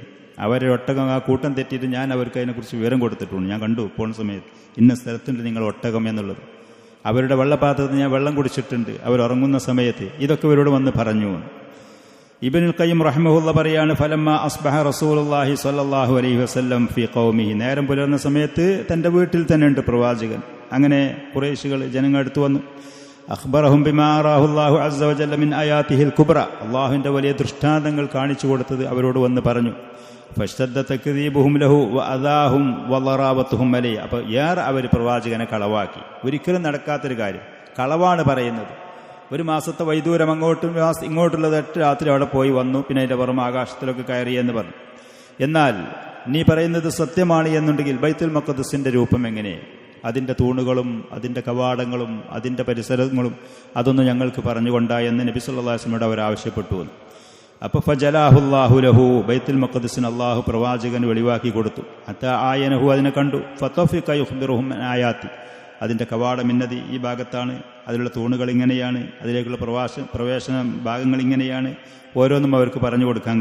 അവരെ ഒട്ടകം ആ കൂട്ടം തെറ്റിയിട്ട് ഞാൻ അവർക്ക് അതിനെക്കുറിച്ച് വിവരം കൊടുത്തിട്ടുണ്ട്. ഞാൻ കണ്ടു പോകുന്ന സമയത്ത് ഇന്ന സ്ഥലത്തുണ്ട് നിങ്ങൾ ഒട്ടകം എന്നുള്ളത്. അവരുടെ വെള്ളപാത്രത്തിൽ ഞാൻ വെള്ളം കുടിച്ചിട്ടുണ്ട് അവരുറങ്ങുന്ന സമയത്ത്. ഇതൊക്കെ ഇവരോട് വന്ന് പറഞ്ഞു. ഇബ്നുൽ ഖയ്യിം റഹിമഹുള്ള പറയാണ്, ഫലമ്മ അസ്ബഹ റസൂലുള്ളാഹി സ്വല്ലല്ലാഹു അലൈഹി വസല്ലം ഫി ഖൗമിഹി, നേരം പുലർന്ന സമയത്ത് തൻ്റെ വീട്ടിൽ തന്നെ ഉണ്ട് പ്രവാചകൻ. അങ്ങനെ ഖുറൈശികൾ ജനങ്ങൾ അടുത്ത് വന്നു. അഖ്ബറഹും ബിമാ അറാഹുല്ലാഹു അസ്സ വജല്ല മിൻ ആയാതിഹിൽ കുബ്ര, അല്ലാഹുവിൻ്റെ വലിയ ദൃഷ്ടാന്തങ്ങൾ കാണിച്ചു കൊടുത്തത് അവരോട് വന്ന് പറഞ്ഞു. ഫശ്തദ്ദ തക്ദീബുഹും ലഹു വഅദാഹും വളറാവത്തുഹും അലൈഹി, അപ്പോൾ ഏറെ അവർ പ്രവാചകനെ കളവാക്കി. ഒരിക്കലും നടക്കാത്തൊരു കാര്യം, കളവാണ് പറയുന്നത്. 1 മാസത്തെ വൈദൂരം ഇങ്ങോട്ടുള്ളത് 8 രാത്രി അവിടെ പോയി വന്നു, പിന്നെ അതിൻ്റെ പുറമെ ആകാശത്തിലൊക്കെ കയറി എന്ന് പറഞ്ഞു. എന്നാൽ നീ പറയുന്നത് സത്യമാണ് എന്നുണ്ടെങ്കിൽ ബൈത്തുൽ മഖ്ദിസിന്റെ രൂപം എങ്ങനെ, അതിൻ്റെ തൂണുകളും അതിൻ്റെ കവാടങ്ങളും അതിൻ്റെ പരിസരങ്ങളും അതൊന്നും ഞങ്ങൾക്ക് പറഞ്ഞുകൊണ്ടാ എന്ന് നബി സല്ലല്ലാഹു അലൈഹി വസല്ലമയോട് അവർ ആവശ്യപ്പെട്ടു. അപ്പോൾ ഫജലാഹുല്ലാഹു ലഹു, ബൈത്തുൽ മഖ്ദിസിന് അള്ളാഹു പ്രവാചകന് വെളിവാക്കി കൊടുത്തു. അത്ത ആയനഹു, അതിനെ കണ്ടു. ഫതഫിക യുഖ്ബിറുഹും അൻ ആയാതി, അതിൻ്റെ കവാടം ഇന്നത് ഈ ഭാഗത്താണ്, അതിലുള്ള തൂണുകൾ ഇങ്ങനെയാണ്, അതിലേക്കുള്ള പ്രവേശന ഭാഗങ്ങൾ ഇങ്ങനെയാണ്, ഓരോന്നും അവർക്ക് പറഞ്ഞു കൊടുക്കാൻ.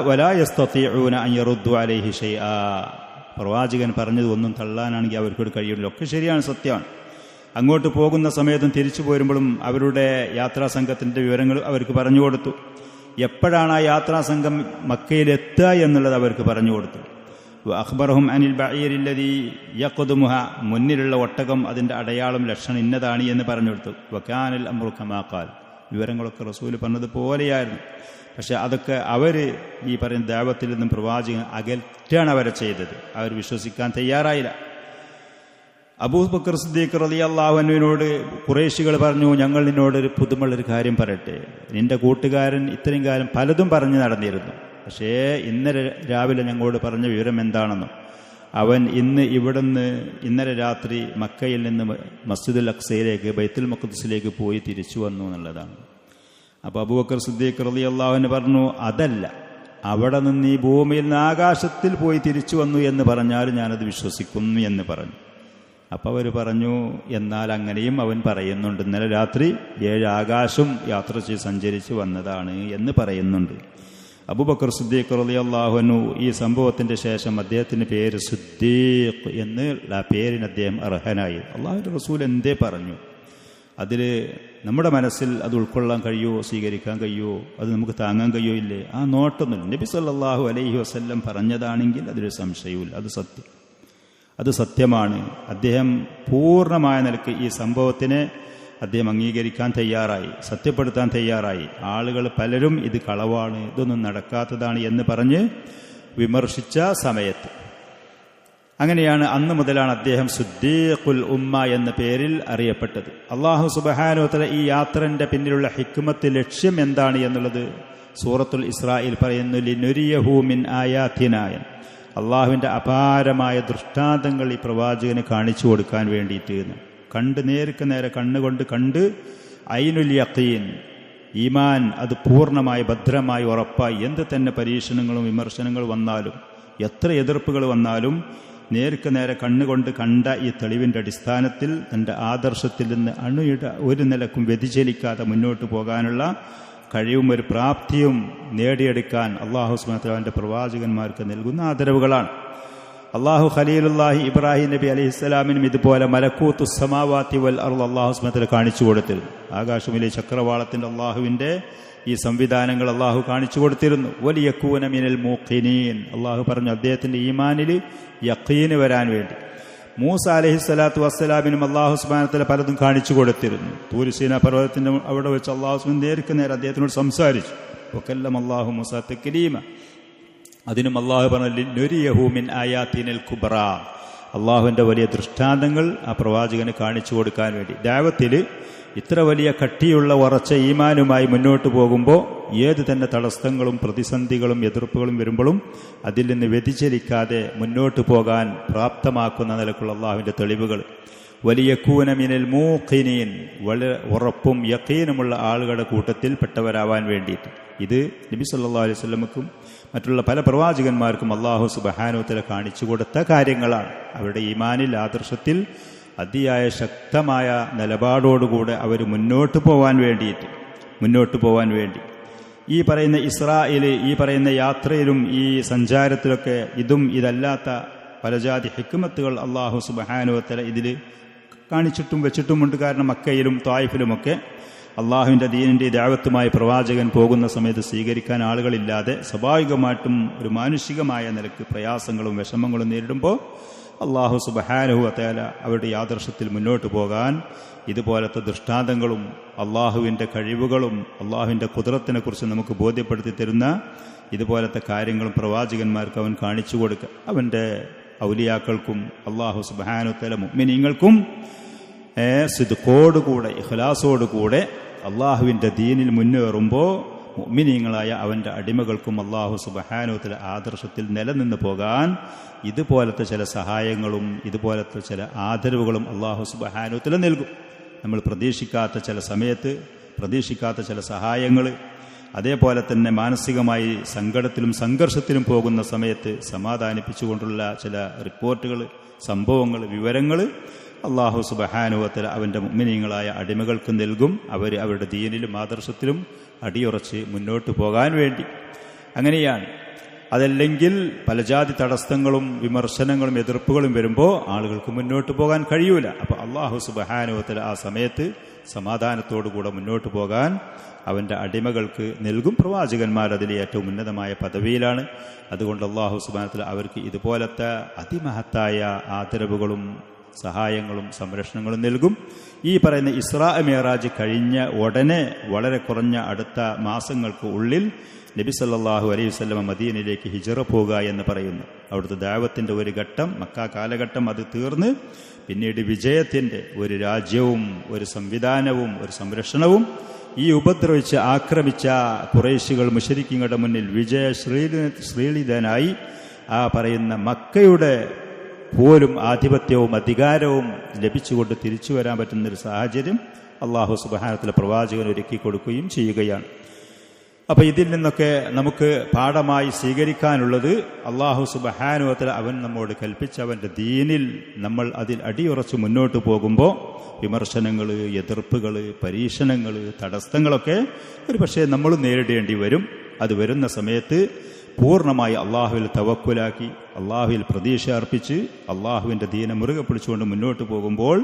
വലാ യസ്തതിഊന അൻ യറുദ്ദു അലൈഹി ഷൈആ, പ്രവാചകൻ പറഞ്ഞത് ഒന്നും തള്ളാനാണെങ്കിൽ അവർക്കൊരു കഴിയില്ല. ഒക്കെ ശരിയാണ്, സത്യമാണ്. അങ്ങോട്ട് പോകുന്ന സമയത്തും തിരിച്ചു പോരുമ്പോഴും അവരുടെ യാത്രാ സംഘത്തിൻ്റെ വിവരങ്ങൾ അവർക്ക് പറഞ്ഞു കൊടുത്തു. എപ്പോഴാണ് ആ യാത്രാ സംഘം മക്കയിലെത്തുക എന്നുള്ളത് അവർക്ക് പറഞ്ഞു കൊടുത്തു. അഖ്ബറഹും അനിൽ ബഈരില്ലദീ യഖ്ദുമുഹ, മുന്നിലുള്ള ഒട്ടകം അതിൻ്റെ അടയാളം ലക്ഷണം ഇന്നതാണ് എന്ന് പറഞ്ഞു കൊടുത്തു. വകാനൽ അംറു കമാ ഖാൽ, വിവരങ്ങളൊക്കെ റസൂൽ പറഞ്ഞതുപോലെയായിരുന്നു. പക്ഷെ അതൊക്കെ അവർ ഈ പറയുന്ന ദഅവത്തിൽ നിന്നും പ്രവാചകൻ അകറ്റാണ് അവരെ ചെയ്തത്. അവർ വിശ്വസിക്കാൻ തയ്യാറായില്ല. അബൂബക്കർ സിദ്ദീഖ് റളിയല്ലാഹു അൻഹുവിനോട് ഖുറൈശികൾ പറഞ്ഞു, ഞങ്ങൾ നിന്നോടൊരു പുതുമുള്ളൊരു കാര്യം പറയട്ടെ. നിന്റെ കൂട്ടുകാരൻ ഇത്രയും കാലം പലതും പറഞ്ഞു നടന്നിരുന്നു, പക്ഷേ ഇന്നലെ രാവിലെ ഞങ്ങളോട് പറഞ്ഞ വിവരം എന്താണെന്നും, അവൻ ഇന്നലെ രാത്രി മക്കയിൽ നിന്ന് മസ്ജിദുൽ അഖ്സയിലേക്ക് ബൈത്തുൽ മഖ്ദിസിലേക്ക് പോയി തിരിച്ചു വന്നു എന്നുള്ളതാണ്. അപ്പോൾ അബൂബക്കർ സിദ്ദീഖ് റളിയല്ലാഹു അൻഹു പറഞ്ഞു, അതല്ല, അവിടെ നിന്ന് ഈ ഭൂമിയിൽ നിന്ന് ആകാശത്തിൽ പോയി തിരിച്ചു വന്നു എന്ന് പറഞ്ഞാൽ ഞാനത് വിശ്വസിക്കുന്നു എന്ന് പറഞ്ഞു. അപ്പോൾ അവർ പറഞ്ഞു, എന്നാൽ അങ്ങനെയും അവൻ പറയുന്നുണ്ട്, ഇന്നലെ രാത്രി 7 ആകാശം യാത്ര ചെയ്ത് സഞ്ചരിച്ച് വന്നതാണ് എന്ന് പറയുന്നുണ്ട്. അബൂബക്കർ സിദ്ദീഖ് റളിയല്ലാഹു അൻഹു ഈ സംഭവത്തിൻ്റെ ശേഷം അദ്ദേഹത്തിൻ്റെ പേര് സിദ്ദീഖ് എന്ന് ആ പേരിന് അദ്ദേഹം അർഹനായി. അള്ളാഹുവിൻ്റെ റസൂൽ എന്തേ പറഞ്ഞു, അതിൽ നമ്മുടെ മനസ്സിൽ അത് ഉൾക്കൊള്ളാൻ കഴിയുമോ, സ്വീകരിക്കാൻ കഴിയുമോ, അത് നമുക്ക് താങ്ങാൻ കഴിയുമോ ഇല്ലേ? ആ നോട്ടൊന്നുമില്ല. നബി സല്ലല്ലാഹു അലൈഹി വസല്ലം പറഞ്ഞതാണെങ്കിൽ അതിലൊരു സംശയവുമില്ല, അത് സത്യമാണ്. അദ്ദേഹം പൂർണ്ണമായ നിലയ്ക്ക് ഈ സംഭവത്തിനെ അദ്ദേഹം അംഗീകരിക്കാൻ തയ്യാറായി, സത്യപ്പെടുത്താൻ തയ്യാറായി. ആളുകൾ പലരും ഇത് കളവാണ്, ഇതൊന്നും നടക്കാത്തതാണ് എന്ന് പറഞ്ഞ് വിമർശിച്ച സമയത്ത് അങ്ങനെയാണ് അന്ന് മുതലാണ് അദ്ദേഹം സിദ്ദീഖുൽ ഉമ്മ എന്ന പേരിൽ അറിയപ്പെട്ടത്. അല്ലാഹു സുബ്ഹാനഹു വ തആല ഈ യാത്രന്റെ പിന്നിലുള്ള ഹിക്മത്ത്, ലക്ഷ്യം എന്താണ് എന്നുള്ളത് സൂറത്തുൽ ഇസ്രായിൽ പറയുന്നു. ലിനുരിയഹു മിൻ ആയാതിനാ, അള്ളാഹുവിൻ്റെ അപാരമായ ദൃഷ്ടാന്തങ്ങൾ ഈ പ്രവാചകന് കാണിച്ചു കൊടുക്കാൻ വേണ്ടിയിട്ട്, നേർക്ക് നേരെ കണ്ണുകൊണ്ട് കണ്ട് ഐനുൽ യഖീൻ, ഈമാൻ അത് പൂർണ്ണമായി ഭദ്രമായി ഉറപ്പായി, എന്ത് തന്നെ പരീക്ഷണങ്ങളും വിമർശനങ്ങളും വന്നാലും, എത്ര എതിർപ്പുകൾ വന്നാലും നേർക്ക് നേരെ കണ്ണുകൊണ്ട് കണ്ട ഈ തെളിവിൻ്റെ അടിസ്ഥാനത്തിൽ തൻ്റെ ആദർശത്തിൽ നിന്ന് ഒരു നിലക്കും വ്യതിചലിക്കാതെ മുന്നോട്ട് പോകാനുള്ള കഴിവും ഒരു പ്രാപ്തിയും നേടിയെടുക്കാൻ അല്ലാഹു സുബ്ഹാനഹു വ തആലയുടെ പ്രവാചകന്മാർക്ക് നൽകുന്ന ആദരവുകളാണ്. അല്ലാഹു ഖലീലുല്ലാഹി ഇബ്രാഹിം നബി അലൈഹിസ്സലാമിനും ഇതുപോലെ മലക്കൂത്തുസ് സമാവാതി വൽ അർള് അല്ലാഹു സുബ്ഹാനഹു വ തആല കാണിച്ചു കൊടുത്തിരുന്നു. ആകാശമിലെ ചക്രവാളത്തിൻ്റെ അല്ലാഹുവിൻ്റെ ഈ സംവിധാനങ്ങൾ അല്ലാഹു കാണിച്ചു കൊടുത്തിരുന്നു. വലിയകൂന മിനൽ മൂഖിനീൻ, അല്ലാഹു പറഞ്ഞു അദ്ദേഹത്തിൻ്റെ ഈമാനിൽ യഖീന് വരാൻ വേണ്ടി. മൂസ അലൈഹിസ്സലാത്തു വസ്സലാമിനും അല്ലാഹു സുബ്ഹാനഹു വ തആല പലതും കാണിച്ചു കൊടുത്തിരുന്നു. തൂർ സീനാ പർവ്വതത്തിൻ്റെ അവിടെ വെച്ച് അല്ലാഹു സുബ്ഹാനഹു നേർക്ക് നേരെ അദ്ദേഹത്തിനോട് സംസാരിച്ചു. വകല്ലമ അല്ലാഹു മൂസ തക്ലീമ, അതിനും അല്ലാഹു പറഞ്ഞു നുരിയഹു മിൻ ആയാതിനൽ കുബ്ര, അല്ലാഹുവിൻ്റെ വലിയ ദൃഷ്ടാന്തങ്ങൾ ആ പ്രവാചകന് കാണിച്ചു കൊടുക്കാൻ വേണ്ടി. ദഅവത്തിൽ ഇത്ര വലിയ കട്ടിയുള്ള ഉറച്ച ഈമാനുമായി മുന്നോട്ട് പോകുമ്പോൾ ഏത് തന്നെ തടസ്സങ്ങളും പ്രതിസന്ധികളും എതിർപ്പുകളും വരുമ്പോഴും അതിൽ നിന്ന് വ്യതിചലിക്കാതെ മുന്നോട്ട് പോകാൻ പ്രാപ്തമാക്കുന്ന നിലക്കുള്ള അള്ളാഹുവിൻ്റെ തെളിവുകൾ. വലിയകൂന മിനൽ മൂഖിനീൻ, വളരെ ഉറപ്പും യഖീനുമുള്ള ആളുകളുടെ കൂട്ടത്തിൽ പെട്ടവരാവാൻ വേണ്ടിയിട്ട്. ഇത് നബി സല്ലല്ലാഹു അലൈഹി വസല്ലമക്കും മറ്റുള്ള പല പ്രവാചകന്മാർക്കും അല്ലാഹു സുബ്ഹാനഹു വ തആല കാണിച്ചു കൊടുത്ത കാര്യങ്ങളാണ്. അവരുടെ ഈമാനിൽ, ആദർശത്തിൽ അതിയായ ശക്തമായ നിലപാടോടുകൂടെ അവർ മുന്നോട്ട് പോകാൻ വേണ്ടി ഈ പറയുന്ന ഇസ്രായേൽ, ഈ പറയുന്ന യാത്രയിലും ഈ സഞ്ചാരത്തിലൊക്കെ ഇതല്ലാത്ത പലജാതി ഹിക്മത്തുകൾ അല്ലാഹു സുബ്ഹാനഹു വ തആല ഇതിൽ കാണിച്ചിട്ടും വെച്ചിട്ടുമുണ്ട്. കാരണം മക്കയിലും ത്വായിഫിലുമൊക്കെ അള്ളാഹുവിൻ്റെ ദീനിൻ്റെ ദഅവത്തുമായി പ്രവാചകൻ പോകുന്ന സമയത്ത് സ്വീകരിക്കാൻ ആളുകളില്ലാതെ സ്വാഭാവികമായിട്ടും ഒരു മാനുഷികമായ നിലക്ക് പ്രയാസങ്ങളും വിഷമങ്ങളും നേരിടുമ്പോൾ അല്ലാഹു സുബ്ഹാനഹു വ തആല അവരുടെ ആദർശത്തിൽ മുന്നോട്ട് പോകാൻ ഇതുപോലത്തെ ദൃഷ്ടാന്തങ്ങളും അള്ളാഹുവിൻ്റെ കഴിവുകളും അള്ളാഹുവിൻ്റെ ഖുദ്റത്തിനെക്കുറിച്ച് നമുക്ക് ബോധ്യപ്പെടുത്തി തരുന്ന ഇതുപോലത്തെ കാര്യങ്ങളും പ്രവാചകന്മാർക്ക് അവൻ കാണിച്ചു കൊടുക്കുക. അവൻ്റെ ഔലിയാക്കൾക്കും അല്ലാഹു സുബ്ഹാനഹു വ തആല മുഅ്മിനീങ്ങൾക്കും സിദ്ഖോടുകൂടെ, ഇഖ്ലാസോടുകൂടെ അള്ളാഹുവിൻ്റെ ദീനിൽ മുന്നേറുമ്പോൾ മുഅ്മിനീങ്ങളായ അവൻ്റെ അടിമകൾക്കും അല്ലാഹു സുബ്ഹാനഹു വ തആല ആദർശത്തിൽ നിലനിന്ന് പോകാൻ ഇതുപോലത്തെ ചില സഹായങ്ങളും ഇതുപോലത്തെ ചില ആദരവുകളും അല്ലാഹു സുബ്ഹാനഹു വ തആല നൽകും. നമ്മൾ പ്രതീക്ഷിക്കാത്ത ചില സമയത്ത് പ്രതീക്ഷിക്കാത്ത ചില സഹായങ്ങൾ, അതേപോലെ തന്നെ മാനസികമായി സങ്കടത്തിലും സംഘർഷത്തിലും പോകുന്ന സമയത്ത് സമാധാനിപ്പിച്ചുകൊണ്ടുള്ള ചില റിപ്പോർട്ടുകൾ, സംഭവങ്ങൾ, വിവരങ്ങൾ അല്ലാഹു സുബ്ഹാനഹു വ തആല അവൻ്റെ മുഅ്മിനീങ്ങളായ അടിമകൾക്ക് നൽകും. അവർ അവരുടെ ദീനിലും ആദർശത്തിലും അടിയുറച്ച് മുന്നോട്ട് പോകാൻ വേണ്ടി. അങ്ങനെയാണ്. അതല്ലെങ്കിൽ പല ജാതി തടസ്സങ്ങളും വിമർശനങ്ങളും എതിർപ്പുകളും വരുമ്പോൾ ആളുകൾക്ക് മുന്നോട്ട് പോകാൻ കഴിയൂല. അപ്പോൾ അല്ലാഹു സുബ്ഹാനഹു വ തആല ആ സമയത്ത് സമാധാനത്തോടുകൂടെ മുന്നോട്ട് പോകാൻ അവൻ്റെ അടിമകൾക്ക് നൽകും. പ്രവാചകന്മാർ അതിലെ ഏറ്റവും ഉന്നതമായ പദവിയിലാണ്. അതുകൊണ്ട് അല്ലാഹു സുബ്ഹാനഹു വ തആല അവർക്ക് ഇതുപോലത്തെ അതിമഹത്തായ ആദരവുകളും സഹായങ്ങളും സംരക്ഷണങ്ങളും നൽകും. ഈ പറയുന്ന ഇസ്രാ മിഅ്റാജ് കഴിഞ്ഞ ഉടനെ വളരെ കുറഞ്ഞ അടുത്ത മാസങ്ങൾക്ക് ഉള്ളിൽ നബി സല്ലല്ലാഹു അലൈഹി വസല്ലം മദീനയിലേക്ക് ഹിജ്റ പോകുക എന്ന് പറയുന്നു. അവിടുത്തെ ദഅവത്തിൻ്റെ ഒരു ഘട്ടം, മക്ക കാലഘട്ടം അത് തീർന്ന് പിന്നീട് വിജയത്തിൻ്റെ ഒരു രാജ്യവും ഒരു സംവിധാനവും ഒരു സംരക്ഷണവും ഈ ഉപദ്രവിച്ച് ആക്രമിച്ച ഖുറൈശികൾ മുശ്രിക്കീങ്ങളുടെ മുന്നിൽ ശ്രീലിതനായി ആ പറയുന്ന മക്കയുടെ പോലും ആധിപത്യവും അധികാരവും ലഭിച്ചുകൊണ്ട് തിരിച്ചു വരാൻ പറ്റുന്നൊരു സാഹചര്യം അല്ലാഹു സുബ്ഹാനഹു വ തആല പ്രവാചകൻ ഒരുക്കി കൊടുക്കുകയും ചെയ്യുകയാണ്. അപ്പോൾ ഇതിൽ നിന്നൊക്കെ നമുക്ക് പാഠമായി സ്വീകരിക്കാനുള്ളത് അല്ലാഹു സുബ്ഹാനഹു വ തആല അവൻ നമ്മോട് കൽപ്പിച്ച അവൻ്റെ ദീനിൽ നമ്മൾ അതിൽ അടിയുറച്ച് മുന്നോട്ട് പോകുമ്പോൾ വിമർശനങ്ങൾ, എതിർപ്പുകൾ, പരീക്ഷണങ്ങൾ, തടസ്സങ്ങളൊക്കെ ഒരു പക്ഷേ നമ്മൾ നേരിടേണ്ടി വരും. അത് വരുന്ന സമയത്ത് പൂർണ്ണമായി അള്ളാഹുവിൽ തവക്കുലാക്കി അള്ളാഹുവിൽ പ്രതീക്ഷ അർപ്പിച്ച് അള്ളാഹുവിൻ്റെ ദീനം മുറുകെ പിടിച്ചുകൊണ്ട് മുന്നോട്ട് പോകുമ്പോൾ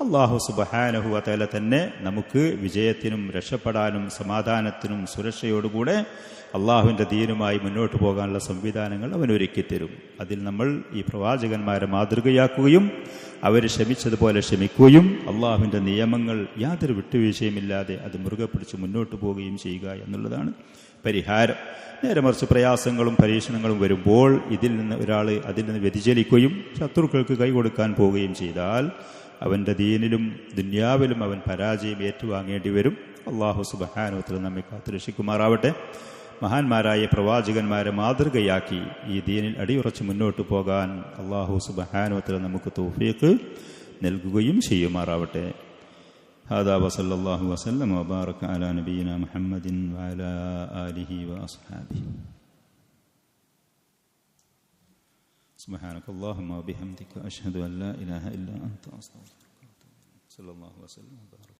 അല്ലാഹു സുബ്ഹാനഹു വ തആല തന്നെ നമുക്ക് വിജയത്തിനും രക്ഷപ്പെടാനും സമാധാനത്തിനും സുരക്ഷയോടുകൂടെ അള്ളാഹുവിൻ്റെ ദീനുമായി മുന്നോട്ട് പോകാനുള്ള സംവിധാനങ്ങൾ അവൻ ഒരുക്കിത്തരും. അതിൽ നമ്മൾ ഈ പ്രവാചകന്മാരെ മാതൃകയാക്കുകയും അവർ ക്ഷമിച്ചതുപോലെ ക്ഷമിക്കുകയും അള്ളാഹുവിൻ്റെ നിയമങ്ങൾ യാതൊരു വിട്ടുവീഴ്ചയുമില്ലാതെ അത് മുറുകെ പിടിച്ച് മുന്നോട്ട് പോവുകയും ചെയ്യുക എന്നുള്ളതാണ് പരിഹാരം. നേരെ മറിച്ച് പ്രയാസങ്ങളും പരീക്ഷണങ്ങളും വരുമ്പോൾ ഇതിൽ നിന്ന് ഒരാൾ അതിൽ നിന്ന് വ്യതിചലിക്കുകയും ശത്രുക്കൾക്ക് കൈകൊടുക്കാൻ പോവുകയും ചെയ്താൽ അവൻ്റെ ദീനിലും ദുന്യാവിലും അവൻ പരാജയം ഏറ്റുവാങ്ങേണ്ടി വരും. അല്ലാഹു സുബ്ഹാനഹു വ തആല നമ്മെ കാത്തുരക്ഷിക്കുമാറാവട്ടെ. മഹാന്മാരായ പ്രവാചകന്മാരെ മാതൃകയാക്കി ഈ ദീനിൽ അടിയുറച്ച് മുന്നോട്ട് പോകാൻ അല്ലാഹു സുബ്ഹാനഹു വ തആല നമുക്ക് തൗഫീഖ് നൽകുകയും ചെയ്യുമാറാവട്ടെ. هذا وصلى الله وسلم وبارك على نبينا محمد وعلى آله وأصحابه. سبحانك اللهم وبحمدك أشهد أن لا إله إلا أنت أستغفرك. صلى الله وسلم وبارك.